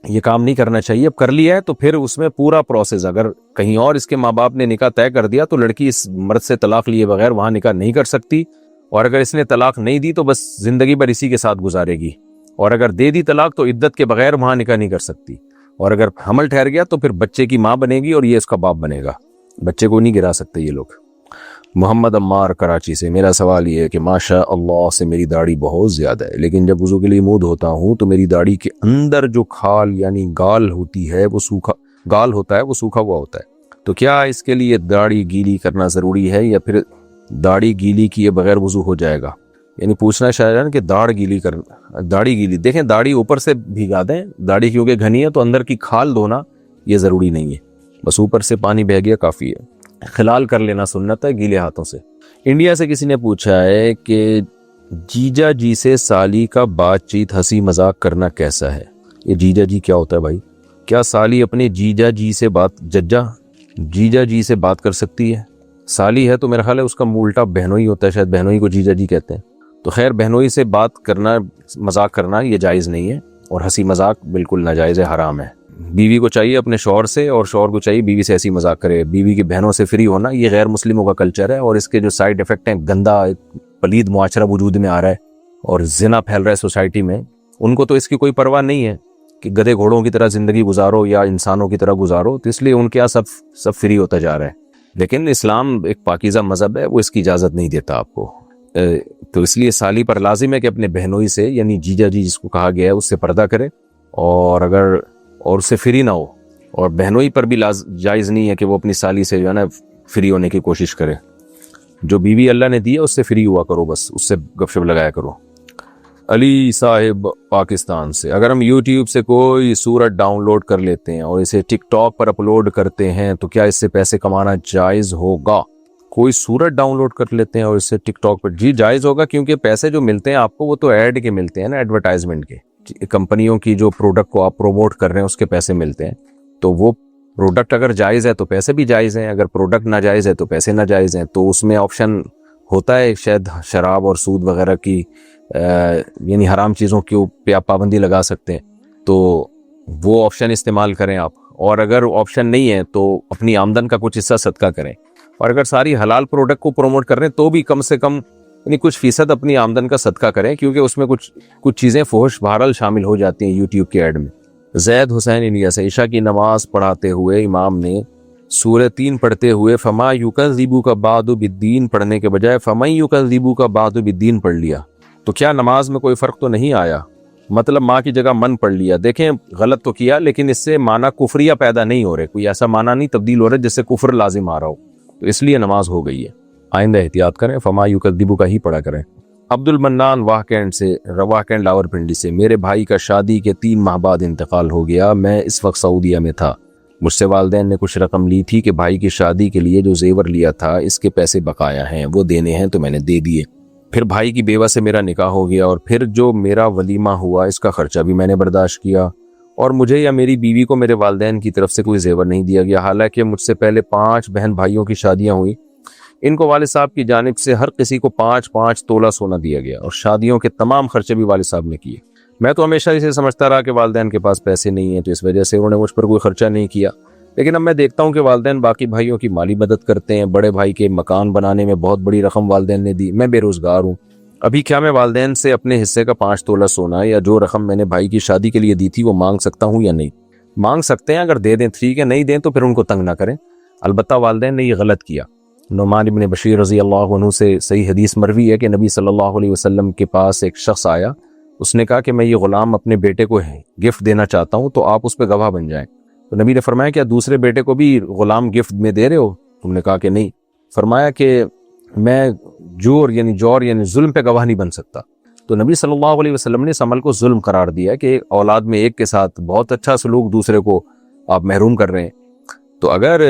یہ کام نہیں کرنا چاہیے۔ اب کر لیا ہے تو پھر اس میں پورا پروسیس، اگر کہیں اور اس کے ماں باپ نے نکاح طے کر دیا تو لڑکی اس مرد سے طلاق لیے بغیر وہاں نکاح نہیں کر سکتی، اور اگر اس نے طلاق نہیں دی تو بس زندگی بھر اسی کے ساتھ گزارے گی، اور اگر دے دی طلاق تو عدت کے بغیر وہاں نکاح نہیں کر سکتی، اور اگر حمل ٹھہر گیا تو پھر بچے کی ماں بنے گی اور یہ اس کا باپ بنے گا، بچے کو نہیں گرا سکتے یہ لوگ۔ محمد عمار کراچی سے، میرا سوال یہ ہے کہ ماشاء اللہ سے میری داڑھی بہت زیادہ ہے، لیکن جب وضو کے لیے منہ دھوتا ہوں تو میری داڑھی کے اندر جو کھال یعنی گال ہوتی ہے وہ سوکھا گال ہوتا ہے، وہ سوکھا ہوا ہوتا ہے، تو کیا اس کے لیے داڑھی گیلی کرنا ضروری ہے یا پھر داڑھی گیلی کیے بغیر وضو ہو جائے گا؟ یعنی پوچھنا شاید ہے کہ داڑھی گیلی، دیکھیں داڑھی اوپر سے بھگا دیں، داڑھی کیونکہ گھنی ہے تو اندر کی کھال دھونا یہ ضروری نہیں ہے، بس اوپر سے پانی بہہ گیا کافی ہے، خلال کر لینا سنت ہے گیلے ہاتھوں سے۔ انڈیا سے کسی نے پوچھا ہے کہ جیجا جی سے سالی کا بات چیت ہنسی مذاق کرنا کیسا ہے؟ یہ جیجا جی کیا ہوتا ہے بھائی؟ کیا سالی اپنے جیجا جی سے بات کر سکتی ہے؟ سالی ہے تو میرا خیال ہے اس کا الٹا بہنوئی ہوتا ہے، شاید بہنوئی کو جیجا جی کہتے ہیں، تو خیر بہنوئی سے بات کرنا، مذاق کرنا یہ جائز نہیں ہے، اور ہنسی مذاق بالکل ناجائز ہے، حرام ہے۔ بیوی کو چاہیے اپنے شوہر سے اور شوہر کو چاہیے بیوی سے ایسی مذاق کرے، بیوی کی بہنوں سے فری ہونا یہ غیر مسلموں کا کلچر ہے، اور اس کے جو سائیڈ ایفیکٹ ہیں، گندا پلید معاشرہ وجود میں آ رہا ہے اور زنا پھیل رہا ہے سوسائٹی میں، ان کو تو اس کی کوئی پرواہ نہیں ہے کہ گدھے گھوڑوں کی طرح زندگی گزارو یا انسانوں کی طرح گزارو، تو اس لیے ان کے یہاں سب فری ہوتا جا رہا ہے، لیکن اسلام ایک پاکیزہ مذہب ہے، وہ اس کی اجازت نہیں دیتا آپ کو، تو اس لیے سالی پر لازم ہے کہ اپنے بہنوئی سے یعنی جیجا جی جس کو کہا گیا ہے اس سے پردہ کرے، اور اس سے فری نہ ہو، اور بہنوئی پر بھی جائز نہیں ہے کہ وہ اپنی سالی سے جو ہے نا فری ہونے کی کوشش کرے، جو بیوی اللہ نے دی ہے اس سے فری ہوا کرو، بس اس سے گپ شپ لگایا کرو۔ علی صاحب پاکستان سے، اگر ہم یوٹیوب سے کوئی صورت ڈاؤن لوڈ کر لیتے ہیں اور اسے ٹک ٹاک پر اپلوڈ کرتے ہیں تو کیا اس سے پیسے کمانا جائز ہوگا؟ کوئی صورت ڈاؤن لوڈ کر لیتے ہیں اور اس سے ٹک ٹاک پر، جی جائز ہوگا، کیونکہ پیسے جو ملتے ہیں آپ کو وہ تو ایڈ کے ملتے ہیں نا، ایڈورٹائزمنٹ کے، کمپنیوں کی جو پروڈکٹ کو آپ پروموٹ کر رہے ہیں اس کے پیسے ملتے ہیں. تو وہ پروڈکٹ اگر جائز ہے تو پیسے بھی جائز ہیں، اگر پروڈکٹ ناجائز ہے تو پیسے ناجائز ہیں. تو اس میں آپشن ہوتا ہے شاید شراب اور سود وغیرہ کی یعنی حرام چیزوں پہ آپ پابندی لگا سکتے ہیں، تو وہ آپشن استعمال کریں آپ. اور اگر آپشن نہیں ہے تو اپنی آمدن کا کچھ حصہ صدقہ کریں. اور اگر ساری حلال پروڈکٹ کو پروموٹ کر رہے ہیں تو بھی کم سے کم یعنی کچھ فیصد اپنی آمدن کا صدقہ کریں، کیونکہ اس میں کچھ چیزیں فحش بہرحال شامل ہو جاتی ہیں یوٹیوب کے ایڈ میں. زید حسین انڈیا سے، عشاء کی نماز پڑھاتے ہوئے امام نے سورہ 3 پڑھتے ہوئے فما یکذبک بعد بالدین پڑھنے کے بجائے فمن یکذبک بعد بالدین پڑھ لیا، تو کیا نماز میں کوئی فرق تو نہیں آیا؟ مطلب ماں کی جگہ من پڑھ لیا. دیکھیں غلط تو کیا، لیکن اس سے معنی کفریہ پیدا نہیں ہو رہے، کوئی ایسا معنی نہیں تبدیل ہو رہا جس سے کفر لازم آ رہا ہو، تو اس لیے نماز ہو گئی ہے. آئندہ احتیاط کریں، فما یکذبک ہی پڑھا کریں. عبد المنان واہ کینڈ لاورپنڈی سے، میرے بھائی کا شادی کے 3 ماہ بعد انتقال ہو گیا. میں اس وقت سعودیہ میں تھا. مجھ سے والدین نے کچھ رقم لی تھی کہ بھائی کی شادی کے لیے جو زیور لیا تھا اس کے پیسے بقایا ہیں، وہ دینے ہیں، تو میں نے دے دیے. پھر بھائی کی بیوہ سے میرا نکاح ہو گیا اور پھر جو میرا ولیمہ ہوا اس کا خرچہ بھی میں نے برداشت کیا، اور مجھے یا میری بیوی کو میرے والدین کی طرف سے کوئی زیور نہیں دیا گیا. حالانکہ مجھ سے پہلے 5 بہن بھائیوں کی شادیاں ہوئی، ان کو والد صاحب کی جانب سے ہر کسی کو 5 تولہ سونا دیا گیا اور شادیوں کے تمام خرچے بھی والد صاحب نے کیے. میں تو ہمیشہ اسے سمجھتا رہا کہ والدین کے پاس پیسے نہیں ہیں تو اس وجہ سے انہوں نے مجھ پر کوئی خرچہ نہیں کیا. لیکن اب میں دیکھتا ہوں کہ والدین باقی بھائیوں کی مالی مدد کرتے ہیں. بڑے بھائی کے مکان بنانے میں بہت بڑی رقم والدین نے دی. میں بے روزگار ہوں. ابھی کیا میں والدین سے اپنے حصے کا 5 تولہ سونا یا جو رقم میں نے بھائی کی شادی کے لیے دی تھی وہ مانگ سکتا ہوں یا نہیں؟ مانگ سکتے ہیں، اگر دے دیں ٹھیک ہے، نہیں دیں تو پھر ان کو تنگ نہ کریں. البتہ والدین نے یہ غلط کیا. نعمان بن بشیر رضی اللہ عنہ سے صحیح حدیث مروی ہے کہ نبی صلی اللہ علیہ وسلم کے پاس ایک شخص آیا. اس نے کہا کہ میں یہ غلام اپنے بیٹے کو گفٹ دینا چاہتا ہوں، تو آپ اس پہ گواہ بن جائیں. تو نبی نے فرمایا کیا دوسرے بیٹے کو بھی غلام گفٹ میں دے رہے ہو؟ تم نے کہا کہ نہیں. فرمایا کہ میں جور یعنی ظلم پہ گواہ نہیں بن سکتا. تو نبی صلی اللہ علیہ وسلم نے اس عمل کو ظلم قرار دیا کہ اولاد میں ایک کے ساتھ بہت اچھا سلوک، دوسرے کو آپ محروم کر رہے ہیں. تو اگر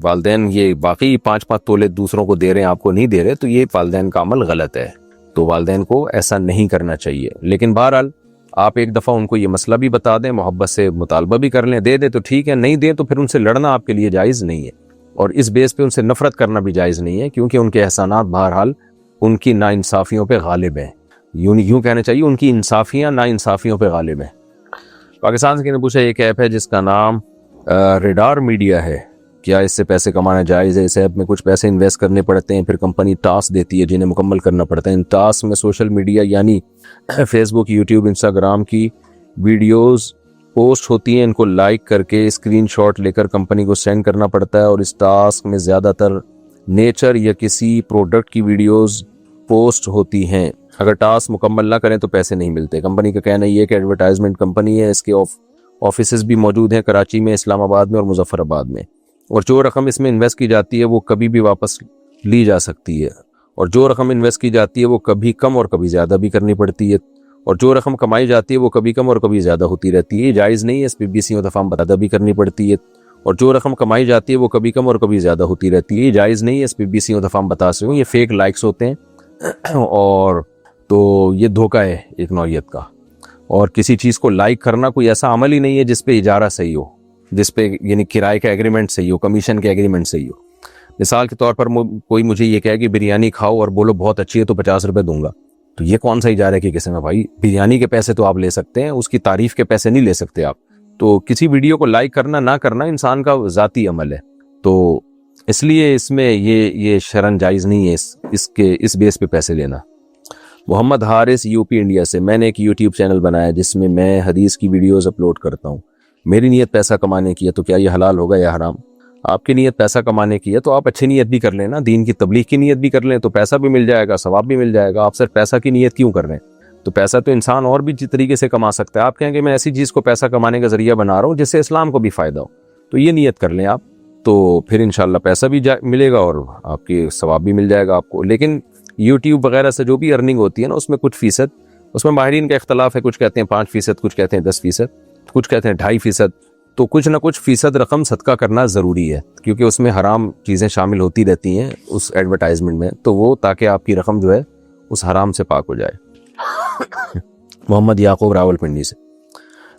والدین یہ واقعی 5 تولے دوسروں کو دے رہے ہیں، آپ کو نہیں دے رہے، تو یہ والدین کا عمل غلط ہے. تو والدین کو ایسا نہیں کرنا چاہیے. لیکن بہرحال آپ ایک دفعہ ان کو یہ مسئلہ بھی بتا دیں، محبت سے مطالبہ بھی کر لیں. دے دیں تو ٹھیک ہے، نہیں دیں تو پھر ان سے لڑنا آپ کے لیے جائز نہیں ہے، اور اس بیس پہ ان سے نفرت کرنا بھی جائز نہیں ہے، کیونکہ ان کے احسانات بہرحال ان کی ناانصافیوں پہ غالب ہیں. یوں کہنا چاہیے ان کی انصافیاں ناانصافیوں پہ غالب ہیں. پاکستان سے کسی نے پوچھا ایک ایپ ہے جس کا نام ریڈار میڈیا ہے، کیا اس سے پیسے کمانا جائز ہے؟ اس ایپ میں کچھ پیسے انویسٹ کرنے پڑتے ہیں، پھر کمپنی ٹاسک دیتی ہے جنہیں مکمل کرنا پڑتا ہے. ان ٹاسک میں سوشل میڈیا یعنی فیس بک، یوٹیوب، انسٹاگرام کی ویڈیوز پوسٹ ہوتی ہیں. ان کو لائک کر کے اسکرین شاٹ لے کر کمپنی کو سینڈ کرنا پڑتا ہے. اور اس ٹاسک میں زیادہ تر نیچر یا کسی پروڈکٹ کی ویڈیوز پوسٹ ہوتی ہیں. اگر ٹاسک مکمل نہ کریں تو پیسے نہیں ملتے. کمپنی کا کہنا یہ ہے کہ ایڈورٹائزمنٹ کمپنی ہے، اس کے آفیسز بھی موجود ہیں کراچی میں، اسلام آباد میں اور مظفر آباد میں. اور جو رقم اس میں انویسٹ کی جاتی ہے وہ کبھی بھی واپس لی جا سکتی ہے، اور جو رقم انویسٹ کی جاتی ہے وہ کبھی کم اور کبھی زیادہ بھی کرنی پڑتی ہے، اور جو رقم کمائی جاتی ہے وہ کبھی کم اور کبھی زیادہ ہوتی رہتی ہے. یہ جائز نہیں ہے، اس پہ 20 دفعہ بتا بھی کرنی پڑتی ہے. اور جو رقم کمائی جاتی ہے وہ کبھی کم اور کبھی زیادہ ہوتی رہتی ہے. یہ جائز نہیں ہے، اس پہ 20 دفعہ بتا سکوں. یہ فیک لائکس ہوتے ہیں، اور تو یہ دھوکہ ہے ایک نوعیت کا. اور کسی چیز کو لائک کرنا کوئی ایسا عمل ہی نہیں ہے جس پہ اجارہ صحیح ہو، جس پہ یعنی کرائے کا ایگریمنٹ صحیح ہو، کمیشن کا ایگریمنٹ صحیح ہو. مثال کے طور پر کوئی مجھے یہ کہے کہ بریانی کھاؤ اور بولو بہت اچھی ہے تو 50 روپے دوں گا، تو یہ کون سا اجارہ ہے کہ قسم ہے بھائی؟ بریانی کے پیسے تو آپ لے سکتے ہیں، اس کی تعریف کے پیسے نہیں لے سکتے آپ. تو کسی ویڈیو کو لائک کرنا نہ کرنا انسان کا ذاتی عمل ہے، تو اس لیے اس میں یہ شرعاً جائز نہیں ہے اس بیس پہ پیسے لینا. محمد حارث یو پی انڈیا سے، میں نے ایک یوٹیوب چینل بنایا جس میں میں حدیث کی ویڈیوز اپلوڈ کرتا ہوں. میری نیت پیسہ کمانے کی ہے، تو کیا یہ حلال ہوگا یا حرام؟ آپ کی نیت پیسہ کمانے کی ہے تو آپ اچھی نیت بھی کر لیں نا، دین کی تبلیغ کی نیت بھی کر لیں تو پیسہ بھی مل جائے گا، ثواب بھی مل جائے گا. آپ صرف پیسہ کی نیت کیوں کر رہے ہیں؟ تو پیسہ تو انسان اور بھی طریقے سے کما سکتا ہے. آپ کہیں کہ میں ایسی چیز کو پیسہ کمانے کا ذریعہ بنا رہا ہوں جس سے اسلام کو بھی فائدہ ہو، تو یہ نیت کر لیں آپ، تو پھر انشاءاللہ پیسہ بھی ملے گا اور آپ کی ثواب بھی مل جائے گا آپ کو. لیکن یوٹیوب وغیرہ سے جو بھی ارننگ ہوتی ہے نا، اس میں کچھ فیصد اس میں ماہرین کا اختلاف ہے، کچھ کہتے ہیں 5%، کچھ کہتے ہیں 10%، کچھ کہتے ہیں 2.5%. تو کچھ نہ کچھ فیصد رقم صدقہ کرنا ضروری ہے، کیونکہ اس میں حرام چیزیں شامل ہوتی رہتی ہیں اس ایڈورٹائزمنٹ میں، تو وہ تاکہ آپ کی رقم جو ہے اس حرام سے پاک ہو جائے. محمد یعقوب راولپنڈی سے،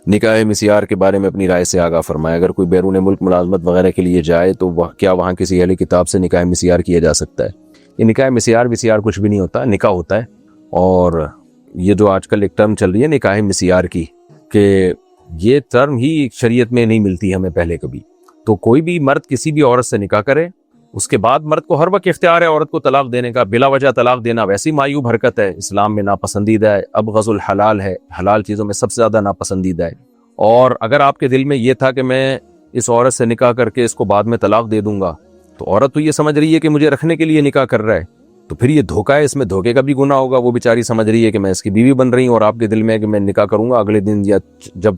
نکاح مسیار کے بارے میں اپنی رائے سے آگاہ فرمائے. اگر کوئی بیرون ملک ملازمت وغیرہ کے لیے جائے تو کیا وہاں کسی اہل کتاب سے نکاح مسیار کیا جا سکتا ہے؟ یہ نکاح مسیار کچھ بھی نہیں ہوتا، نکاح ہوتا ہے. اور یہ جو آج کل ایک ٹرم چل رہی ہے نکاح مسیار کی، کہ یہ ٹرم ہی شریعت میں نہیں ملتی ہمیں پہلے کبھی. تو کوئی بھی مرد کسی بھی عورت سے نکاح کرے، اس کے بعد مرد کو ہر وقت اختیار ہے عورت کو طلاق دینے کا. بلا وجہ طلاق دینا ویسی معیوب حرکت ہے، اسلام میں ناپسندیدہ ہے، ابغض الحلال ہے، حلال چیزوں میں سب سے زیادہ ناپسندیدہ ہے. اور اگر آپ کے دل میں یہ تھا کہ میں اس عورت سے نکاح کر کے اس کو بعد میں طلاق دے دوں گا، تو عورت تو یہ سمجھ رہی ہے کہ مجھے رکھنے کے لیے نکاح کر رہا ہے، تو پھر یہ دھوکہ ہے، اس میں دھوکے کا بھی گناہ ہوگا. وہ بیچاری سمجھ رہی ہے کہ میں اس کی بیوی بن رہی ہوں، اور آپ کے دل میں ہے کہ میں نکاح کروں گا، اگلے دن یا جب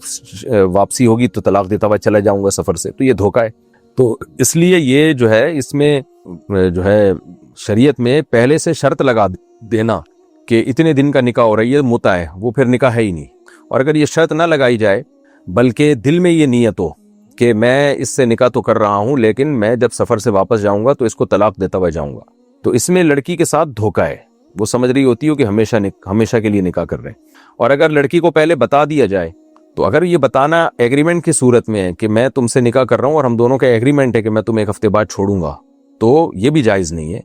واپسی ہوگی تو طلاق دیتا ہوا چلا جاؤں گا سفر سے، تو یہ دھوکہ ہے. تو اس لیے یہ جو ہے اس میں جو ہے شریعت میں پہلے سے شرط لگا دینا کہ اتنے دن کا نکاح ہو رہی ہے متع ہے، وہ پھر نکاح ہے ہی نہیں. اور اگر یہ شرط نہ لگائی جائے بلکہ دل میں یہ نیت ہو کہ میں اس سے نکاح تو کر رہا ہوں لیکن میں جب سفر سے واپس جاؤں گا تو اس کو طلاق دیتا ہوا جاؤں گا، تو اس میں لڑکی کے ساتھ دھوکہ ہے. وہ سمجھ رہی ہوتی ہے کہ ہمیشہ کے لیے نکاح کر رہے ہیں. اور اگر لڑکی کو پہلے بتا دیا جائے، تو اگر یہ بتانا ایگریمنٹ کی صورت میں ہے کہ میں تم سے نکاح کر رہا ہوں اور ہم دونوں کا ایگریمنٹ ہے کہ میں تمہیں 1 ہفتے بعد چھوڑوں گا، تو یہ بھی جائز نہیں ہے.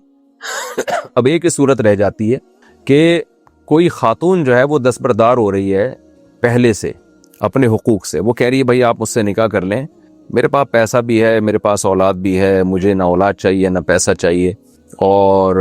اب ایک ہی صورت رہ جاتی ہے کہ کوئی خاتون جو ہے وہ دستبردار ہو رہی ہے پہلے سے اپنے حقوق سے، وہ کہہ رہی ہے بھائی آپ مجھ سے نکاح کر لیں، میرے پاس پیسہ بھی ہے، میرے پاس اولاد بھی ہے، مجھے نہ اولاد چاہیے نہ پیسہ چاہیے، اور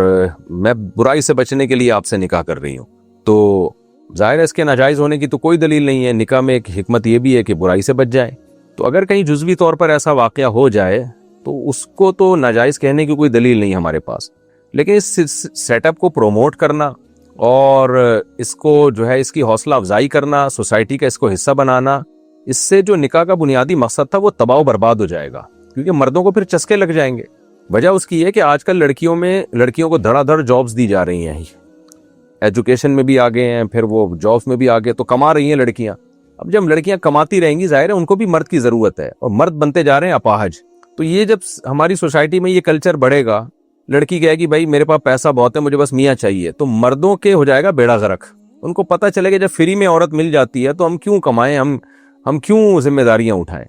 میں برائی سے بچنے کے لیے آپ سے نکاح کر رہی ہوں. تو ظاہر ہے اس کے ناجائز ہونے کی تو کوئی دلیل نہیں ہے. نکاح میں ایک حکمت یہ بھی ہے کہ برائی سے بچ جائے. تو اگر کہیں جزوی طور پر ایسا واقعہ ہو جائے تو اس کو تو ناجائز کہنے کی کوئی دلیل نہیں ہمارے پاس، لیکن اس سیٹ اپ کو پروموٹ کرنا اور اس کو جو ہے اس کی حوصلہ افزائی کرنا، سوسائٹی کا اس کو حصہ بنانا، اس سے جو نکاح کا بنیادی مقصد تھا وہ تباہ و برباد ہو جائے گا، کیونکہ مردوں کو پھر چسکے لگ جائیں گے. وجہ اس کی ہے کہ آج کل لڑکیوں کو دھڑا دھڑ جابز دی جا رہی ہیں، ایجوکیشن میں بھی آگے ہیں، پھر وہ جابز میں بھی آگے، تو کما رہی ہیں لڑکیاں. اب جب لڑکیاں کماتی رہیں گی ظاہر ہے ان کو بھی مرد کی ضرورت ہے، اور مرد بنتے جا رہے ہیں اپاہج. تو یہ جب ہماری سوسائٹی میں یہ کلچر بڑھے گا، لڑکی کہے گی بھائی میرے پاس پیسہ بہت ہے، مجھے بس میاں چاہیے، تو مردوں کے ہو جائے گا بیڑا غرق. ان کو پتہ چلے گا جب فری میں عورت مل جاتی ہے تو ہم کیوں کمائیں، ہم کیوں ذمہ داریاں اٹھائیں.